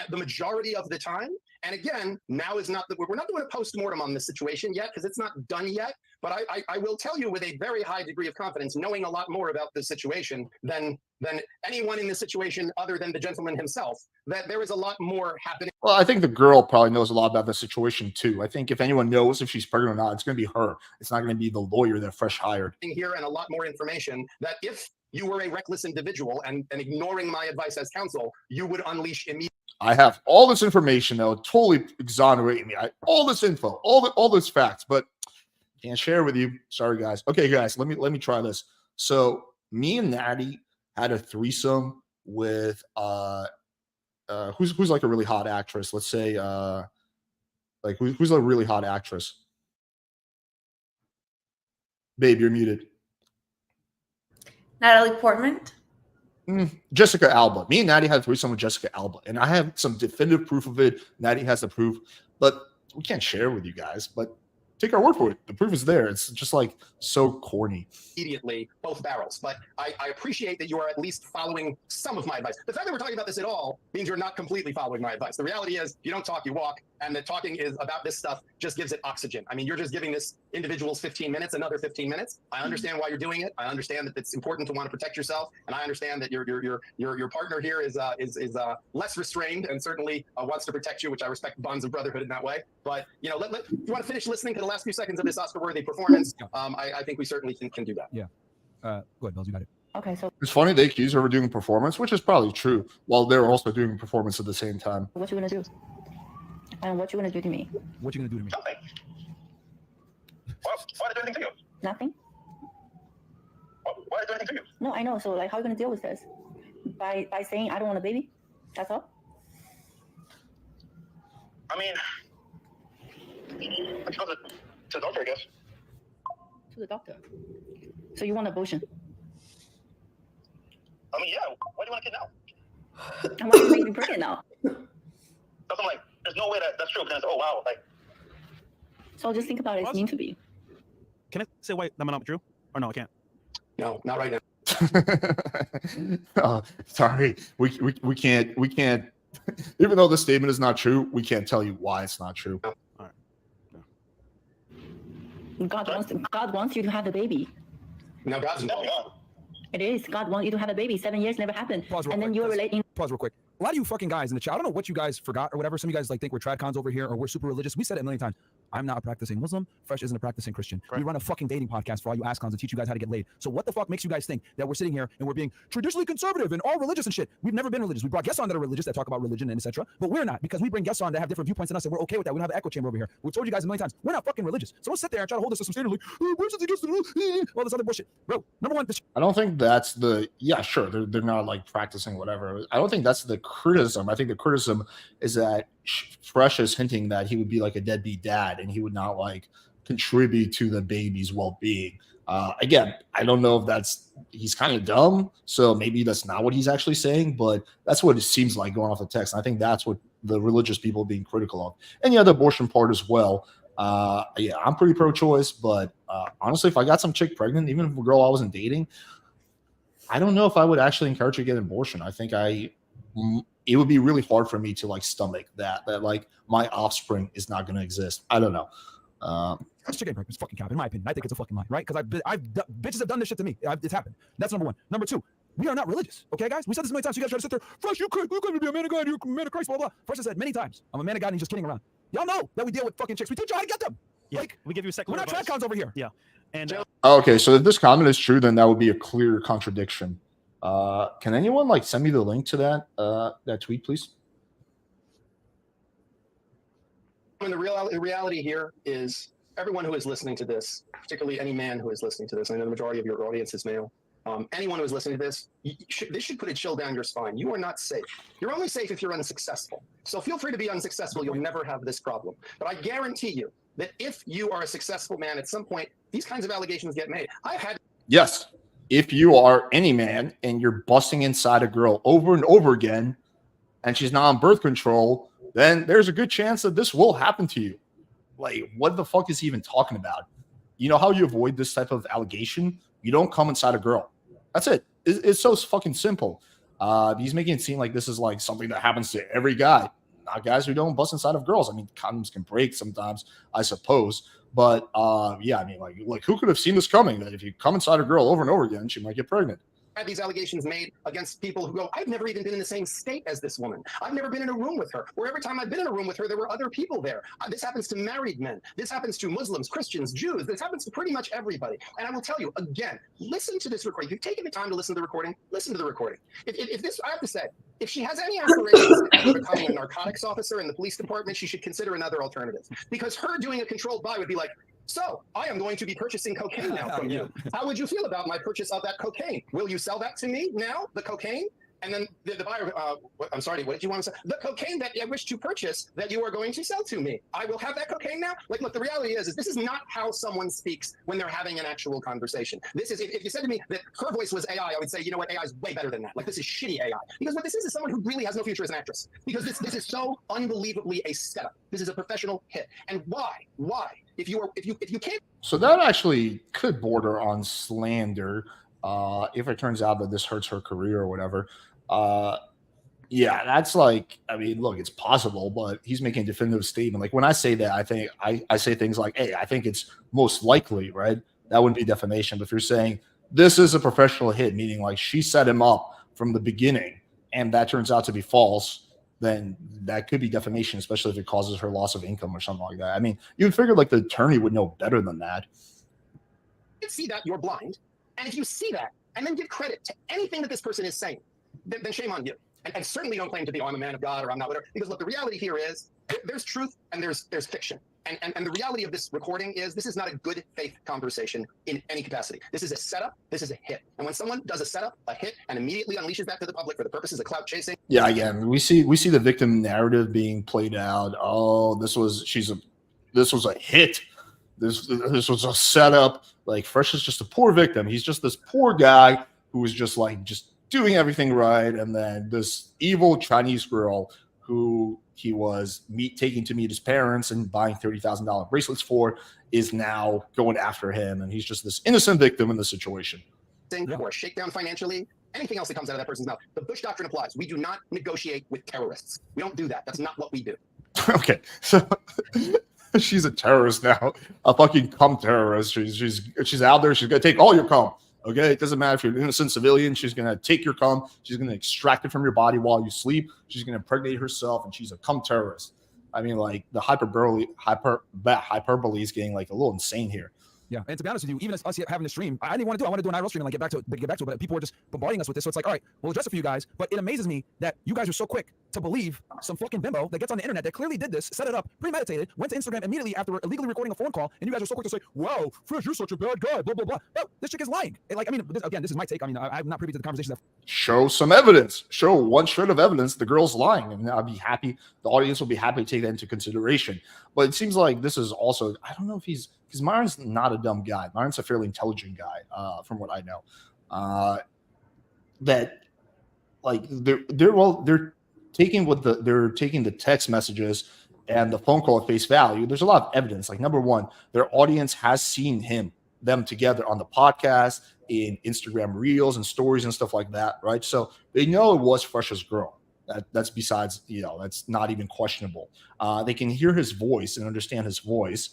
The majority of the time. And again, now is not we're not doing a post-mortem on this situation yet because it's not done yet. But I will tell you with a very high degree of confidence, knowing a lot more about the situation than anyone in this situation other than the gentleman himself, that there is a lot more happening. Well, I think the girl probably knows a lot about the situation too. I think if anyone knows if she's pregnant or not, it's going to be her. It's not going to be the lawyer that Fresh hired. Here and a lot more information that if you were a reckless individual and ignoring my advice as counsel, you would unleash immediately. I have all this information that would totally exonerate me. All this info, all this facts, but can't share with you. Sorry, guys. Okay, guys, let me try this. So me and Natty had a threesome with who's like a really hot actress? Let's say like who's a really hot actress? Babe, you're muted. Natalie Portman. Jessica Alba. Me and Natty had a threesome with Jessica Alba, and I have some definitive proof of it. Natty has the proof, but we can't share with you guys. But take our word for it. The proof is there. It's just like so corny. Immediately both barrels, but I appreciate that you are at least following some of my advice. The fact that we're talking about this at all means you're not completely following my advice. The reality is you don't talk, you walk, and the talking is about this stuff just gives it oxygen. I mean, you're just giving this individuals 15 minutes, another 15 minutes. I understand why you're doing it. I understand that it's important to want to protect yourself, and I understand that your partner here is less restrained and certainly wants to protect you, which I respect bonds of brotherhood in that way. But you know, if you want to finish listening to the last few seconds of this Oscar-worthy performance, I think we certainly can do that. Yeah. Go ahead, Bells, you got it. Okay, so It's funny they accuse her of doing performance, which is probably true, while they're also doing performance at the same time. what you gonna do? And what you gonna do to me? What you gonna do to me? Nothing. Why did I do anything to you? Nothing? Why did I do anything to you? No, I know. So like, how are you gonna deal with this? By saying I don't want a baby? That's all? I mean, let's go to the doctor, I guess. To the doctor. So you want abortion? I mean, yeah. Why do you want a kid now? And why are you making me pregnant now? Because I'm like, there's no way that's true. Because oh wow, like. So just think about it. It's mean to be. Can I say why that might not be true? Or no, I can't. No, not right now. Sorry, we can't even though the statement is not true, we can't tell you why it's not true. All right. God wants you to have the baby. No, God's not. It is. God wants you to have a baby. 7 years never happened. And then you're relating. Pause real quick. A lot of you fucking guys in the chat, I don't know what you guys forgot or whatever. Some of you guys like think we're tradcons over here or we're super religious. We said it a million times. I'm not a practicing Muslim. Fresh isn't a practicing Christian. Correct. We run a fucking dating podcast for all you ass-cons to teach you guys how to get laid. So what the fuck makes you guys think that we're sitting here and we're being traditionally conservative and all religious and shit? We've never been religious. We brought guests on that are religious that talk about religion and etc. But we're not, because we bring guests on that have different viewpoints than us and we're okay with that. We don't have an echo chamber over here. We've told you guys a million times. We're not fucking religious. So don't sit there and try to hold us to some standard like, oh, we're just against the rule. All this other bullshit. Bro, number one, I don't think that's the sure, they're not like practicing whatever. I don't think that's the criticism. I think the criticism is that Fresh is hinting that he would be like a deadbeat dad and he would not like contribute to the baby's well-being. Again, I don't know if he's kind of dumb, so maybe that's not what he's actually saying, but that's what it seems like going off the text. And I think that's what the religious people are being critical of. And yeah, the abortion part as well. Yeah, I'm pretty pro-choice, but honestly, if I got some chick pregnant, even if a girl I wasn't dating, I don't know if I would actually encourage her to get an abortion. I think it would be really hard for me to like stomach that like my offspring is not going to exist. I don't know. Chicken breakfast fucking cap, in my opinion. I think it's a fucking lie, right? Because bitches have done this shit to me. It's happened. That's number one. Number two, we are not religious, okay, guys? We said this many times. So you guys try to sit there, Fresh, you're going to be a man of God, you're a man of Christ, blah, blah. Fresh has said many times, I'm a man of God and he's just kidding around. Y'all know that we deal with fucking chicks. We teach you how to get them. Yeah, like, we give you a second. We're not tradcons over here. Yeah. And okay, so if this comment is true, then that would be a clear contradiction. Can anyone like send me the link to that tweet, please? I mean, the reality here is everyone who is listening to this, particularly any man who is listening to this, I know the majority of your audience is male. Anyone who is listening to this, this should put a chill down your spine. You are not safe. You're only safe if you're unsuccessful. So feel free to be unsuccessful. You'll never have this problem. But I guarantee you that if you are a successful man, at some point, these kinds of allegations get made. Yes. If you are any man and you're busting inside a girl over and over again and she's not on birth control, then there's a good chance that this will happen to you. Like, what the fuck is he even talking about? You know how you avoid this type of allegation? You don't come inside a girl. That's it. It's so fucking simple. He's making it seem like this is like something that happens to every guy. Not guys who don't bust inside of girls. I mean, condoms can break sometimes, I suppose. But yeah, I mean, like who could have seen this coming? That if you come inside a girl over and over again, she might get pregnant. Had these allegations made against people who go, I've never even been in the same state as this woman. I've never been in a room with her. Or every time I've been in a room with her, there were other people there. This happens to married men. This happens to Muslims, Christians, Jews. This happens to pretty much everybody. And I will tell you, again, listen to this recording. If you've taken the time to listen to the recording, listen to the recording. If this, I have to say, if she has any aspirations of becoming a narcotics officer in the police department, she should consider another alternative. Because her doing a controlled buy would be like, so I am going to be purchasing cocaine now from you. How would you feel about my purchase of that cocaine? Will you sell that to me now, the cocaine? And then the buyer, I'm sorry, what did you want to say? The cocaine that I wish to purchase that you are going to sell to me. I will have that cocaine now. Like, look, the reality is this is not how someone speaks when they're having an actual conversation. This is, if you said to me that her voice was AI, I would say, you know what, AI is way better than that. Like, this is shitty AI. Because what this is someone who really has no future as an actress. Because this is so unbelievably a setup. This is a professional hit. And why? If you can't. So that actually could border on slander if it turns out that this hurts her career or whatever. Yeah, that's like, I mean, look, it's possible, but he's making a definitive statement. Like when I say that, I think I say things like, hey, I think it's most likely, right? That wouldn't be defamation. But if you're saying this is a professional hit, meaning like she set him up from the beginning and that turns out to be false, then that could be defamation, especially if it causes her loss of income or something like that. I mean, you would figure like the attorney would know better than that. See that, you're blind. And if you see that and then give credit to anything that this person is saying, then shame on you. And certainly don't claim to be, oh, I'm a man of God or I'm not whatever. Because look, the reality here is there's truth and there's fiction. And the reality of this recording is this is not a good faith conversation in any capacity. This is a setup. This is a hit. And when someone does a setup, a hit, and immediately unleashes that to the public for the purposes of clout chasing. Yeah, again, we see the victim narrative being played out. Oh, this was a hit. This was a setup. Like Fresh is just a poor victim. He's just this poor guy who was just doing everything right, and then this evil Chinese girl who he was taking to meet his parents and buying $30,000 bracelets for is now going after him, and he's just this innocent victim in the situation. Or a shakedown financially, anything else that comes out of that person's mouth. The Bush Doctrine applies. We do not negotiate with terrorists. We don't do that. That's not what we do. Okay, so she's a terrorist now, a fucking cum terrorist. She's out there. She's gonna take all your cum. Okay, it doesn't matter if you're an innocent civilian. She's gonna take your cum. She's gonna extract it from your body while you sleep. She's gonna impregnate herself, and she's a cum terrorist. I mean, like the hyperbole is getting like a little insane here. Yeah, and to be honest with you, even us having the stream, I didn't want to do it. I want to do an IRL stream and like get back to it, but people were just bombarding us with this. So it's like, all right, we'll address it for you guys. But it amazes me that you guys are so quick to believe some fucking bimbo that gets on the internet that clearly did this, set it up, premeditated, went to Instagram immediately after illegally recording a phone call, and you guys are so quick to say, wow, Fresh, you're such a bad guy, blah, blah, blah. No, this chick is lying. And like, I mean, this is my take. I mean, I'm not privy to the conversation. Show some evidence. Show one shred of evidence the girl's lying, and I'll be happy. The audience will be happy to take that into consideration. But it seems like this is also, I don't know if because Myron's not a dumb guy. Myron's a fairly intelligent guy, from what I know. That like they're taking the text messages and the phone call at face value. There's a lot of evidence. Like number one, their audience has seen them together on the podcast, in Instagram reels and stories and stuff like that, right? So they know it was Fresh's girl. That's besides, that's not even questionable. They can hear his voice and understand his voice.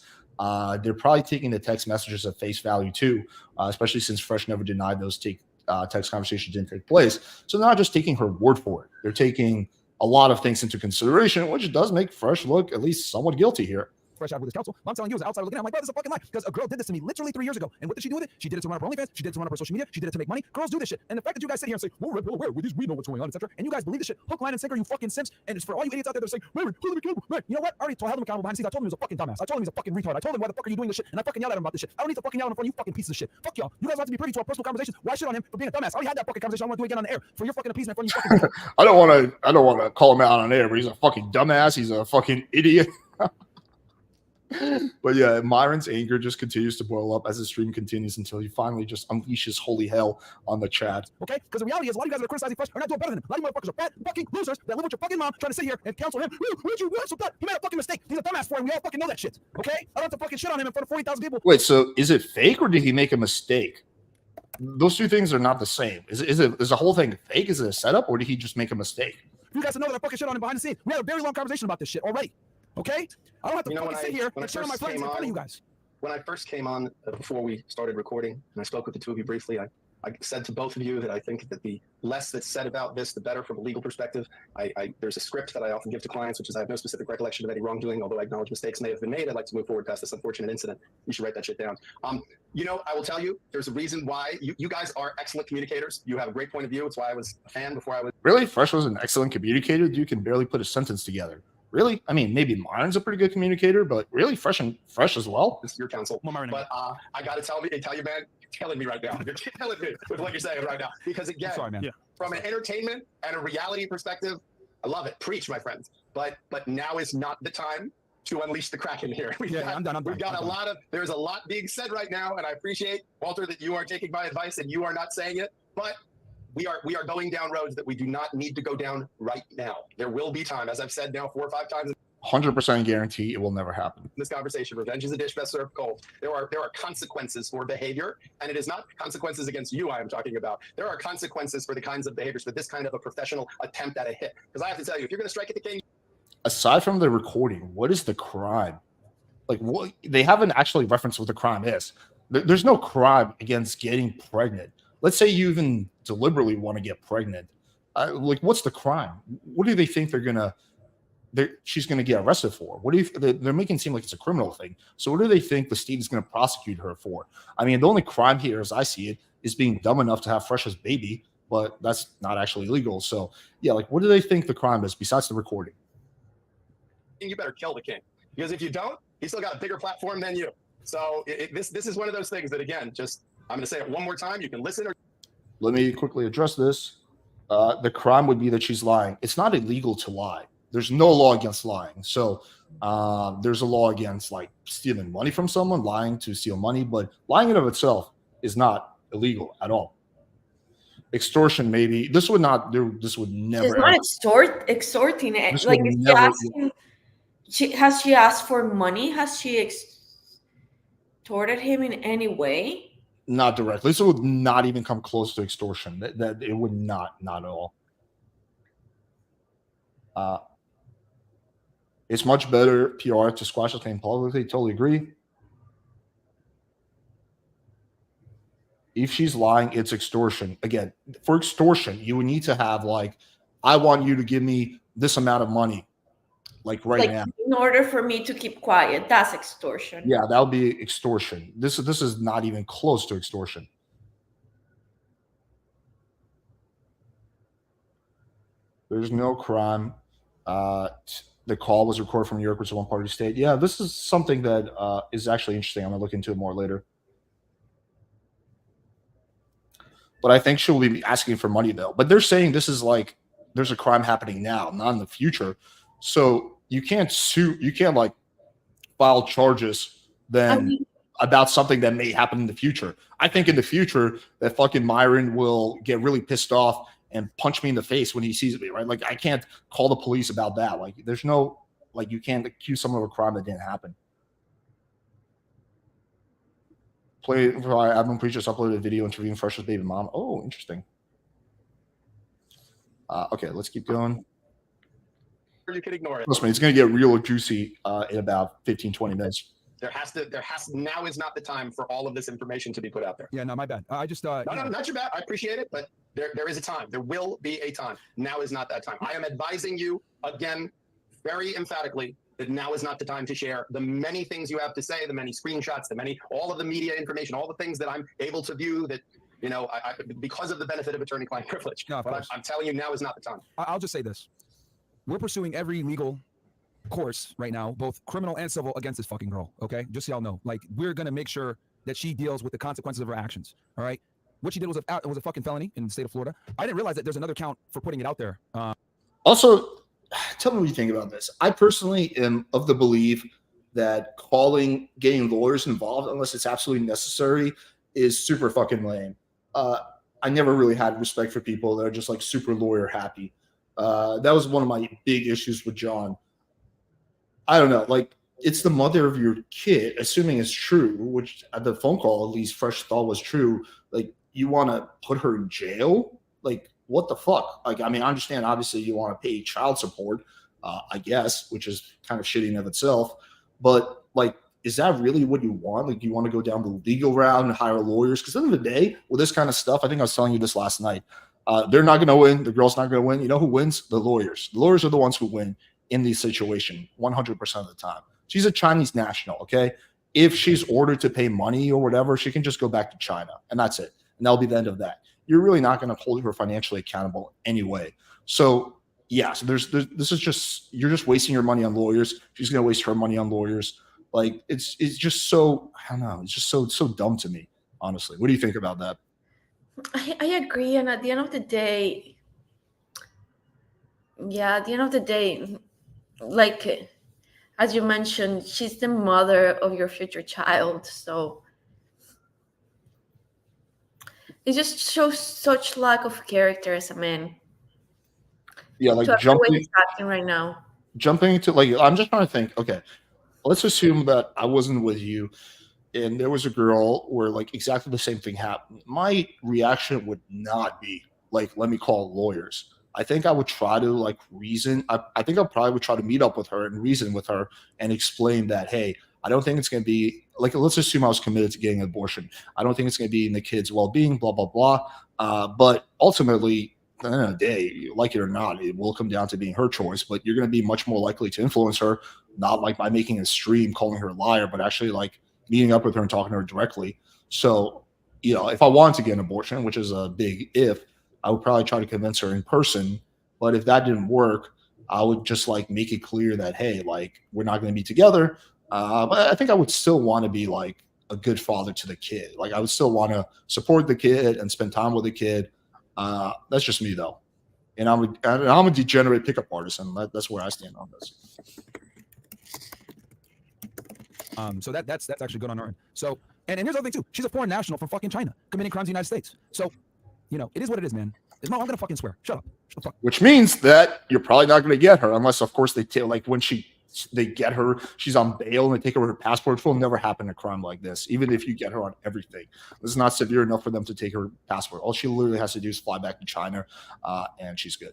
They're probably taking the text messages at face value too, especially since Fresh never denied those text conversations didn't take place. So they're not just taking her word for it. They're taking a lot of things into consideration, which does make Fresh look at least somewhat guilty here. Fresh out with his counsel. I'm telling you, as an outsider looking at it, I'm like, bro, this is a fucking lie. Because a girl did this to me literally 3 years ago. And what did she do with it? She did it to run up her OnlyFans. She did it to run up her social media. She did it to make money. Girls do this shit. And the fact that you guys sit here and say, well, Red Pill aware, we know what's going on, etc. And you guys believe this shit, hook, line, and sinker, you fucking simps. And it's for all you idiots out there that are saying, hold him accountable. Man, you know what? I already held him accountable behind the scenes. I told him he was a fucking dumbass. I told him he's a fucking retard. I told him, why the fuck are you doing this shit? And I fucking yelled at him about this shit. I don't need to fucking yell at him in front of you fucking pieces of shit. Fuck y'all. You guys have to be privy to our personal conversations. Why shit on him for being a dumbass? I already had that fucking conversation. I want to do it again on the air for your fucking appeasement in front of you fucking I don't want to call him out on air, but he's a fucking dumbass. He's a fucking idiot. But yeah, Myron's anger just continues to boil up as the stream continues until he finally just unleashes holy hell on the chat. Okay? Because the reality is, a lot of you guys that are criticizing Fresh are not doing better than him. A lot of you motherfuckers are fat fucking losers that live with your fucking mom trying to sit here and counsel him. Where'd you so that? He made a fucking mistake. He's a dumbass for him. We all fucking know that shit. Okay? I don't have to fucking shit on him in front of 40,000 people. Wait, so is it fake or did he make a mistake? Those two things are not the same. Is the whole thing fake? Is it a setup or did he just make a mistake? You guys know that I fucking shit on him behind the scenes. We had a very long conversation about this shit already. Okay? I don't have to fucking sit here and shit on my friends in front of you guys. When I first came on, before we started recording, and I spoke with the two of you briefly, I said to both of you that I think that the less that's said about this, the better from a legal perspective. There's a script that I often give to clients, which is I have no specific recollection of any wrongdoing, although I acknowledge mistakes may have been made. I'd like to move forward past this unfortunate incident. You should write that shit down. I will tell you, there's a reason why you guys are excellent communicators. You have a great point of view. It's why I was a fan before I was. Really? Fresh was an excellent communicator? You can barely put a sentence together. Really? I mean, maybe Myron's a pretty good communicator, but really fresh as well. It's your counsel. Well, Myron, But I got to tell you, man, you're killing me right now. You're killing me with what you're saying right now. Because again, Sorry, man. Yeah. from an entertainment and a reality perspective, I love it. Preach, my friends. But now is not the time to unleash the Kraken here. I'm done. We've got there's a lot being said right now, and I appreciate, Walter, that you are taking my advice and you are not saying it, but we are going down roads that we do not need to go down right now. There will be time, as I've said now 4 or 5 times. 100% guarantee it will never happen. In this conversation, revenge is a dish best served cold. There are consequences for behavior, and it is not consequences against you I am talking about. There are consequences for the kinds of behaviors for this kind of a professional attempt at a hit. Because I have to tell you, if you're going to strike at the king, aside from the recording, what is the crime? Like, what they haven't actually referenced what the crime is. There's no crime against getting pregnant. Let's say you even deliberately want to get pregnant. Like, what's the crime? What do they think she's going to get arrested for? What do you? They're making it seem like it's a criminal thing. So what do they think the state is going to prosecute her for? I mean, the only crime here, as I see it, is being dumb enough to have Fresh's baby, but that's not actually legal. So yeah, like, what do they think the crime is besides the recording? you better kill the king, because if you don't, he's still got a bigger platform than you. So this is one of those things that, again, just I'm going to say it one more time. You can listen. Let me quickly address this. The crime would be that she's lying. It's not illegal to lie. There's no law against lying. So there's a law against like stealing money from someone, lying to steal money, but lying in of itself is not illegal at all. Extortion, maybe. This would not do. This would never. She's not extorting it. This Like, would if she never- asked him, has she asked for money? Has she extorted him in any way? Not directly. This would not even come close to extortion. That it would not at all. It's much better PR to squash the claim publicly. Totally agree. If she's lying, it's extortion. Again, for extortion, you would need to have like, I want you to give me this amount of money, like now. In order for me to keep quiet, that's extortion. Yeah, that would be extortion. This is not even close to extortion. There's no crime. The call was recorded from New York, which is one part of the state. Yeah, this is something that is actually interesting. I'm gonna look into it more later. But I think she'll be asking for money though. But they're saying this is like there's a crime happening now, not in the future. So you can't sue. You can't like file charges then about something that may happen in the future. I think in the future that fucking Myron will get really pissed off and punch me in the face when he sees me, right? Like, I can't call the police about that. Like, there's no, like, you can't accuse someone of a crime that didn't happen. I've been preachers uploaded a video interviewing Fresh's baby mom. Oh, interesting. Okay, let's keep going. You can ignore it. Listen, it's going to get real juicy in about 15, 20 minutes. Now is not the time for all of this information to be put out there. Yeah, no, my bad. I just no, not your bad. I appreciate it, but there is a time. There will be a time. Now is not that time. I am advising you again, very emphatically, that now is not the time to share the many things you have to say, the many screenshots, all of the media information, all the things that I'm able to view that, I because of the benefit of attorney-client privilege. No, but I'm telling you, now is not the time. I'll just say this. We're pursuing every legal course right now, both criminal and civil, against this fucking girl, okay? Just so y'all know. Like, we're going to make sure that she deals with the consequences of her actions, all right? What she did was a fucking felony in the state of Florida. I didn't realize that there's another count for putting it out there. Also, tell me what you think about this. I personally am of the belief that getting lawyers involved, unless it's absolutely necessary, is super fucking lame. I never really had respect for people that are just like super lawyer happy. That was one of my big issues with John. I don't know, like, it's the mother of your kid, assuming it's true, which at the phone call, at least Fresh thought was true. Like, you want to put her in jail? Like, what the fuck? Like, I mean, I understand, obviously, you want to pay child support, I guess, which is kind of shitty in of itself. But, like, is that really what you want? Like, you want to go down the legal route and hire lawyers? Because at the end of the day, with this kind of stuff, I think I was telling you this last night, they're not going to win. The girl's not going to win. You know who wins? The lawyers. The lawyers are the ones who win in these situations 100% of the time. She's a Chinese national, okay? If she's ordered to pay money or whatever, she can just go back to China, and that's it. And that'll be the end of that. You're really not going to hold her financially accountable anyway. So yeah, so there's this is just you're just wasting your money on lawyers. She's gonna waste her money on lawyers. Like it's just so I don't know. It's just so dumb to me, honestly. What do you think about that? I agree, and at the end of the day, yeah, at the end of the day, like as you mentioned, she's the mother of your future child, so it just shows such lack of character as a man. Yeah, like To the way he's acting right now. jumping into like I'm just trying to think. Okay, let's assume that I wasn't with you and there was a girl where like exactly the same thing happened. My reaction would not be like, let me call lawyers. I think I would try to like reason. I think I probably would try to meet up with her and reason with her and explain that, hey, I don't think it's going to be like, let's assume I was committed to getting an abortion. I don't think it's going to be in the kid's well-being, blah, blah, blah. But ultimately, at the end of the day, like it or not, it will come down to being her choice, but you're going to be much more likely to influence her, not like by making a stream calling her a liar, but actually like meeting up with her and talking to her directly. So, you know, if I wanted to get an abortion, which is a big if, I would probably try to convince her in person. But if that didn't work, I would just like make it clear that, hey, like we're not going to be together. But I think I would still want to be like a good father to the kid. Like I would still want to support the kid and spend time with the kid. That's just me though. And I'm a degenerate pickup artist, and that's where I stand on this. So that's actually good on her end. So and here's the other thing too. She's a foreign national from fucking China committing crimes in the United States. So, you know, it is what it is, man. I'm gonna fucking swear. Shut up. Shut the fuck. Which means that you're probably not going to get her unless, of course, like when they get her, she's on bail and they take over her passport. It will never happen a crime like this, even if you get her on everything. This is not severe enough for them to take her passport. All she literally has to do is fly back to China, and she's good.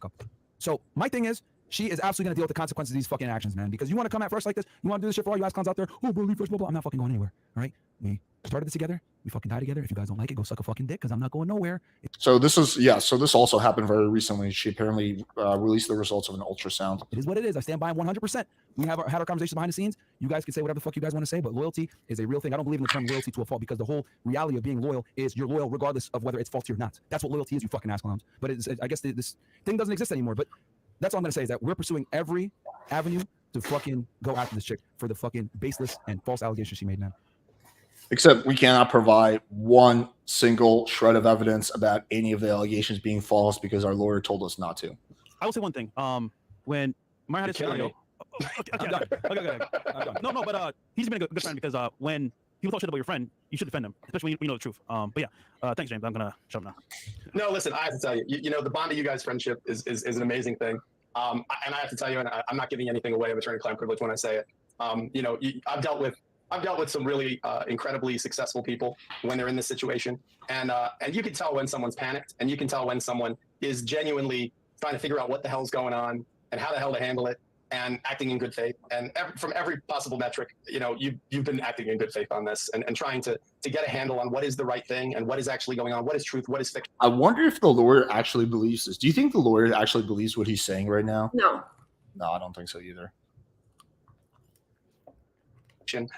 So my thing is, she is absolutely going to deal with the consequences of these fucking actions, man. Because you want to come at first like this, you want to do this shit for all you ass clowns out there. Oh, bro, leave first, blah, blah. I'm not fucking going anywhere. All right, we started this together. We fucking die together. If you guys don't like it, go suck a fucking dick because I'm not going nowhere. So this also happened very recently. She apparently released the results of an ultrasound. It is what it is. I stand by 100%. We have had our conversations behind the scenes. You guys can say whatever the fuck you guys want to say, but loyalty is a real thing. I don't believe in the term loyalty to a fault because the whole reality of being loyal is you're loyal regardless of whether it's faulty or not. That's what loyalty is, you fucking ass clowns. But I guess this thing doesn't exist anymore. But that's all I'm going to say is that we're pursuing every avenue to fucking go after this chick for the fucking baseless and false allegations she made, man. Except we cannot provide one single shred of evidence about any of the allegations being false because our lawyer told us not to. I will say one thing. When Mario had his scenario, I'm done. No, but he's been a good friend because when people talk shit about your friend, you should defend him, especially when you know the truth. But yeah, thanks, James. I'm gonna shut up now. No, listen, I have to tell you, you know, the bond of you guys' friendship is an amazing thing. And I have to tell you, and I'm not giving anything away of attorney-client privilege when I say it. You know, I've dealt with some really incredibly successful people when they're in this situation, and you can tell when someone's panicked, and you can tell when someone is genuinely trying to figure out what the hell's going on and how the hell to handle it, and acting in good faith. And from every possible metric, you know, you've been acting in good faith on this and trying to get a handle on what is the right thing and what is actually going on, what is truth, what is fiction. I wonder if the lawyer actually believes this. Do you think the lawyer actually believes what he's saying right now? No. No, I don't think so either.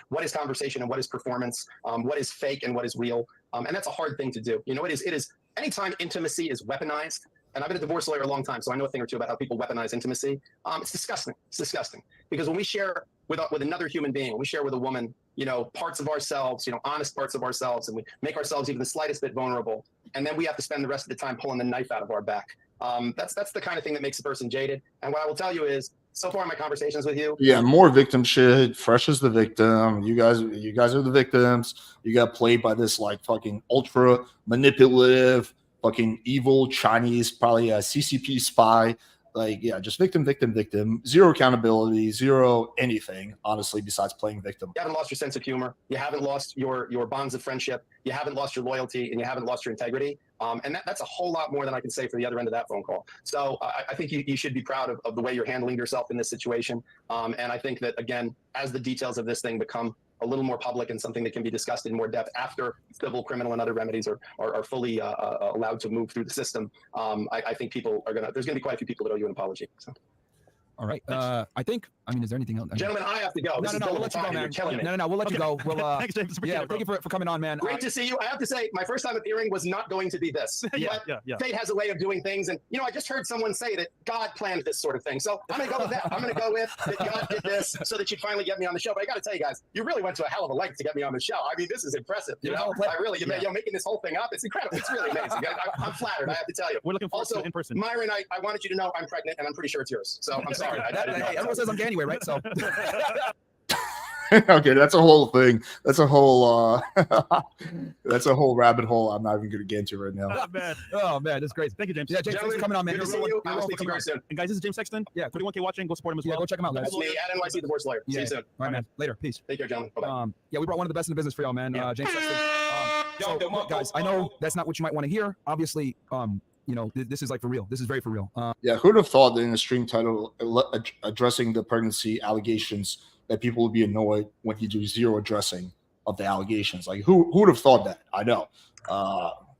What is conversation and what is performance? What is fake and what is real? And that's a hard thing to do. You know, it is anytime intimacy is weaponized, and I've been a divorce lawyer a long time, so I know a thing or two about how people weaponize intimacy. It's disgusting. It's disgusting. Because when we share with another human being, when we share with a woman, you know, parts of ourselves, you know, honest parts of ourselves, and we make ourselves even the slightest bit vulnerable, and then we have to spend the rest of the time pulling the knife out of our back. That's the kind of thing that makes a person jaded. And what I will tell you is, so far in my conversations with you, yeah, more victim shit. Fresh is the victim. You guys are the victims. You got played by this like fucking ultra manipulative, fucking evil Chinese, probably a CCP spy. Like, yeah, just victim. Zero accountability, zero anything, honestly, besides playing victim. You haven't lost your sense of humor. You haven't lost your bonds of friendship. You haven't lost your loyalty, and you haven't lost your integrity. And that's a whole lot more than I can say for the other end of that phone call. So I think you should be proud of the way you're handling yourself in this situation. And I think that, again, as the details of this thing become a little more public and something that can be discussed in more depth after civil, criminal, and other remedies are fully allowed to move through the system, I think there's going to be quite a few people that owe you an apology. So. All right. I think. I mean, is there anything else? Gentlemen, I have to go. No, we'll let you go, man. No, we'll let you go. We'll. Thanks, James. Yeah, thank you for coming on, man. Great to see you. I have to say, my first time appearing was not going to be this. Yeah. Fate has a way of doing things, and I just heard someone say that God planned this sort of thing. So I'm gonna go with that. I'm gonna go with that God did this so that you'd finally get me on the show. But I got to tell you guys, you really went to a hell of a length to get me on the show. I mean, this is impressive. I really, making this whole thing up. It's incredible. It's really amazing. I'm flattered. I have to tell you. We're looking forward also, to it in person. Myron, I wanted you to know I'm pregnant, and I'm pretty sure it's yours. So I'm sorry. Hey, everyone says I'm gay anyway, right? So. Okay, that's a whole thing. That's a whole that's a whole rabbit hole I'm not even gonna get into right now. Oh man, that's crazy. Thank you, James. Yeah, James, thanks for coming on, man. Good to see you. I'll speak to you very soon. And guys, this is James Sexton. Yeah, 31K watching. Go support him as well. Go check him out, guys. That's me at NYC Divorce Lawyer. See you soon. All right, man. Later. Peace. Take care, gentlemen. Bye-bye. Yeah, we brought one of the best in the business for y'all, man. James Sexton. So, guys, I know that's not what you might want to hear. Obviously, this is like for real. This is very for real. Yeah, who'd have thought that in a stream title addressing the pregnancy allegations that people would be annoyed when he do zero addressing of the allegations? Like, who would have thought that? I know.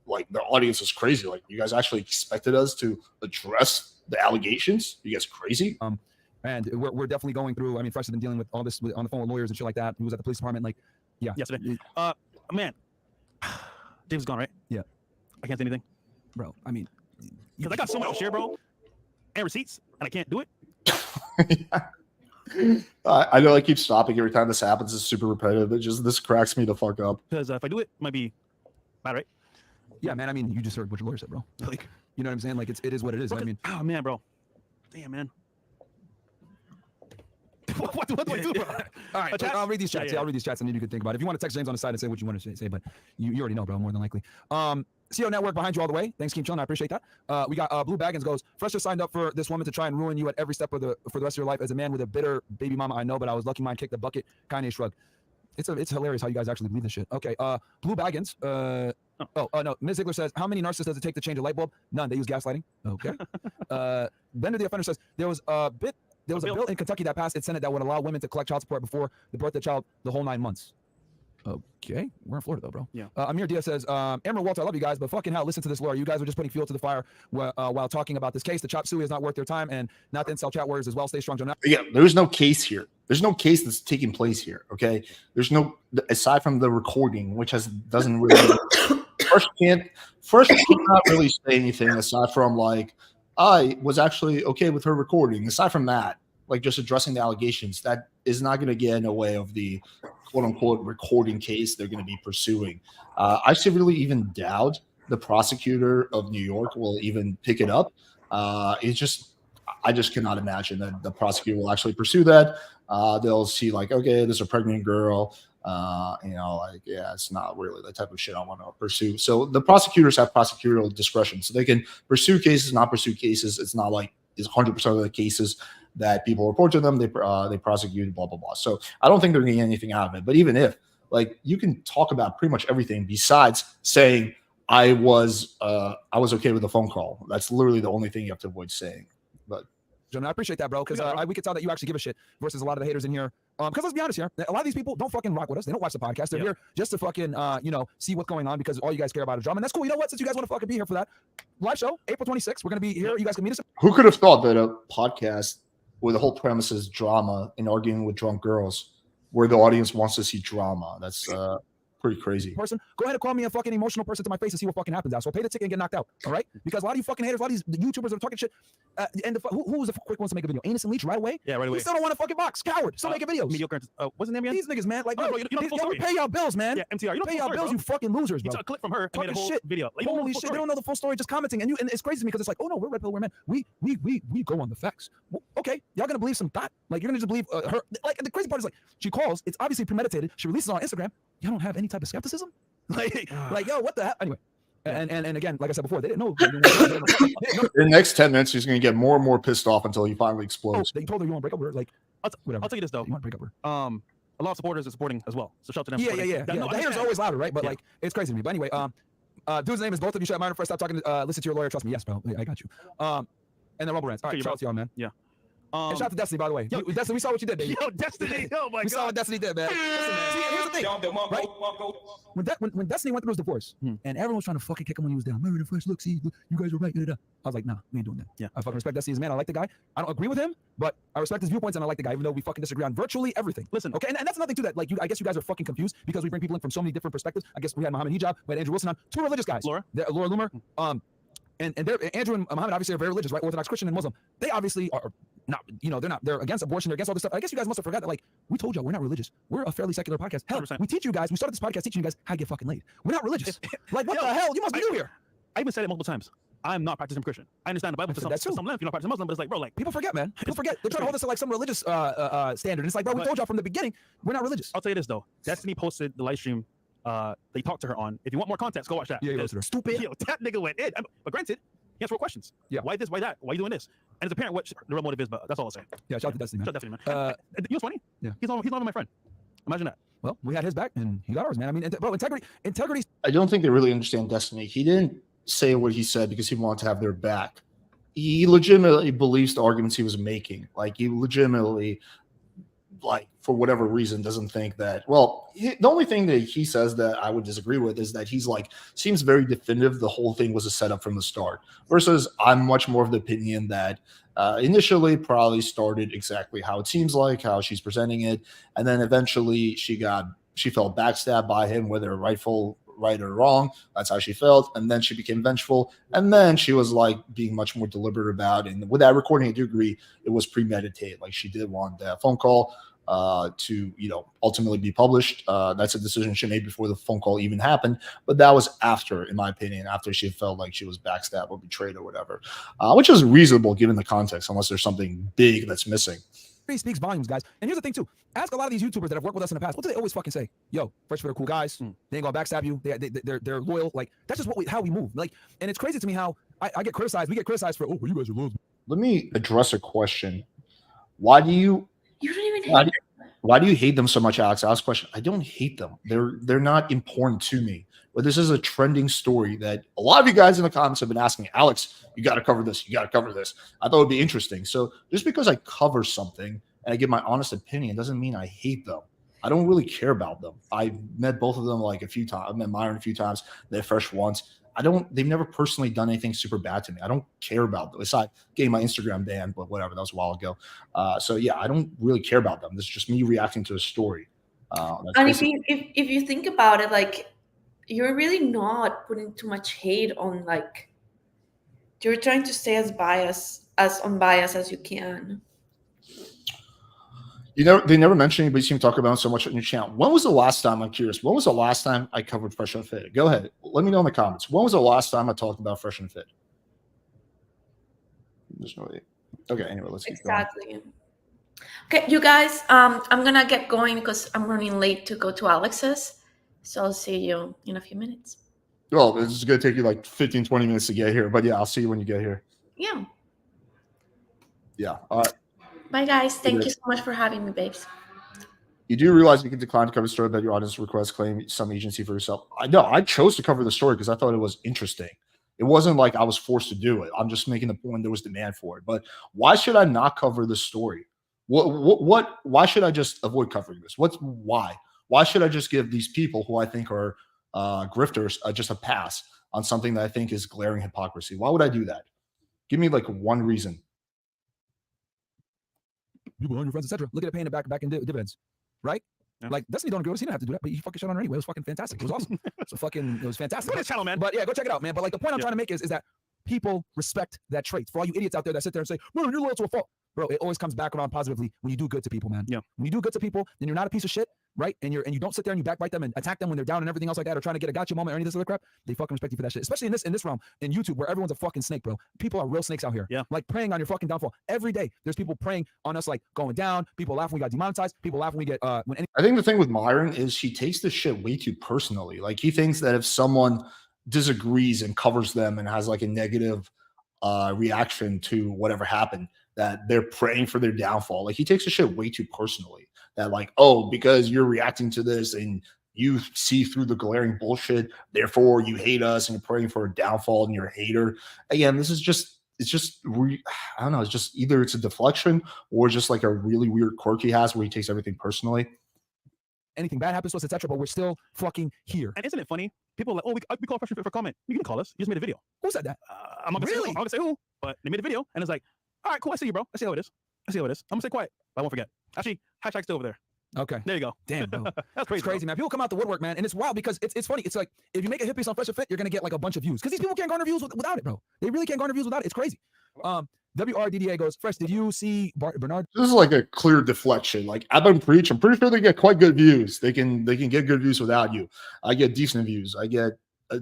Like, the audience is crazy. Like, you guys actually expected us to address the allegations? You guys crazy? And we're definitely going through. I mean, Fresh has been dealing with all this on the phone with lawyers and shit like that. He was at the police department. Like, yeah, yesterday. Man, James is gone, right? Yeah. I can't say anything, bro. I mean, because I got so much to share, bro, and receipts, and I can't do it. I know I keep stopping every time this happens. It's super repetitive. This cracks me the fuck up. Because if I do it, it might be bad, right? Yeah, man. I mean, you just heard what your lawyer said, bro. Like, you know what I'm saying? Like, it is what it is. I mean, oh man, bro. Damn, man. What do I do, bro? All right, I'll read these chats. Yeah, I'll read these chats, and then you can think about it. If you want to text James on the side and say what you want to say, but you already know, bro, more than likely. CEO Network behind you all the way. Thanks, Keep Chilling. I appreciate that. We got Blue Baggins goes, Fresh just signed up for this woman to try and ruin you at every step for the rest of your life. As a man with a bitter baby mama, I know, but I was lucky mine kicked the bucket. Kanye shrug. It's hilarious how you guys actually believe this shit. Okay, Blue Baggins. No. Ms. Ziegler says, how many narcissists does it take to change a light bulb? None. They use gaslighting. Okay. Bender the Offender says, there was a bill in Kentucky that passed its Senate that would allow women to collect child support before the birth of the child the whole 9 months. Okay, we're in Florida though, bro. Yeah. Amir Diaz says, Emerald Walter, I love you guys, but fucking hell, listen to this lawyer. You guys are just putting fuel to the fire while talking about this case. The chop suey is not worth their time, and not the incel chat warriors as well. Stay strong, John. Yeah, there's no case here. There's no case that's taking place here. Okay, there's no, aside from the recording, which doesn't really first cannot really say anything aside from like I was actually okay with her recording. Aside from that, like just addressing the allegations, that is not going to get in the way of the quote unquote recording case they're going to be pursuing. I severely even doubt the prosecutor of New York will even pick it up. I just cannot imagine that the prosecutor will actually pursue that. They'll see like, okay, there's a pregnant girl. It's not really the type of shit I want to pursue. So the prosecutors have prosecutorial discretion, so they can pursue cases, not pursue cases. It's not like it's 100% of the cases that people report to them, they prosecute, blah, blah, blah. So I don't think they're going to get anything out of it. But even if, like, you can talk about pretty much everything besides saying I was okay with the phone call. That's literally the only thing you have to avoid saying. But John, I appreciate that, bro, because we can tell that you actually give a shit versus a lot of the haters in here. Because let's be honest here, a lot of these people don't fucking rock with us. They don't watch the podcast. They're here just to fucking, see what's going on because all you guys care about is drama. And that's cool. You know what? Since you guys want to fucking be here for that live show, April 26th, we're going to be here. You guys can meet us. Who could have thought that a podcast where the whole premise is drama and arguing with drunk girls, where the audience wants to see drama? That's pretty crazy. Person, go ahead and call me a fucking emotional person to my face and see what fucking happens. So pay the ticket and get knocked out. All right? Because a lot of you fucking haters, a lot of these YouTubers that are talking shit. Who was the quick ones to make a video? Anus and Leech right away? Yeah, right away. You still don't want to fucking box. Coward. Still making videos. Mediocre. What's the name again? These niggas, man. Like, bro, you don't know the full story. We pay y'all bills, man. Yeah, MTR. You don't pay y'all bills, you fucking losers, bro. You took a clip from her and made a whole video. Like, holy shit. They don't know the full story, just commenting. And it's crazy to me because it's like, oh no, we're red pill, we're men. We go on the facts. Well, okay, y'all gonna believe some thought? Like, you're gonna just believe her. Like, the crazy part is like, she calls. It's obviously premeditated. She releases it on Instagram. Y'all don't have any type of skepticism? Like, yo, what the hell? Anyway, and again, like I said before, they didn't know. In the next 10 minutes, he's going to get more and more pissed off until he finally explodes. They told her you want to break up with her. Like, whatever. I'll tell you this though. You want to break up with her? A lot of supporters are supporting as well. So shout out to them. Yeah. The haters are always louder, right? But like, it's crazy to me. But anyway, dude's name is both of you. Shut mine first. Stop talking. Listen to your lawyer. Trust me. Yes, bro. I got you. And then Rumble Rants. All right, shout out to y'all, man. Yeah. And shout out to Destiny, by the way. Yo, Destiny, we saw what you did, baby. Yo, Destiny. Oh my We saw God. what Destiny did, man. Listen, man. See, here's the thing, right? When Destiny went through his divorce, and everyone was trying to fucking kick him when he was down. Married and fresh, look, see, you guys are right. Da, da, da. I was like, nah, we ain't doing that. Yeah. I fucking respect Destiny as a man. I like the guy. I don't agree with him, but I respect his viewpoints and I like the guy, even though we fucking disagree on virtually everything. Listen, okay, and that's nothing to that. Like, I guess you guys are fucking confused because we bring people in from so many different perspectives. I guess we had Muhammad Hijab, we had Andrew Wilson on, two religious guys. Laura Loomer. And Andrew and Muhammad obviously are very religious, right? Orthodox Christian and Muslim. They obviously are not, they're against abortion, they're against all this stuff. I guess you guys must have forgot that, like, we told y'all we're not religious. We're a fairly secular podcast. Hell, 100%. we teach you guys, we started this podcast teaching you guys how to get fucking laid. We're not religious. Like, what the hell? You must be new here. I even said it multiple times. I'm not practicing Christian. I understand the Bible to some length. You're not practicing Muslim, but it's like, bro, like, people forget, man. People forget. They're trying to hold us to like some religious standard. It's like, bro, we told y'all from the beginning, we're not religious. I'll tell you this though. Destiny posted the live stream they talked to her on. If you want more context, go watch that. Yeah, stupid. Yo, that nigga went in. But granted, he has 4 questions. Yeah. Why this? Why that? Why you doing this? And it's apparent what the real motive is, but that's all I'll say. Yeah, shout out to Destiny, man. Shout out to Destiny, man. You know what's funny? Yeah. He's not even my friend. Imagine that. Well, we had his back and he got ours, man. I mean, bro, integrity. I don't think they really understand Destiny. He didn't say what he said because he wanted to have their back. He legitimately believes the arguments he was making. Like, he legitimately, like, for whatever reason, doesn't think that, well, the only thing that he says that I would disagree with is that he's like, seems very definitive the whole thing was a setup from the start, versus I'm much more of the opinion that initially probably started exactly how it seems like, how she's presenting it, and then eventually she felt backstabbed by him, whether right or wrong. That's how she felt, and then she became vengeful, and then she was like being much more deliberate about it. And with that recording, I do agree it was premeditated. Like, she did want that phone call to ultimately be published. That's a decision she made before the phone call even happened, but that was after, in my opinion, after she felt like she was backstabbed or betrayed or whatever, which is reasonable given the context, unless there's something big that's missing. Speaks volumes, guys. And here's the thing too. Ask a lot of these YouTubers that have worked with us in the past. What do they always fucking say? Yo, Fresh Fit are cool guys. They ain't gonna backstab you. They're loyal. Like, that's just how we move. Like, and it's crazy to me how I get criticized. We get criticized for, well, you guys are loyal. Let me address a question. Why do you don't even hate them. Why do you hate them so much, Alex? I asked a question. I don't hate them. They're not important to me. But this is a trending story that a lot of you guys in the comments have been asking, Alex, you got to cover this. You got to cover this. I thought it would be interesting. So just because I cover something and I give my honest opinion doesn't mean I hate them. I don't really care about them. I've met both of them like a few times. I've met Myron a few times. They're Fresh once. They've never personally done anything super bad to me. I don't care about them. Aside getting my Instagram banned, but whatever, that was a while ago. So yeah, I don't really care about them. This is just me reacting to a story. And if you think about it, like, you're really not putting too much hate on, like, you're trying to stay as unbiased as you can. They never mention it, but you seem to talk about it so much on your channel. When was the last time, I'm curious, when was the last time I covered Fresh and Fit? Go ahead. Let me know in the comments. When was the last time I talked about Fresh and Fit? There's no way. Okay, anyway, let's keep going. Exactly. Okay, you guys, I'm going to get going because I'm running late to go to Alex's. So I'll see you in a few minutes. Well, this is going to take you like 15, 20 minutes to get here. But yeah, I'll see you when you get here. Yeah. Yeah. All right. Bye, guys. Thank you so much for having me, babes. You do realize you can decline to cover the story that your audience requests, claim some agency for yourself. I know. I chose to cover the story because I thought it was interesting. It wasn't like I was forced to do it. I'm just making the point there was demand for it. But why should I not cover the story? Why should I just avoid covering this? Why? Why should I just give these people who I think are grifters just a pass on something that I think is glaring hypocrisy? Why would I do that? Give me like one reason. People on your friends, etc. Look at it paying it back in dividends, right? Yeah. Like, Destiny don't agree with us. He didn't have to do that, but he fucking shut on it anyway. It was fucking fantastic. It was awesome. It was fantastic. Go to his channel, man. But yeah, go check it out, man. But like, the point I'm trying to make is that people respect that trait. For all you idiots out there that sit there and say, "Man, you're loyal to a fault," bro, it always comes back around positively when you do good to people, man. Yeah. When you do good to people, then you're not a piece of shit, right? And you don't sit there and you backbite them and attack them when they're down and everything else like that, or trying to get a gotcha moment or any of this other crap. They fucking respect you for that shit. Especially in this realm, in YouTube, where everyone's a fucking snake, bro. People are real snakes out here. Yeah. Like, preying on your fucking downfall every day. There's people preying on us, like going down. People laugh when we got demonetized. People laugh when we get I think the thing with Myron is he takes this shit way too personally. Like, he thinks that if someone disagrees and covers them and has like a negative reaction to whatever happened, that they're praying for their downfall. Like, he takes the shit way too personally. That like, oh, because you're reacting to this and you see through the glaring bullshit, therefore you hate us and you're praying for a downfall and you're a hater. Again, this is just it's just I don't know. It's just either it's a deflection or just like a really weird quirk he has where he takes everything personally. Anything bad happens to us, etc. But we're still fucking here. And isn't it funny? People are like, oh, we call Fresh for comment. You can call us. You just made a video. Who said that? I'm not Really? gonna say who, but they made a video and it's like, all right, cool. I see you, bro. I see how it is. I'm gonna stay quiet, but I won't forget. Actually, hashtag's still over there. Okay. There you go. Damn, bro. That's crazy. It's crazy, man. People come out the woodwork, man, and it's wild because it's funny. It's like if you make a hit piece on Fresh and Fit, you're gonna get like a bunch of views because these people can't garner views without it, bro. They really can't garner views without it. It's crazy. WRDDA goes, Fresh, did you see Bernard? This is like a clear deflection. Like I've been preach. I'm pretty sure they get quite good views. They can get good views without you. I get decent views. I get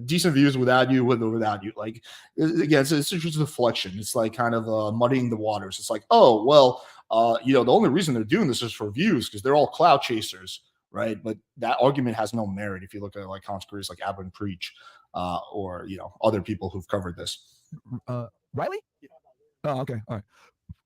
decent views without you, with or without you. Like again, it's just a deflection. It's like kind of muddying the waters. It's like, oh well, the only reason they're doing this is for views because they're all cloud chasers, right? But that argument has no merit if you look at like conspiracies like Abba and Preach, or other people who've covered this. Riley? Oh, okay. All right.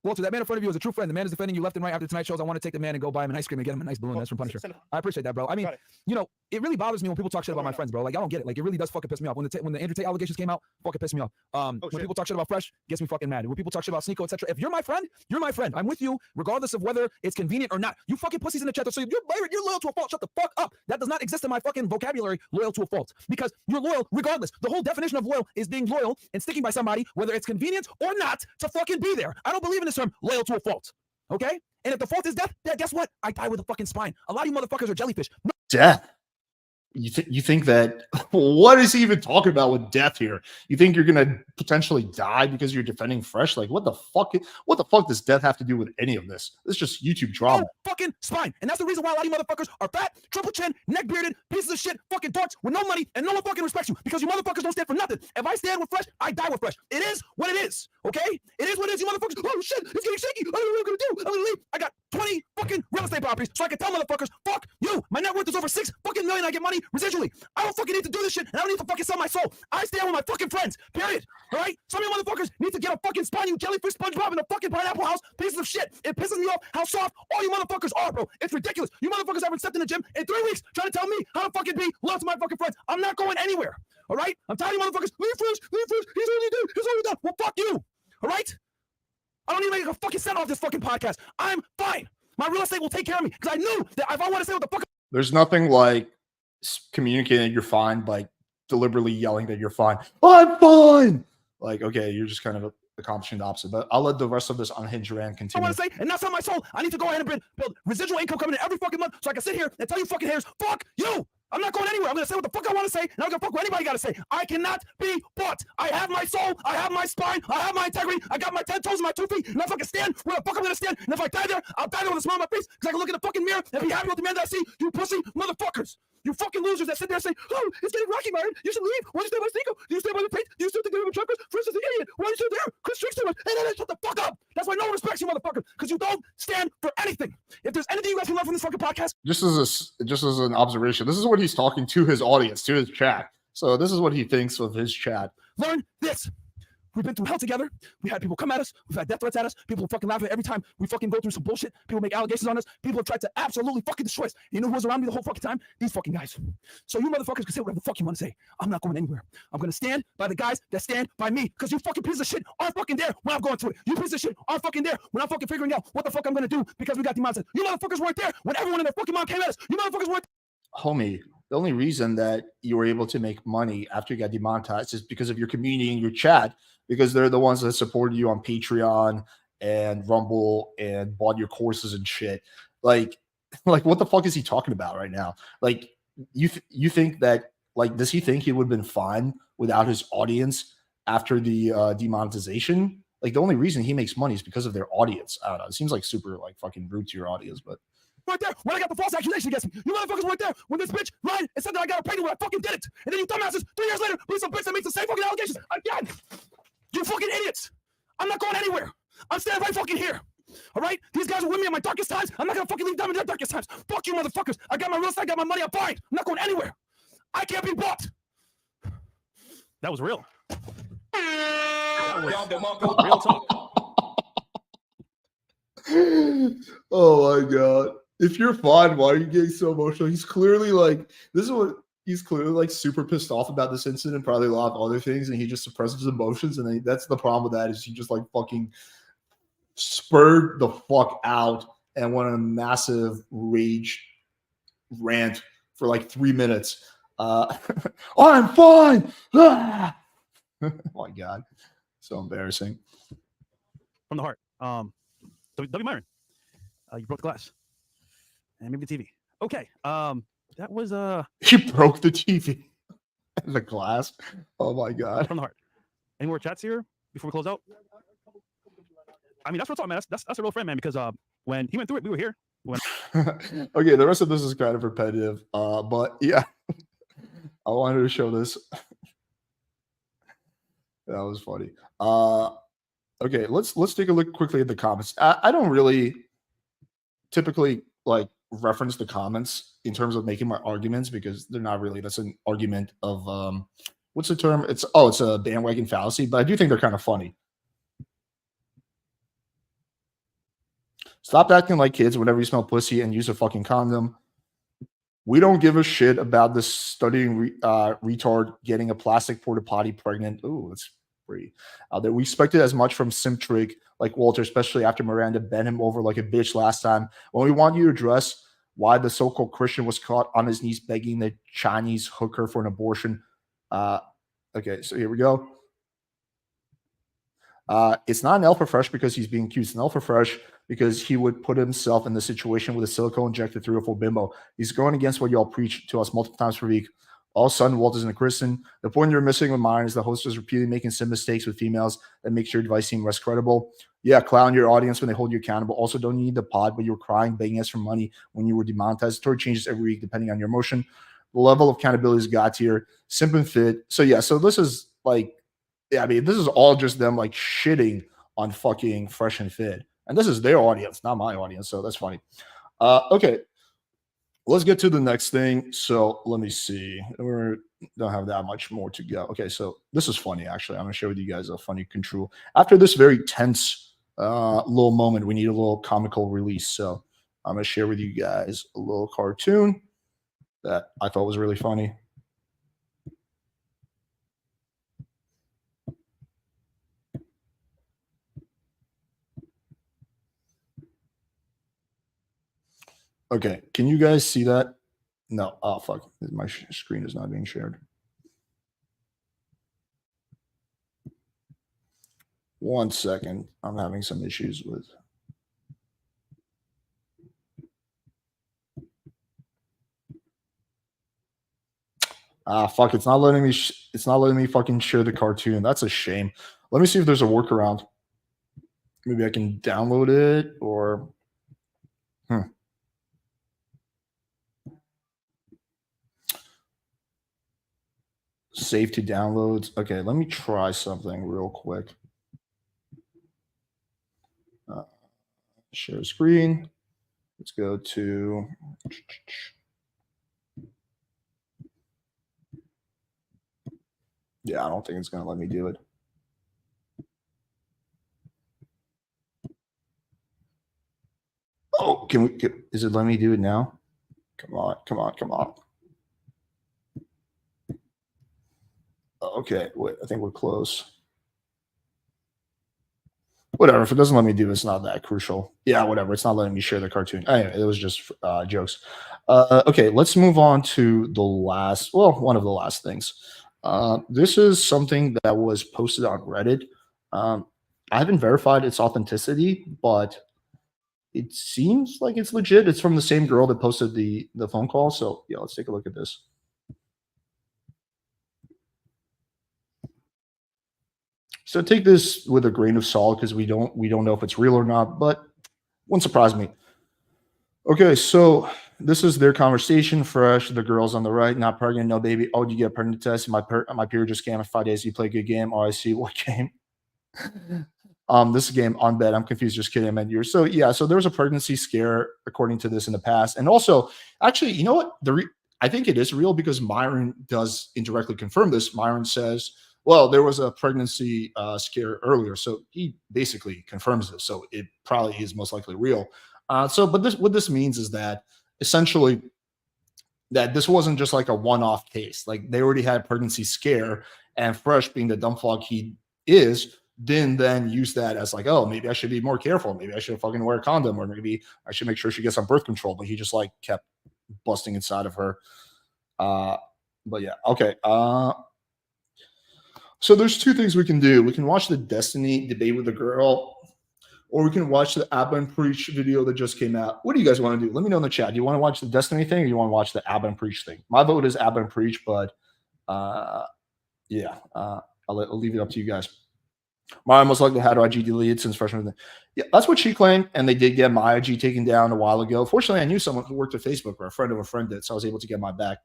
Walter, that man in front of you is a true friend. The man is defending you left and right after tonight's shows. I want to take the man and go buy him an ice cream and get him a nice balloon. That's from Punisher. I appreciate that, bro. I mean, it really bothers me when people talk shit about my friends, bro. Like, I don't get it. Like, it really does fucking piss me off. When the Andrew Tate allegations came out, fucking piss me off. When people talk shit about Fresh, gets me fucking mad. When people talk shit about Sneeko, etc. If you're my friend, you're my friend. I'm with you, regardless of whether it's convenient or not. You fucking pussies in the chat that say you're loyal to a fault. Shut the fuck up. That does not exist in my fucking vocabulary. Loyal to a fault, because you're loyal regardless. The whole definition of loyal is being loyal and sticking by somebody, whether it's convenient or not, to fucking be there. I don't believe in this term loyal to a fault. Okay? And if the fault is death, then guess what? I die with a fucking spine. A lot of you motherfuckers are jellyfish. Death. You think that what is he even talking about with death here? You think you're gonna potentially die because you're defending Fresh? Like what the fuck does death have to do with any of this? This is just YouTube drama. Fucking spine. And that's the reason why a lot of you motherfuckers are fat, triple chin, neck bearded, pieces of shit, fucking dorks with no money, and no one fucking respects you because you motherfuckers don't stand for nothing. If I stand with Fresh, I die with Fresh. It is what it is. Okay? It is what it is, you motherfuckers. Oh shit, it's getting shaky. I don't know what I'm gonna do. I'm gonna leave. I got 20 fucking real estate properties, so I can tell motherfuckers, fuck you. My net worth is over $6 fucking million. I get money residually. I don't fucking need to do this shit, and I don't need to fucking sell my soul. I stand with my fucking friends. Period. All right? Some of you motherfuckers need to get a fucking spine, you jellyfish, SpongeBob in a fucking pineapple house. Pieces of shit. It pisses me off how soft all you motherfuckers are, bro. It's ridiculous. You motherfuckers haven't stepped in the gym in 3 weeks trying to tell me how to fucking be loyal to my fucking friends. I'm not going anywhere. All right? I'm tired of you motherfuckers. Leave Fresh. He's already done. Well, fuck you. All right? I don't even make a fucking cent off this fucking podcast. I'm fine. My real estate will take care of me because I knew that if I want to say what the fuck. There's nothing like communicating that you're fine by deliberately yelling that you're fine. I'm fine. Like, okay, you're just kind of accomplishing the opposite. But I'll let the rest of this unhinged rant continue. I want to say, and not sell my soul. I need to go ahead and build residual income coming in every fucking month so I can sit here and tell you fucking haters, fuck you. I'm not going anywhere. I'm going to say what the fuck I want to say, and I'm going to fuck what anybody got to say. I cannot be bought. I have my soul. I have my spine. I have my integrity. I got my 10 toes and my 2 feet, and if I can stand where the fuck I'm going to stand, and if I die there, I'll die there with a smile on my face because I can look in the fucking mirror and be happy with the man that I see. You pussy motherfuckers. You fucking losers that sit there and say, oh, it's getting rocky, Myron. You should leave. Why do you stay by Sneeko? Do you stay by the Tate? Do you still think they're truckers? Fresh is the idiot. Why are you still there? Chris drinks too much. And then shut the fuck up. That's why no one respects you, motherfucker. Because you don't stand for anything. If there's anything you guys can learn from this fucking podcast. Just as an observation, this is what he's talking to his audience, to his chat. So this is what he thinks of his chat. Learn this. We've been through hell together. We had people come at us. We've had death threats at us. People fucking laugh at every time we fucking go through some bullshit. People make allegations on us. People have tried to absolutely fucking destroy us. You know who was around me the whole fucking time? These fucking guys. So you motherfuckers can say whatever the fuck you want to say. I'm not going anywhere. I'm going to stand by the guys that stand by me because you fucking pieces of shit aren't fucking there when I'm going through it. You pieces of shit aren't fucking there when I'm fucking figuring out what the fuck I'm going to do because we got demonetized. You motherfuckers weren't there when everyone in their fucking mom came at us. You motherfuckers weren't. Homie, the only reason that you were able to make money after you got demonetized is because of your community and your chat, because they're the ones that supported you on Patreon and Rumble and bought your courses and shit. Like what the fuck is he talking about right now? Like, you think that, like, does he think he would have been fine without his audience after the demonetization? Like, the only reason he makes money is because of their audience. I don't know. It seems like super, like, fucking rude to your audience, but. Right there when I got the false accusation against me. You motherfuckers weren't there when this bitch lied and said that I got her pregnant when I fucking did it. And then you dumbasses 3 years later believe some bitch that makes the same fucking allegations again. You fucking idiots. I'm not going anywhere. I'm standing right fucking here. All right? These guys were with me in my darkest times. I'm not going to fucking leave them in their darkest times. Fuck you motherfuckers. I got my real estate. I got my money. I'm fine. I'm not going anywhere. I can't be bought. That was real. That was real talk. Oh my God. If you're fine, why are you getting so emotional? He's clearly like, this is what he's clearly like super pissed off about this incident, probably a lot of other things, and he just suppresses his emotions. And then that's the problem with that is he just like fucking spurred the fuck out and went on a massive rage rant for like 3 minutes. I'm fine. Ah! Oh my god, so embarrassing. From the heart. W. Myron, you broke the glass and maybe the TV. Okay. That was He broke the TV. The glass. Oh my god. From the heart. Any more chats here before we close out? I mean, that's what's up, man. That's a real friend, man. Because when he went through it, we were here. When... Okay, the rest of this is kind of repetitive. But yeah, I wanted to show this. That was funny. Okay, let's take a look quickly at the comments. I don't really typically like reference the comments in terms of making my arguments because they're not really. That's an argument of what's the term? It's a bandwagon fallacy, but I do think they're kind of funny. Stop acting like kids whenever you smell pussy and use a fucking condom. We don't give a shit about this studying retard getting a plastic porta potty pregnant. Ooh, that's pretty out there. We expected as much from Simtrick like Walter, especially after Miranda bent him over like a bitch last time. When we want you to address why the so-called Christian was caught on his knees begging the Chinese hooker for an abortion. Okay, so here we go. It's not an Alpha Fresh because he's being cute. It's an Alpha Fresh because he would put himself in the situation with a silicone injected 304 bimbo. He's going against what y'all preach to us multiple times per week. All of a sudden, Walter's in a Christian. The point you're missing with mine is the host is repeatedly making some mistakes with females that makes your advice seem less credible. Yeah, clown your audience when they hold you accountable. Also, don't need the pod, but you were crying, begging us for money when you were demonetized. Story changes every week depending on your emotion. The level of accountability is got here. Simp and fit. So yeah, so this is like, yeah, I mean, this is all just them like shitting on fucking Fresh and Fit. And this is their audience, not my audience. So that's funny. Okay. Let's get to the next thing. So let me see. We don't have that much more to go. Okay, so this is funny, actually. I'm going to share with you guys a funny control. After this very tense little moment, we need a little comical release. So I'm going to share with you guys a little cartoon that I thought was really funny. Okay, can you guys see that? No. Oh, fuck. My screen is not being shared. One second. I'm having some issues with. Fuck. It's not letting me. It's not letting me fucking share the cartoon. That's a shame. Let me see if there's a workaround. Maybe I can download it or. Save to downloads. Okay, let me try something real quick. Share screen. Let's go to. Yeah, I don't think it's going to let me do it. Oh, is it letting me do it now? Come on, come on, come on. Okay, wait, I think we're close. Whatever, if it doesn't let me do it, it's not that crucial. Yeah, whatever, it's not letting me share the cartoon. Anyway, it was just jokes. Okay, let's move on to the last, well, one of the last things. This is something that was posted on Reddit. I haven't verified its authenticity, but it seems like it's legit. It's from the same girl that posted the phone call. So yeah, let's take a look at this. So take this with a grain of salt because we don't know if it's real or not, but wouldn't surprise me. Okay, so this is their conversation. Fresh, the girl's on the right, not pregnant, no baby. Oh, you get a pregnant test? My period just came in 5 days. You play a good game. Oh, I see. What game? This game on bed. I'm confused. Just kidding. I meant yours. So yeah, so there was a pregnancy scare according to this in the past, and also, actually, you know what? I think it is real because Myron does indirectly confirm this. Myron says, well, there was a pregnancy scare earlier, so he basically confirms this. So it probably is most likely real. But what this means is that essentially that this wasn't just like a one-off case. Like they already had a pregnancy scare, and Fresh, being the dumb fuck he is, didn't then use that as like, oh, maybe I should be more careful. Maybe I should fucking wear a condom, or maybe I should make sure she gets on birth control. But he just like kept busting inside of her. But yeah, okay. So there's two things we can do. We can watch the Destiny debate with the girl, or we can watch the Abba and Preach video that just came out. What do you guys want to do? Let me know in the chat. Do you want to watch the Destiny thing, or do you want to watch the Abba and Preach thing? My vote is Abba and Preach, but yeah, I'll leave it up to you guys. Maya most likely had her IG deleted since freshman. Yeah, that's what she claimed, and they did get my IG taken down a while ago. Fortunately, I knew someone who worked at Facebook, or a friend of a friend did, so I was able to get my back.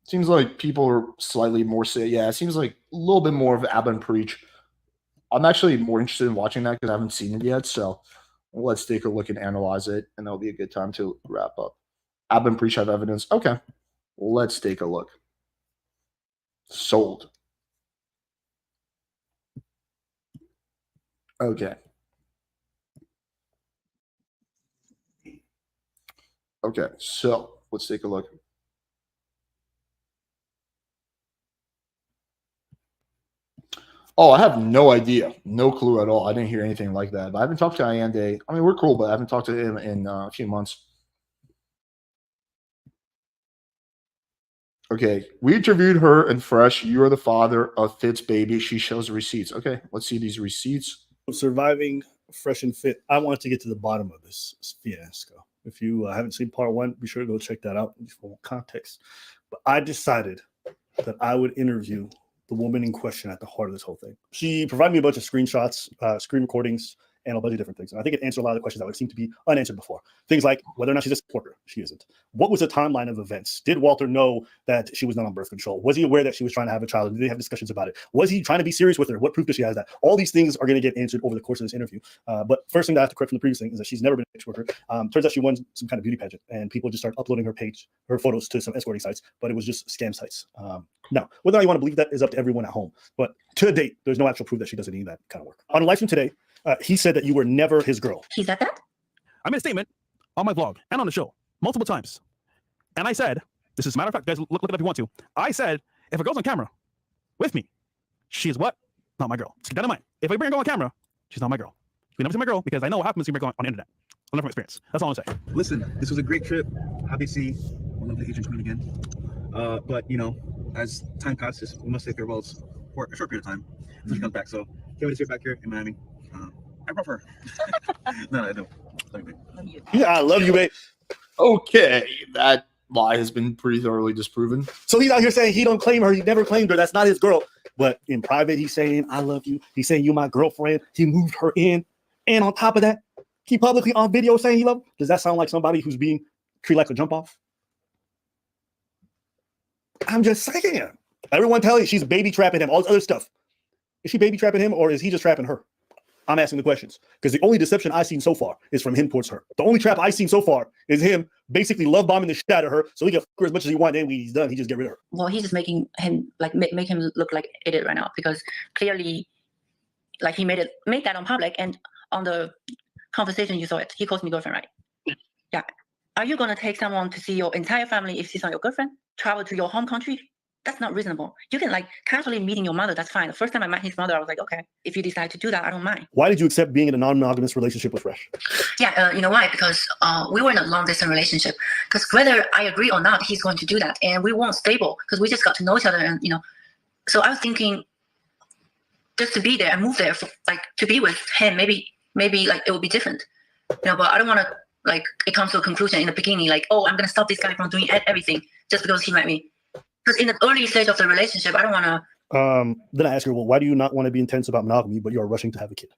Seems like people are slightly more it seems like a little bit more of Abba and Preach. I'm actually more interested in watching that because I haven't seen it yet. So let's take a look and analyze it, and that'll be a good time to wrap up. Abba and Preach have evidence. Okay, let's take a look. Sold. Okay. Okay, so let's take a look. Oh, I have no idea. No clue at all. I didn't hear anything like that. But I haven't talked to Allende. I mean, we're cool, but I haven't talked to him in a few months. Okay, we interviewed her and Fresh. You are the father of Fit's baby. She shows receipts. Okay, let's see these receipts. Surviving Fresh and Fit. I wanted to get to the bottom of this fiasco. If you haven't seen part 1, be sure to go check that out for context. But I decided that I would interview the woman in question at the heart of this whole thing. She provided me a bunch of screenshots, screen recordings, and a bunch of different things. And I think it answered a lot of the questions that would seem to be unanswered before. Things like whether or not she's a supporter. She isn't. What was the timeline of events? Did Walter know that she was not on birth control? Was he aware that she was trying to have a child? Did they have discussions about it? Was he trying to be serious with her? What proof does she have that? All these things are going to get answered over the course of this interview. But first thing that I have to correct from the previous thing is that she's never been a sex worker. Turns out she won some kind of beauty pageant, and people just started uploading her photos to some escorting sites, but it was just scam sites. Now, whether or not you want to believe that is up to everyone at home. But to date, there's no actual proof that she does any of that kind of work. On a live stream today, he said that you were never his girl. He said that? I made a statement on my vlog and on the show multiple times. And I said, this is a matter of fact, guys, look it up if you want to. I said, if a girl's on camera with me, she is what? Not my girl. Just keep that in mind. If I bring a girl on camera, she's not my girl. You never see my girl because I know what happens when you bring a girl on the internet. I learned from experience. That's all I'm saying. Listen, this was a great trip. Happy to see one of the Asian queen again. But, you know, as time passes, we must say farewells for a short period of time until she comes back. So, can't wait to see her back here in Miami. I love her. No, I don't. Yeah, I love you, babe. Okay, that lie has been pretty thoroughly disproven. So he's out here saying he don't claim her. He never claimed her. That's not his girl. But in private, he's saying, I love you. He's saying, you my girlfriend. He moved her in. And on top of that, he publicly on video saying he loved her. Does that sound like somebody who's being treated like a jump off? I'm just saying. Everyone telling she's baby trapping him, all this other stuff. Is she baby trapping him, or is he just trapping her? I'm asking the questions because the only deception I've seen so far is from him towards her. The only trap I've seen so far is him basically love bombing the shit out of her so he can fuck her as much as he wants. And when he's done, he just get rid of her. Well, he's just making him like make him look like an idiot right now because clearly, like he made that on public and on the conversation you saw it. He calls me girlfriend, right? Yeah. Are you gonna take someone to see your entire family if she's not your girlfriend? Travel to your home country? That's not reasonable. You can like casually meeting your mother. That's fine. The first time I met his mother, I was like, okay, if you decide to do that, I don't mind. Why did you accept being in a non-monogamous relationship with Fresh? Yeah, you know why? Because we were in a long-distance relationship. Because whether I agree or not, he's going to do that, and we weren't stable because we just got to know each other, and you know. So I was thinking, just to be there and move there, like to be with him, maybe like it would be different, you know. But I don't want to like it comes to a conclusion in the beginning, like, oh, I'm gonna stop this guy from doing everything just because he met me. Because in the early stage of the relationship, I don't want to. Then I ask her, well, why do you not want to be intense about monogamy, but you are rushing to have a kid?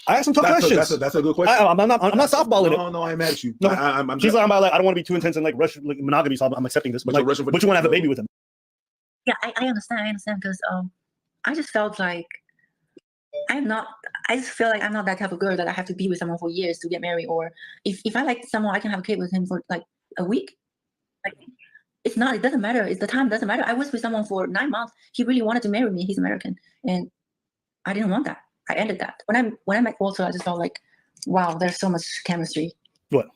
I asked him tough questions. That's a good question. I'm not softballing it. No, I'm mad at you. No, she's like, I don't want to be too intense and like rush like, monogamy, so I'm accepting this. But like, but you want to have a baby with him? Yeah, I understand because I just felt like I just feel like I'm not that type of girl that I have to be with someone for years to get married. Or if I like someone, I can have a kid with him for like a week. Like. It doesn't matter. The time doesn't matter. I was with someone for 9 months. He really wanted to marry me. He's American. And I didn't want that. I ended that. When I met Walter, I just felt like, wow, there's so much chemistry. What?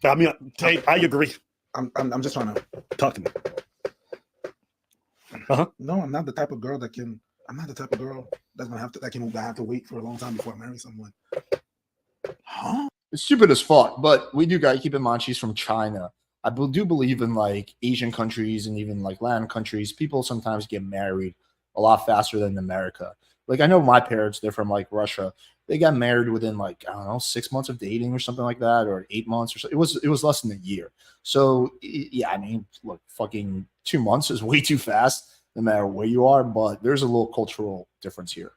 I mean, I agree. I'm just trying to talk to me. No, I'm not the type of girl that can. I'm not the type of girl that's gonna have to wait for a long time before I marry someone. It's stupid as fuck, but we do gotta keep in mind she's from China. I do believe in like Asian countries and even like Latin countries, people sometimes get married a lot faster than America. Like I know my parents, they're from like Russia. They got married within like, I don't know, 6 months of dating or something like that, or 8 months or so. It was less than a year. So yeah, I mean, look, fucking 2 months is way too fast, no matter where you are. But there's a little cultural difference here.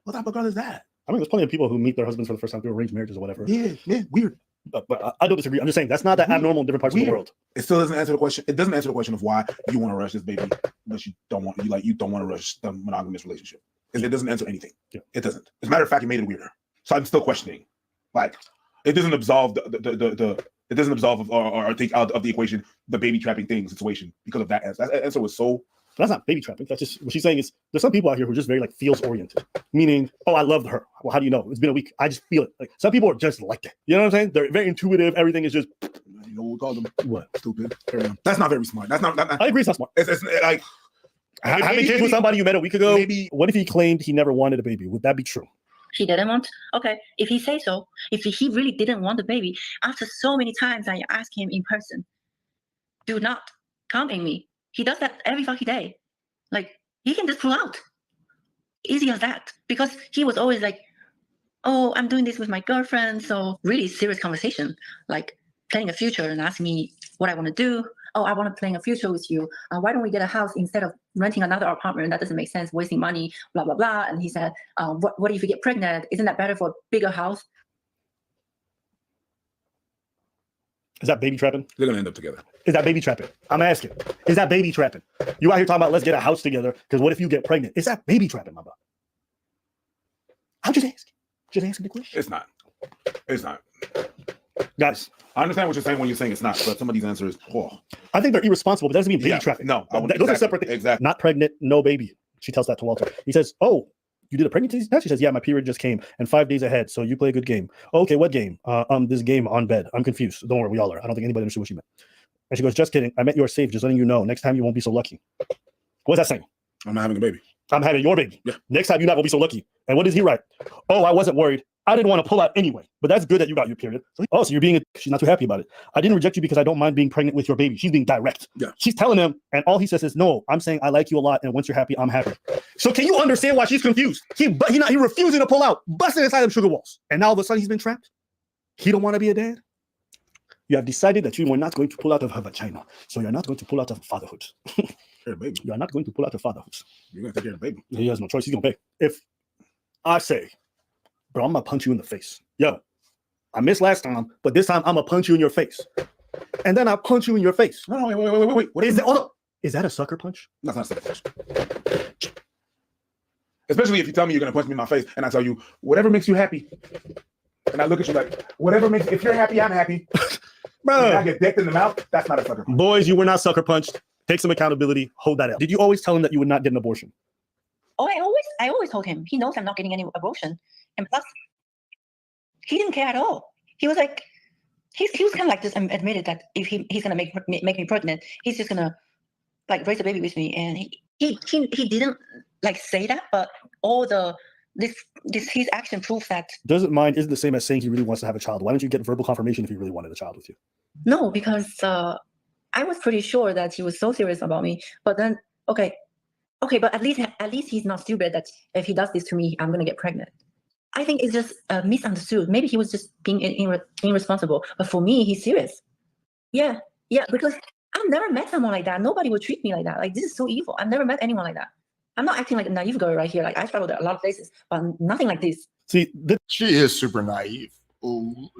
What type of girl is that? I mean, there's plenty of people who meet their husbands for the first time through arranged marriages or whatever. Yeah, weird. But I don't disagree. I'm just saying that's not that abnormal in different parts of the world. It still doesn't answer the question. It doesn't answer the question of why you want to rush this baby, but you don't want to rush the monogamous relationship. It doesn't answer anything. Yeah. It doesn't. As a matter of fact, it made it weirder. So I'm still questioning. Like, it doesn't absolve it doesn't absolve or take out of the equation the baby trapping situation because of that answer. That answer was so. That's not baby trapping. That's just what she's saying is there's some people out here who are just very like feels oriented, meaning, oh, I loved her. Well, how do you know? It's been a week. I just feel it. Like some people are just like that. You know what I'm saying? They're very intuitive. Everything is just. You know what we call them? What? Stupid. That's not very smart. That's not. I agree. It's not smart. It's like having kids with somebody you met a week ago. Maybe. What if he claimed he never wanted a baby? Would that be true? He didn't want. Okay, if he say so, if he really didn't want the baby, after so many times I ask him in person, do not come in me. He does that every fucking day. Like, he can just pull out. Easy as that. Because he was always like, oh, I'm doing this with my girlfriend. So really serious conversation, like planning a future and asking me what I want to do. Oh, I want to plan a future with you. Why don't we get a house instead of renting another apartment? That doesn't make sense, wasting money, blah, blah, blah. And he said, what if you get pregnant? Isn't that better for a bigger house? Is that baby trapping? They're going to end up together. Is that baby trapping? I'm asking. Is that baby trapping? You out here talking about let's get a house together because what if you get pregnant? Is that baby trapping, my brother? I'm just asking. Just asking the question. It's not. It's not. Guys, I understand what you're saying when you're saying it's not, but some of these answers, I think they're irresponsible, but that doesn't mean baby trapping. No, those are separate things. Exactly. Not pregnant, no baby. She tells that to Walter. He says, oh, you did a pregnancy test? She says, yeah, my period just came and 5 days ahead. So you play a good game. Okay, what game? This game on bed. I'm confused. Don't worry, we all are. I don't think anybody understood what she meant. And she goes, just kidding. I meant you are safe. Just letting you know. Next time you won't be so lucky. What's that saying? I'm not having a baby. I'm having your baby. Yeah. Next time you're not going to be so lucky. And what does he write? Oh, I wasn't worried. I didn't want to pull out anyway. But that's good that you got your period. So you're being she's not too happy about it. I didn't reject you because I don't mind being pregnant with your baby. She's being direct. Yeah. She's telling him, and all he says is, no, I'm saying I like you a lot, and once you're happy, I'm happy. So can you understand why she's confused? He refusing to pull out, busting inside them sugar walls. And now all of a sudden he's been trapped. He don't want to be a dad. You have decided that you are not going to pull out of her vagina. So you're not going to pull out of fatherhood. Baby. You are not going to pull out of fatherhood. You're going to take care of the baby. He has no choice. He's going to pay. If I say, bro, I'm going to punch you in the face. Yo, I missed last time, but this time I'm going to punch you in your face. And then I punch you in your face. No, wait. What is that? Is that a sucker punch? That's not a sucker punch. Especially if you tell me you're going to punch me in my face and I tell you, whatever makes you happy. And I look at you like, if you're happy, I'm happy. Bro, I get decked in the mouth. That's not a sucker punch. Boys, you were not sucker punched. Take some accountability. Hold that out. Did you always tell him that you would not get an abortion? Oh, I always told him. He knows I'm not getting any abortion. And plus, he didn't care at all. He was like, he was kind of like just admitted that if he's gonna make me pregnant, he's just gonna like raise a baby with me. And he didn't like say that, but all his action proves that. Doesn't mind isn't the same as saying he really wants to have a child. Why don't you get verbal confirmation if he really wanted a child with you? No, because I was pretty sure that he was so serious about me. But then, okay, but at least he's not stupid that if he does this to me, I'm gonna get pregnant. I think it's just misunderstood. Maybe he was just being irresponsible. But for me, he's serious. Yeah, because I've never met someone like that. Nobody would treat me like that. Like, this is so evil. I've never met anyone like that. I'm not acting like a naive girl right here. Like, I've traveled a lot of places, but nothing like this. See, she is super naive.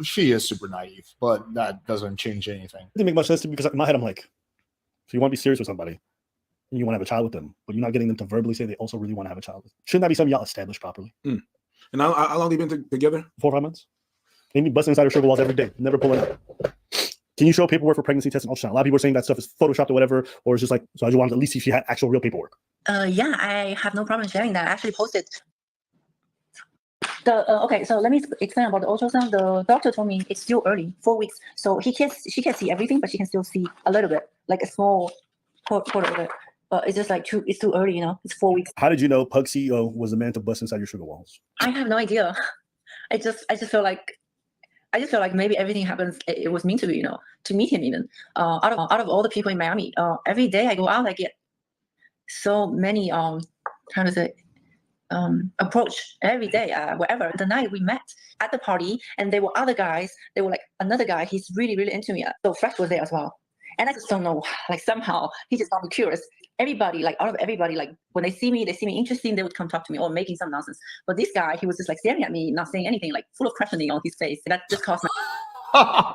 She is super naive, but that doesn't change anything. It didn't make much sense to me because in my head, I'm like, so you want to be serious with somebody, and you want to have a child with them, but you're not getting them to verbally say they also really want to have a child. Shouldn't that be something y'all established properly? And how long have you been together? 4 or 5 months. Amy busting inside her sugar walls every day, never pulling out. Can you show paperwork for pregnancy tests and ultrasound? A lot of people are saying that stuff is photoshopped or whatever, or it's just like, so I just wanted to at least see if she had actual real paperwork. Yeah, I have no problem sharing that. I actually posted Okay, so let me explain about the ultrasound. The doctor told me it's still early, 4 weeks. So she can't see everything, but she can still see a little bit, like a small quarter of it. But it's just like it's too early, It's 4 weeks. How did you know Pug CEO was the man to bust inside your sugar walls? I have no idea. I just feel like maybe everything happens. It was meant to be, to meet him even. Out of all the people in Miami, every day I go out, I get so many how to say approach every day, wherever. The night we met at the party, and there were other guys. There were like another guy. He's really, really into me. So Fresh was there as well. And I just don't know. Like somehow he just got me curious. Everybody, like out of everybody, like when they see me interesting, they would come talk to me or making some nonsense. But this guy, he was just like staring at me, not saying anything, like full of questioning on his face. That just caused my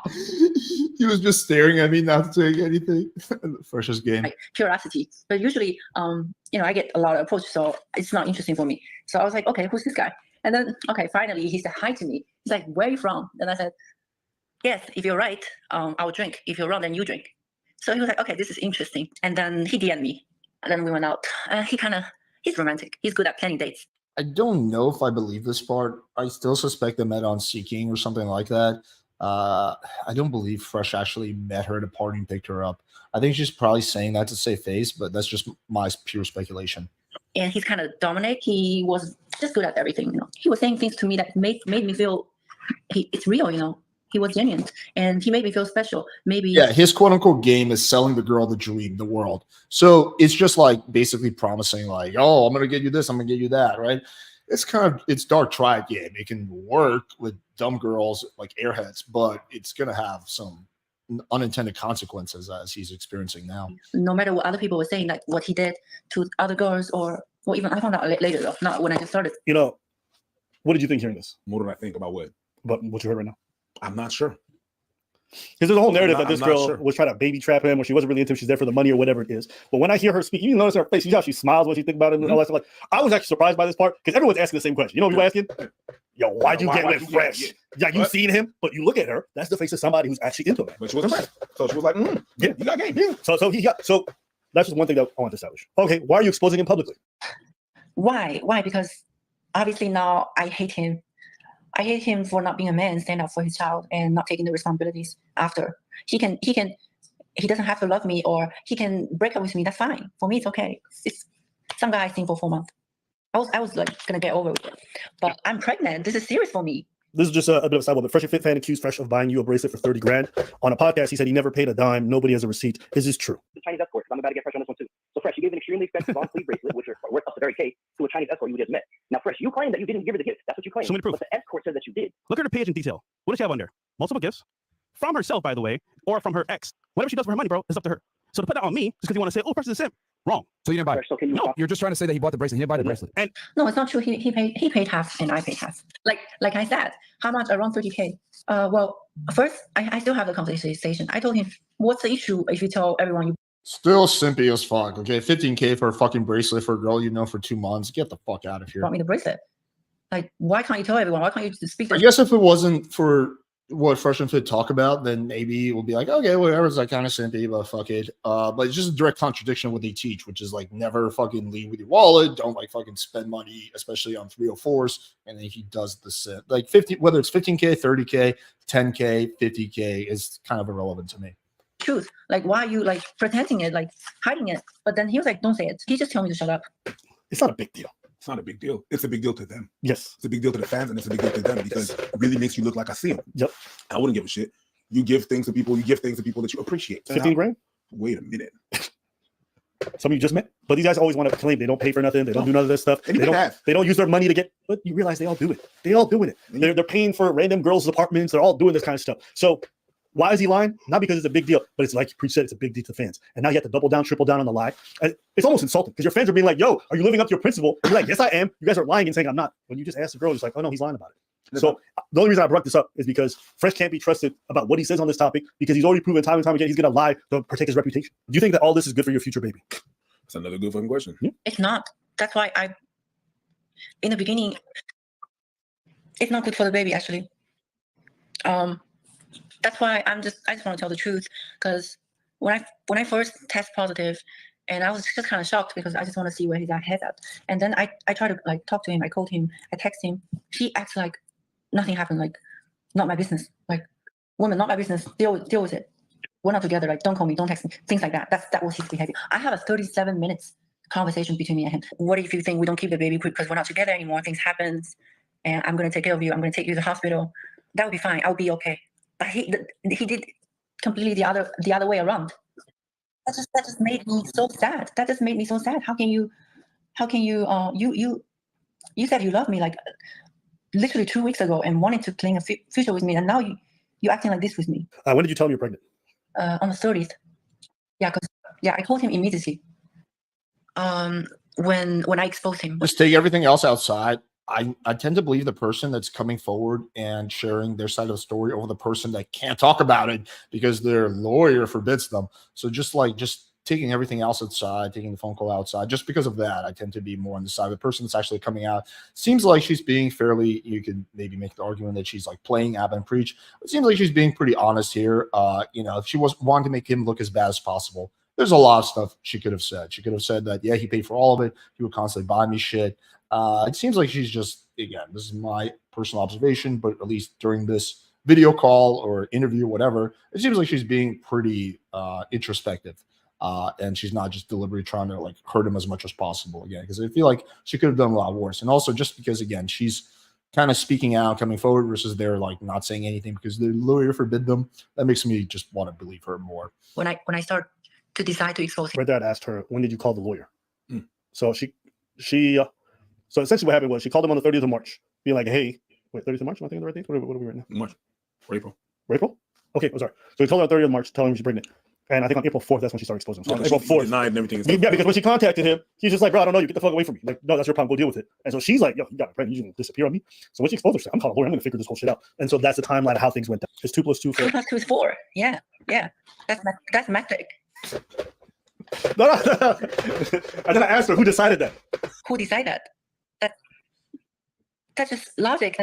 He was just staring at me, not saying anything. Freshest game. like curiosity. But usually, I get a lot of approach, so it's not interesting for me. So I was like, okay, who's this guy? And then, okay, finally he said hi to me. He's like, where are you from? And I said, yes, if you're right, I'll drink. If you're wrong, then you drink. So he was like, okay, this is interesting. And then he DM'd me. And then we went out. He's romantic. He's good at planning dates. I don't know if I believe this part. I still suspect they met on Seeking or something like that. I don't believe Fresh actually met her at a party and picked her up. I think she's probably saying that to save face, but that's just my pure speculation. And he's kind of dominant. He was just good at everything. He was saying things to me that made me feel it's real. He was genuine, and he made me feel special. Maybe his quote unquote game is selling the girl the dream, the world. So it's just like basically promising, like, oh, I'm gonna get you this, I'm gonna get you that, right? It's dark triad game. It can work with dumb girls like airheads, but it's gonna have some unintended consequences as he's experiencing now. No matter what other people were saying, like what he did to other girls, or even I found out later though, not when I just started. What did you think hearing this? What did I think about what? About what you heard right now? I'm not sure. Because there's a whole narrative that this girl was trying to baby trap him, or she wasn't really into him. She's there for the money or whatever it is. But when I hear her speak, you notice her face. You see how she smiles when she think about it and all that stuff. Like, I was actually surprised by this part because everyone's asking the same question. You know what people asking? Yo, why'd you get with Fresh? Yeah, you seen him, but you look at her. That's the face of somebody who's actually into him. But she was impressed. So she was like, yeah, you got game. Yeah. So that's just one thing that I want to establish. Okay, why are you exposing him publicly? Why? Because obviously now I hate him. I hate him for not being a man, stand up for his child, and not taking the responsibilities after. He doesn't have to love me, or he can break up with me. That's fine. For me, it's okay. It's some guy seen for 4 months. I was like gonna get over with it, but I'm pregnant. This is serious for me. This is just a bit of a sideball, but Fresh and Fit fan accused Fresh of buying you a bracelet for 30 grand. On a podcast, he said he never paid a dime. Nobody has a receipt. Is this true? The Chinese escort, I'm about to get Fresh on this one too. So Fresh, you gave an extremely expensive long sleeve bracelet, which are worth up to 30K, to a Chinese escort you just met. Now, Fresh, you claim that you didn't give her the gift. That's what you claim. Show me the proof. But the escort says that you did. Look at her page in detail. What does she have under? Multiple gifts? From herself, by the way, or from her ex. Whatever she does for her money, bro, is up to her. So to put that on me, just because you want to say, oh, Fresh is a simp. Wrong. So you didn't buy it? So No, you're just trying to say that he bought the bracelet. He didn't buy the bracelet. And No, it's not true. He paid half, and I paid half. Like I said, how much? Around 30K. Well, first I still have the conversation. I told him, what's the issue if you tell everyone you Still simpy as fuck. Okay, 15K for a fucking bracelet for a girl you know for 2 months. Get the fuck out of here. bought me the bracelet? Like, why can't you tell everyone? Why can't you just speak to I guess if it wasn't for what Fresh and Fit talk about, then maybe we'll be like, okay, whatever. It's like kind of simpy, but fuck it. But it's just a direct contradiction of what they teach, which is like never fucking leave with your wallet. Don't like fucking spend money, especially on 304s. And then he does the simp. Like 50, whether it's 15K, 30K, 10K, 50K is kind of irrelevant to me. truth? Like, why are you like pretending it, like hiding it? But then he was like, don't say it. He just told me to shut up. It's not a big deal. It's not a big deal. It's a big deal to them. Yes. It's a big deal to the fans, and it's a big deal to them because it really makes you look like a seal. Yep. I wouldn't give a shit. You give things to people. You give things to people that you appreciate. 15 grand? Wait a minute. Some of you just met, but these guys always want to claim they don't pay for nothing. They don't do none of this stuff. They don't use their money to get. But you realize they all do it. They all doing it. They're paying for random girls' apartments. They're all doing this kind of stuff. So why is he lying? Not because it's a big deal, but it's like Preach said, it's a big deal to fans. And now you have to double down, triple down on the lie. And it's almost insulting because your fans are being like, "Yo, are you living up to your principle?" And you're like, "Yes, I am." You guys are lying and saying I'm not. When you just ask the girl, it's like, "Oh no, he's lying about it." So the only reason I brought this up is because Fresh can't be trusted about what he says on this topic because he's already proven time and time again he's going to lie to protect his reputation. Do you think that all this is good for your future baby? That's another good fucking question. It's not. That's why in the beginning, it's not good for the baby actually. That's why I just want to tell the truth because when I first test positive, And I was just kind of shocked because I just want to see where his head's at. And then I tried to like talk to him. I called him. I text him. He acts like nothing happened. Like, not my business. Like, woman, not my business. Deal with it. We're not together. Like, don't call me. Don't text me. Things like that. That was his behavior. I have a 37 minutes conversation between me and him. What if you think we don't keep the baby because we're not together anymore? Things happens, and I'm gonna take care of you. I'm gonna take you to the hospital. That would be fine. I'll be okay. But he did completely the other way around. That just made me so sad. That just made me so sad. How can you you said you love me like literally 2 weeks ago and wanted to cling a future with me, and now you acting like this with me. When did you tell him you're pregnant? On the 30th. Yeah, I told him immediately. When I exposed him. Just take everything else outside. I tend to believe the person that's coming forward and sharing their side of the story over the person that can't talk about it because their lawyer forbids them. So just taking everything else outside, taking the phone call outside, just because of that, I tend to be more on the side of the person that's actually coming out. Seems like she's being fairly, you could maybe make the argument that she's like playing ab and preach. It seems like she's being pretty honest here. If she was wanting to make him look as bad as possible, there's a lot of stuff she could have said. She could have said that, yeah, he paid for all of it. He would constantly buy me shit. It seems like she's just, again, this is my personal observation, but at least during this video call or interview, whatever, it seems like she's being pretty introspective. And she's not just deliberately trying to like hurt him as much as possible again, because I feel like she could have done a lot worse. And also just because, again, she's kind of speaking out, coming forward versus they're like not saying anything because the lawyer forbid them. That makes me just want to believe her more. When I start to decide to expose him. Her dad asked her, when did you call the lawyer? So so essentially what happened was she called him on the 30th of March, being like, hey, wait, 30th of March? Am I thinking the right date? What are we right now? March. Or April. April? Okay, I'm sorry. So he told her on the 30th of March, telling him she's pregnant. And I think on April 4th, that's when she started exposing him. So April 4th. Denied and everything. Yeah, because when she contacted him, he's just like, bro, I don't know you. Get the fuck away from me. Like, no, that's your problem. Go deal with it. And so she's like, yo, you got me pregnant. You're going to disappear on me. So when she exposed her, she's like, I'm calling a lawyer. I'm going to figure this whole shit out. And so that's the timeline of how things went down. It's 2 + 2 4. 2 + 2 is 4. Yeah. That's metric. No. And then I asked her, who decided that? Who decided that? That's just logic.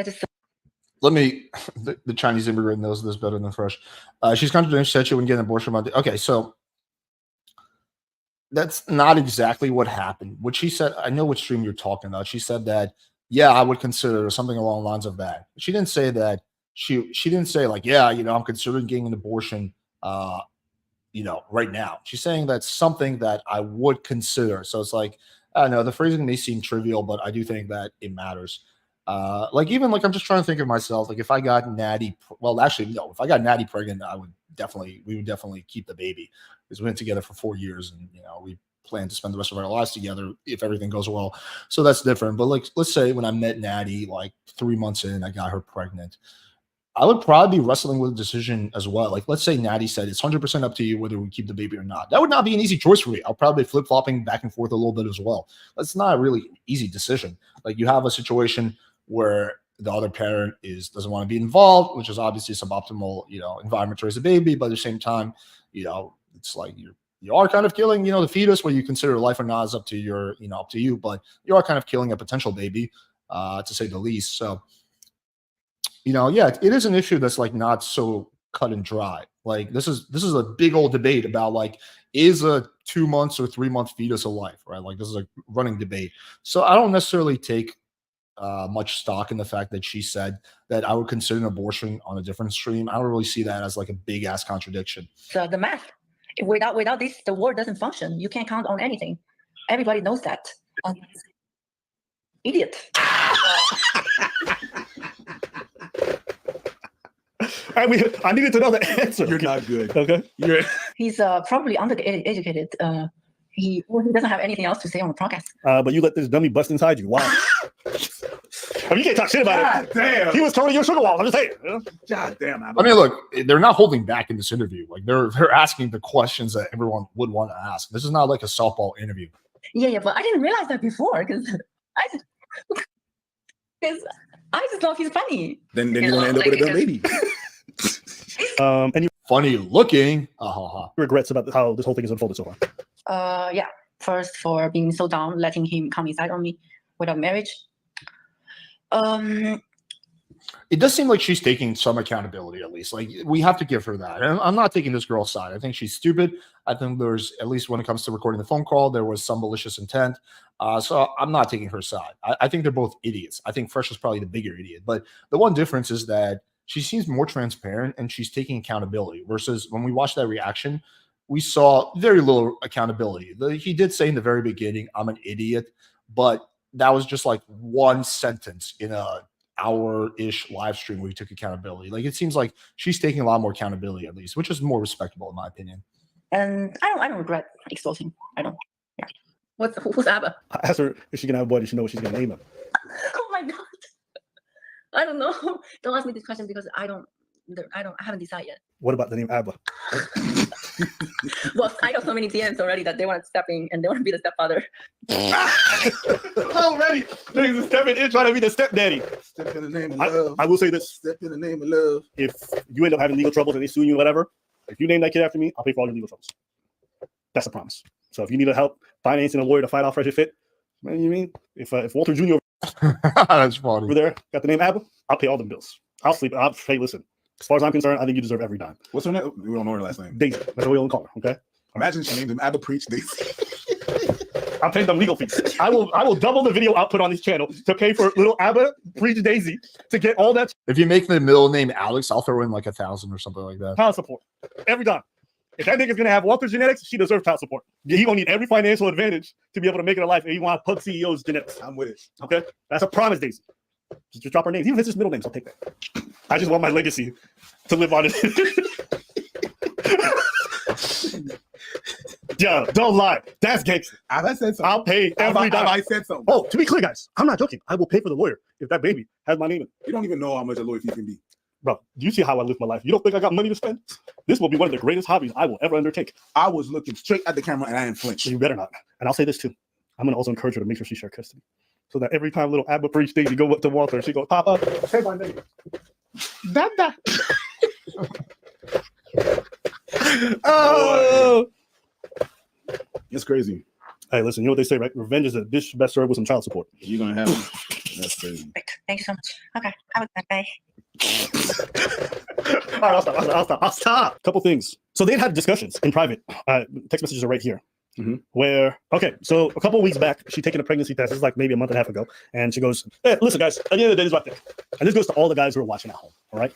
The Chinese immigrant knows this better than Fresh. She's contradicting said she wouldn't get an abortion. Okay, so that's not exactly what happened. What she said, I know what stream you're talking about. She said that, yeah, I would consider something along the lines of that. She didn't say that. She didn't say like, yeah, I'm considering getting an abortion, right now. She's saying that's something that I would consider. So it's like, I don't know, the phrasing may seem trivial, but I do think that it matters. I'm just trying to think of myself. Like if I got Natty, if I got Natty pregnant, we would definitely keep the baby because we've been together for 4 years and, we plan to spend the rest of our lives together if everything goes well. So that's different. But like, let's say when I met Natty, like 3 months in, I got her pregnant. I would probably be wrestling with a decision as well. Like, let's say Natty said it's 100% up to you whether we keep the baby or not. That would not be an easy choice for me. I'll probably flip-flopping back and forth a little bit as well. That's not a really easy decision. Like, you have a situation where the other parent doesn't want to be involved, which is obviously suboptimal, environment to raise a baby. But at the same time, it's like you are kind of killing, the fetus. Whether you consider life or not is up to you. But you are kind of killing a potential baby, to say the least. So. It is an issue that's like not so cut and dry. Like this is a big old debate about like, is a 2 months or 3 month fetus a life, right? Like this is a running debate. So I don't necessarily take much stock in the fact that she said that I would consider an abortion on a different stream. I don't really see that as like a big ass contradiction. So the math, without this, the world doesn't function. You can't count on anything. Everybody knows that. Idiot. I needed to know the answer. You're not good. Okay. He's probably undereducated. He doesn't have anything else to say on the podcast. But you let this dummy bust inside you. Why? You can't talk shit about it. Damn. He was totally your sugar wall. I'm just saying. God damn. I mean, look, they're not holding back in this interview. Like they're asking the questions that everyone would want to ask. This is not like a softball interview. Yeah, but I didn't realize that before because I just thought he's funny. Then you're gonna end up with a dumb baby. And you funny looking. Regrets about how this whole thing has unfolded so far. Yeah. First, for being so dumb, letting him come inside on me without marriage. It does seem like she's taking some accountability, at least. Like, we have to give her that. And I'm not taking this girl's side. I think she's stupid. I think there's, at least when it comes to recording the phone call, there was some malicious intent. So I'm not taking her side. I think they're both idiots. I think Fresh is probably the bigger idiot. But the one difference is that she seems more transparent and she's taking accountability, versus when we watched that reaction, we saw very little accountability. He did say in the very beginning, "I'm an idiot," but that was just like one sentence in a hour-ish live stream where he took accountability. Like, it seems like she's taking a lot more accountability, at least, which is more respectable in my opinion. And I don't regret exposing. I don't. Yeah. Who's Abba? I asked her if she can have a boy. Did she know what she's gonna name him? Oh my god. I don't know. Don't ask me this question because I haven't decided yet. What about the name Abba? Well, I got so many DMs already that they want to step in and they want to be the stepfather. Already, niggas stepping in trying to be the stepdaddy. Step in the name of love. I will say this: Step in the name of love. if you end up having legal troubles and they sue you or whatever, if you name that kid after me, I'll pay for all your legal troubles. That's a promise. So if you need help financing a lawyer to fight off Fresh and Fit, man, you mean if Walter Jr. That's funny. over there got the name Abba, I'll pay all the bills. I'll sleep. Hey, listen. As far as I'm concerned, I think you deserve every dime. What's her name? We don't know her last name. Daisy. That's what we all call her. Okay. Imagine she named him Abba Preach Daisy. I'll pay them legal fees. I will double the video output on this channel to pay for little Abba Preach Daisy to get all that If you make the middle name Alex, I'll throw in like 1,000 or something like that. child support every time. If that nigga's gonna have Walter's genetics, she deserves child support. He gonna need every financial advantage to be able to make it in life. And you want Pug CEO's genetics. I'm with it. Okay, that's a promise, Daisy. Just drop her names. Even if it's just middle names, I'll take that. I just want my legacy to live on it. Yo, don't lie. That's gangster. I said so. I'll pay every dime. I said so. Oh, to be clear, guys, I'm not joking. I will pay for the lawyer if that baby has my name in it. You don't even know how much a lawyer fee can be. Bro, do you see how I live my life? You don't think I got money to spend? This will be one of the greatest hobbies I will ever undertake. I was looking straight at the camera and I didn't flinch. You better not. And I'll say this too. I'm going to also encourage her to make sure she shares custody. So that every time little Abba Preach Daisy go up to Walter, she goes, Papa, say my name. Dada. Oh. It's crazy. Hey, listen, you know what they say, right? Revenge is a dish best served with some child support. You're going to have it. That's crazy. Thank you so much. Okay, I was that guy. All right, I'll stop. Couple things. So they'd had discussions in private. Text messages are right here. Where, okay, so a couple of weeks back, she taken a pregnancy test. This is like maybe a month and a half ago. And she goes, hey, listen, guys, at the end of the day, this is what I think. And this goes to all the guys who are watching at home, all right?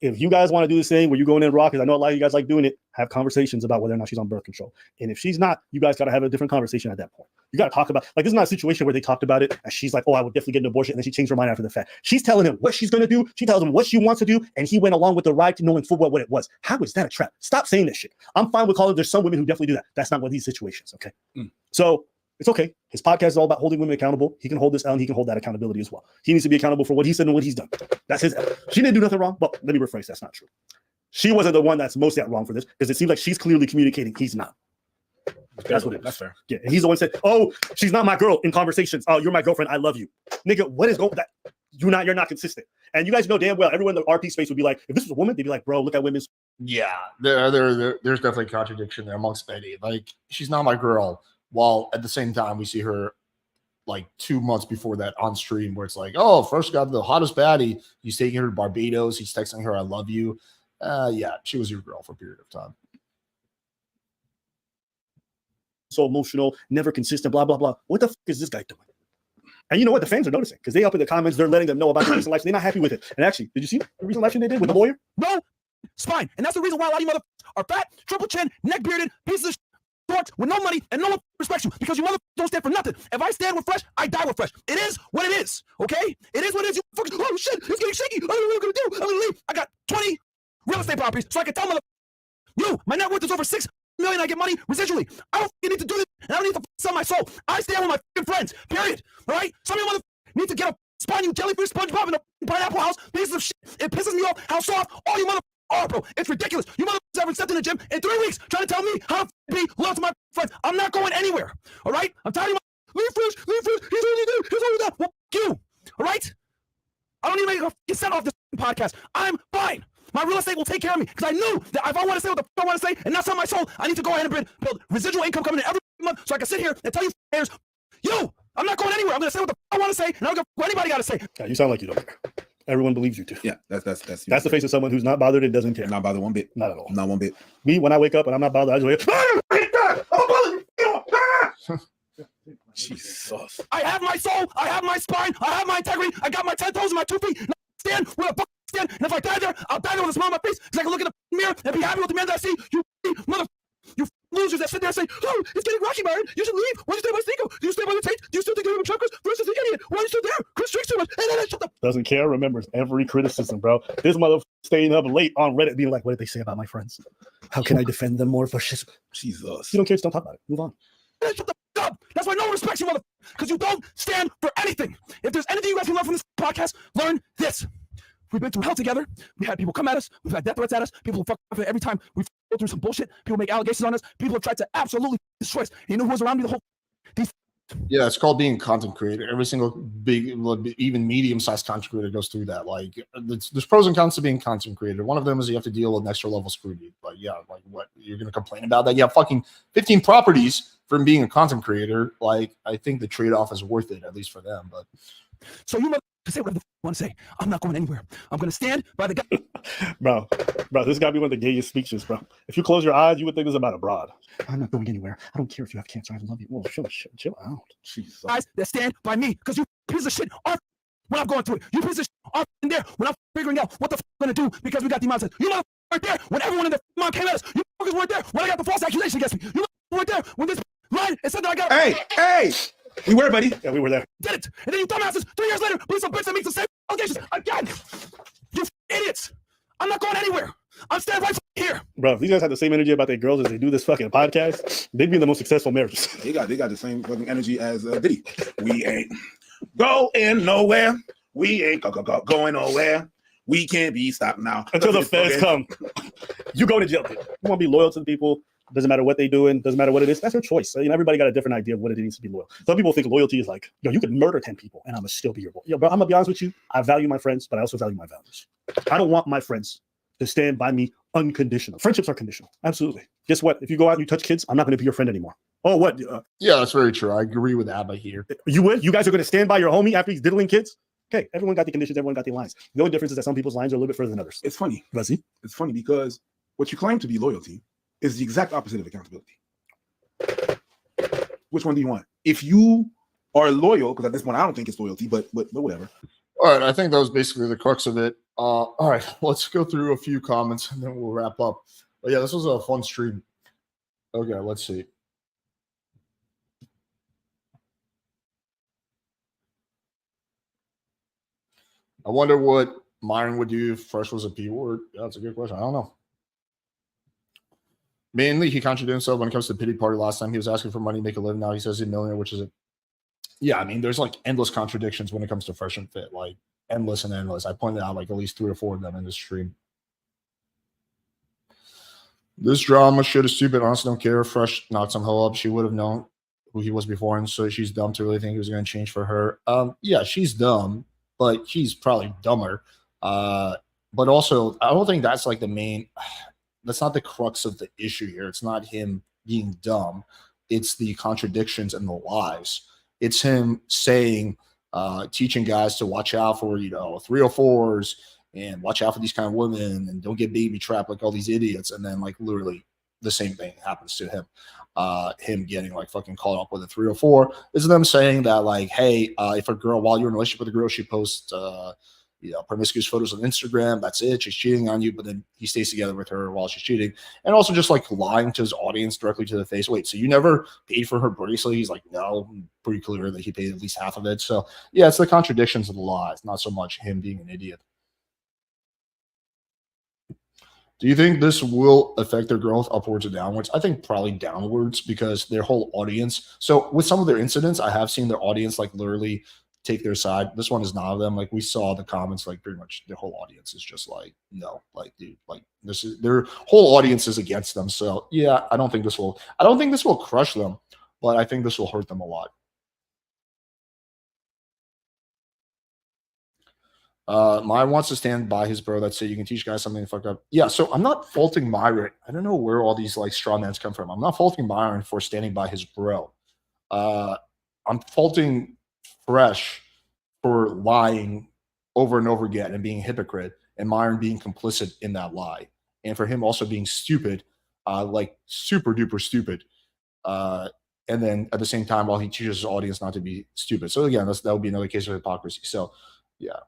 If you guys want to do this thing where you go in and rock, because I know a lot of you guys like doing it, have conversations about whether or not she's on birth control. And if she's not, you guys got to have a different conversation at that point. You got to talk about, like, this is not a situation where they talked about it and she's like, oh, I would definitely get an abortion. And then she changed her mind after the fact. She's telling him what she's going to do. She tells him what she wants to do. And he went along with the ride to knowing full well what it was. How is that a trap? Stop saying this shit. I'm fine with calling it. There's some women who definitely do that. That's not one of these situations. Okay. So it's okay. His podcast is all about holding women accountable. He can hold this out and he can hold that accountability as well. He needs to be accountable for what he said and what he's done. That's his. She didn't do nothing wrong. But let me rephrase. That's not true. She wasn't the one that's most at wrong for this because it seems like she's clearly communicating. He's not. That's what it is. That's fair. Yeah, he's the one that said, "Oh, she's not my girl." In conversations, "Oh, you're my girlfriend. I love you." Nigga, what is going? That you're not consistent. And you guys know damn well everyone in the RP space would be like, if this was a woman, they'd be like, "Bro, look at women's." Yeah, there's definitely contradiction there amongst many. Like, she's not my girl, while at the same time we see her like 2 months before that on stream where it's like, oh, first got the hottest baddie. He's taking her to Barbados. He's texting her, "I love you." Yeah, she was your girl for a period of time. So emotional, never consistent, blah, blah, blah. What the fuck is this guy doing? And you know what? The fans are noticing because they up in the comments, they're letting them know about the recent life. They're not happy with it. And actually, did you see the recent election they did with the lawyer? No, it's fine. And that's the reason why a lot of you motherfuckers are fat, triple chin, neck bearded, pieces of short with no money and no one respects you because you motherfuckers don't stand for nothing. If I stand with Fresh, I die with Fresh. It is what it is, okay? It is what it is. You fuckers, oh shit, it's getting shaky. I don't know what I'm going to do. I'm going to leave. I got 20 real estate properties so I can tell motherfuckers, you, my net worth is over $6 million. I get money residually. I don't need to do this. And I don't need to sell my soul. I stand with my friends, period. All right? Some of you motherfuckers need to get a spawn you jellyfish, SpongeBob in a pineapple house. Pieces of shit. It pisses me off how soft all you motherfuckers are, bro. It's ridiculous. You motherfuckers haven't stepped in the gym in 3 weeks trying to tell me how to be loyal to my friends. I'm not going anywhere. All right? I'm tired of you. Leave Fresh. He's only done. Well, you. All right? I don't need to get sent off this podcast. I'm fine. My real estate will take care of me because I knew that if I want to say what the f- I want to say and not sell my soul, I need to go ahead and build residual income coming in every month so I can sit here and tell you I'm not going anywhere. I'm going to say what the f- I want to say and I don't care what anybody got to say. Yeah, you sound like you don't care. Everyone believes you too. Yeah, that's That's the face of someone who's not bothered and doesn't care. Not bothered one bit. Not at all. Not one bit. Me, when I wake up and I'm not bothered, I just Jesus. I have my soul. I have my spine. I have my integrity. I got my 10 toes and my 2 feet. And I stand where I stand. And if I die there, I'll die there with a smile on my face because I can look in the mirror and be happy with the man that I see. You mother. You losers that sit there and say, "Oh, it's getting rocky, Byron. You should leave. Why do you stay by Stinko? Do you stay by the Tate? Do you still think you're a truckers versus the idiot? Why are you still there? Chris drinks too much." Shut the doesn't care, remembers every criticism, bro. This mother staying up late on Reddit being like, what did they say about my friends? How can I defend them more? For shit? Jesus. You don't care, just don't talk about it. Move on. Shut the up. That's why no one respects you, mother. Because you don't stand for anything. If there's anything you guys can learn from this podcast, learn this. We've been through hell together. We had people come at us. We've had death threats at us. People fuck up every time we go through some bullshit. People make allegations on us. People have tried to absolutely destroy us. You know who was around me the whole Yeah, it's called being a content creator. Every single big, even medium-sized content creator goes through that. Like, there's pros and cons to being a content creator. One of them is you have to deal with extra level scrutiny. But yeah, like, what, you're gonna complain about that? You have fucking 15 properties from being a content creator. Like, I think the trade-off is worth it, at least for them. But so you to say whatever the want to say. I'm not going anywhere. I'm gonna stand by the guy. bro, this gotta be one of the gayest speeches, bro. If you close your eyes, you would think this is about a broad. I'm not going anywhere. I don't care if you have cancer. I love you. Well, chill out. Jesus. Guys that stand by me, because you piece of shit are when I'm going through it. You piece of shit are in there when I'm figuring out what the I'm gonna do because we got the mindset. You weren't there when everyone in the mom came at us. You weren't there when I got the false accusation against me. You weren't there when this line and said that I got. Hey! We were, buddy. Yeah, we were there. Did it. And then you dumbasses, 3 years later, believe some bitch that makes the same allegations again. You idiots. I'm not going anywhere. I'm standing right here. Bro, if these guys had the same energy about their girls as they do this fucking podcast, they'd be in the most successful marriages. They got the same fucking energy as Diddy. We ain't going nowhere. We ain't going nowhere. We can't be stopped now. Until the feds come. You go to jail. You want to be loyal to the people. Doesn't matter what they doing. Doesn't matter what it is. That's your choice. You know, everybody got a different idea of what it needs to be loyal. Some people think loyalty is like, yo, you could murder 10 people and I'm gonna still be your boy. Yo, bro, I'm gonna be honest with you. I value my friends, but I also value my values. I don't want my friends to stand by me unconditional. Friendships are conditional. Absolutely. Guess what? If you go out and you touch kids, I'm not gonna be your friend annianymore. Oh, what? Yeah, that's very true. I agree with Abba here. You would? You guys are gonna stand by your homie after he's diddling kids? Okay, everyone got the conditions. Everyone got the lines. The only difference is that some people's lines are a little bit further than others. It's funny. Fuzzy. It's funny because what you claim to be loyalty is the exact opposite of accountability. Which one do you want? If you are loyal, because at this point I don't think it's loyalty, but whatever. All right, I think that was basically the crux of it. All right, let's go through a few comments and then we'll wrap up. But yeah, this was a fun stream. Okay, let's see. I wonder what Myron would do if fresh was a P word. Yeah, that's a good question. I don't know. Mainly, he contradicted himself when it comes to the pity party. Last time he was asking for money to make a living. Now he says he's a millionaire, which is a yeah. I mean, there's like endless contradictions when it comes to fresh and fit, like endless and endless. I pointed out like at least 3 or 4 of them in this stream. This drama shit is stupid. Honestly, don't care. Fresh knocked some hoe up. She would have known who he was before, and so she's dumb to really think he was going to change for her. Yeah, she's dumb, but she's probably dumber. But also, I don't think that's like the main. That's not the crux of the issue here. It's not him being dumb. It's the contradictions and the lies. It's him saying, teaching guys to watch out for, 304s and watch out for these kind of women and don't get baby trapped like all these idiots. And then like literally the same thing happens to him. Him getting like fucking caught up with a 304 is them saying that like, hey, if a girl, while you're in a relationship with a girl, she posts, promiscuous photos on Instagram, that's it. She's cheating on you, but then he stays together with her while she's cheating. And also just like lying to his audience directly to the face. Wait, so you never paid for her bracelet? He's like, no, pretty clear that he paid at least half of it. So yeah, it's the contradictions of the lies, not so much him being an idiot. Do you think this will affect their growth upwards or downwards? I think probably downwards because their whole audience. So with some of their incidents, I have seen their audience like literally take their side. This one is not of them. Like we saw the comments, like pretty much their whole audience is just like, no, like dude, like this is their whole audience is against them. So yeah, I don't think this will crush them, but I think this will hurt them a lot. Myron wants to stand by his bro that say you can teach guys something to fuck up. Yeah, so I'm not faulting Myron. I don't know where all these like straw mans come from. I'm not faulting Myron for standing by his bro. I'm faulting Fresh for lying over and over again and being a hypocrite, and Myron being complicit in that lie, and for him also being stupid, like super duper stupid. And then at the same time, while he teaches his audience not to be stupid. So again, that would be another case of hypocrisy. So yeah.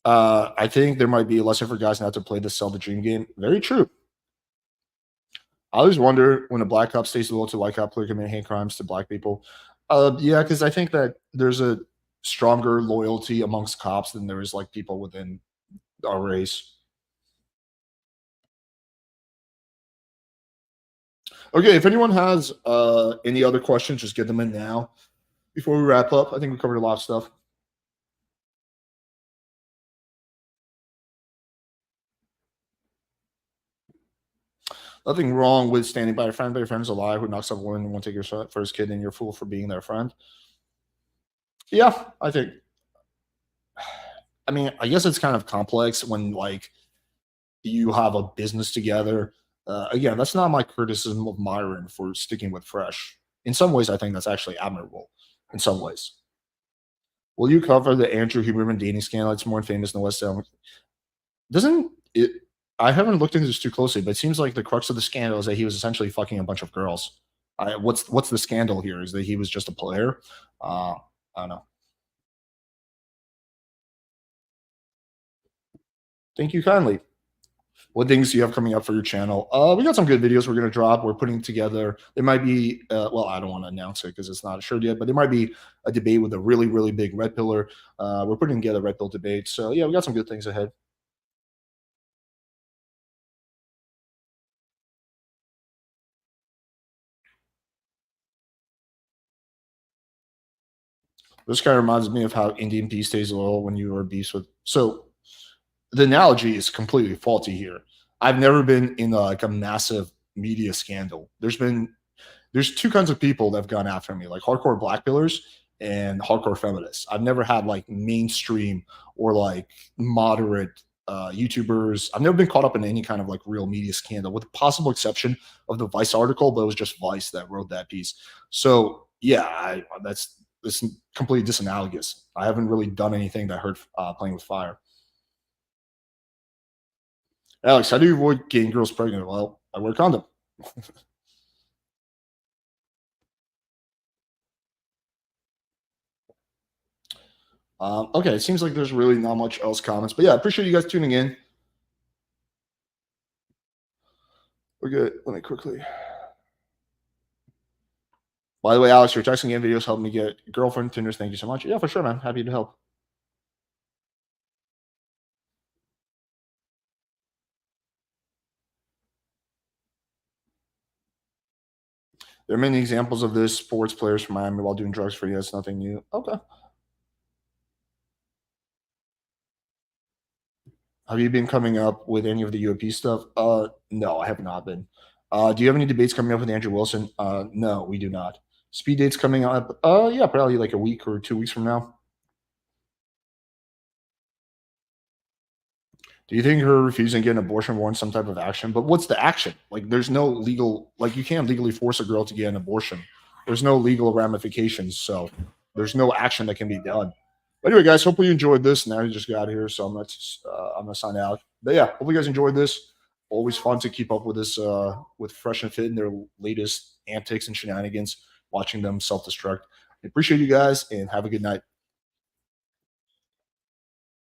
I think there might be a lesson for guys not to play the sell the dream game. Very true. I always wonder when a black cop stays loyal to white cop, clear commit hate crimes to black people. Yeah, because I think that there's a stronger loyalty amongst cops than there is like people within our race. Okay, if anyone has any other questions, just get them in now before we wrap up. I think we covered a lot of stuff. Nothing wrong with standing by your friend, but your friend's a liar who knocks up a woman and won't take your first kid, and you're a fool for being their friend. Yeah, I think. I mean, I guess it's kind of complex when like you have a business together. Again, that's not my criticism of Myron for sticking with Fresh. In some ways, I think that's actually admirable. In some ways, will you cover the Andrew Huberman dating scandal? It's more famous than West Elm. Doesn't it? I haven't looked into this too closely, but it seems like the crux of the scandal is that he was essentially fucking a bunch of girls. What's the scandal here? Is that he was just a player? I don't know. Thank you kindly. What things do you have coming up for your channel? We got some good videos we're going to drop. We're putting together. There might be, well, I don't want to announce it because it's not assured yet, but there might be a debate with a really, really big red pillar. We're putting together a red pill debate. So yeah, we got some good things ahead. This kind of reminds me of how Indian P stays loyal when you are beefs with. So the analogy is completely faulty here. I've never been in like a massive media scandal. There's two kinds of people that have gone after me, like hardcore black pillars and hardcore feminists. I've never had like mainstream or like moderate YouTubers. I've never been caught up in any kind of like real media scandal, with the possible exception of the Vice article, but it was just Vice that wrote that piece. So yeah, that's completely disanalogous. I haven't really done anything that hurt playing with fire. Alex, how do you avoid getting girls pregnant? Well, I wear a condom. Okay, it seems like there's really not much else comments, but yeah, I appreciate you guys tuning in. We're good. Let me quickly. By the way, Alex, your texting game videos helped me get girlfriend Tinders. Thank you so much. Yeah, for sure, man. Happy to help. There are many examples of this. Sports players from Miami while doing drugs for you. That's nothing new. Okay. Have you been coming up with any of the UAP stuff? No, I have not been. Do you have any debates coming up with Andrew Wilson? No, we do not. Speed dates coming up? Yeah, probably like a week or 2 weeks from now. Do you think her refusing to get an abortion warrants some type of action? But what's the action? Like, there's no legal, like, you can't legally force a girl to get an abortion. There's no legal ramifications, so there's no action that can be done. But anyway, guys, hopefully you enjoyed this. Now you just got here, so I'm gonna sign out. But yeah, hopefully you guys enjoyed this. Always fun to keep up with this with Fresh and Fit and their latest antics and shenanigans. Watching them self-destruct. I appreciate you guys, and have a good night.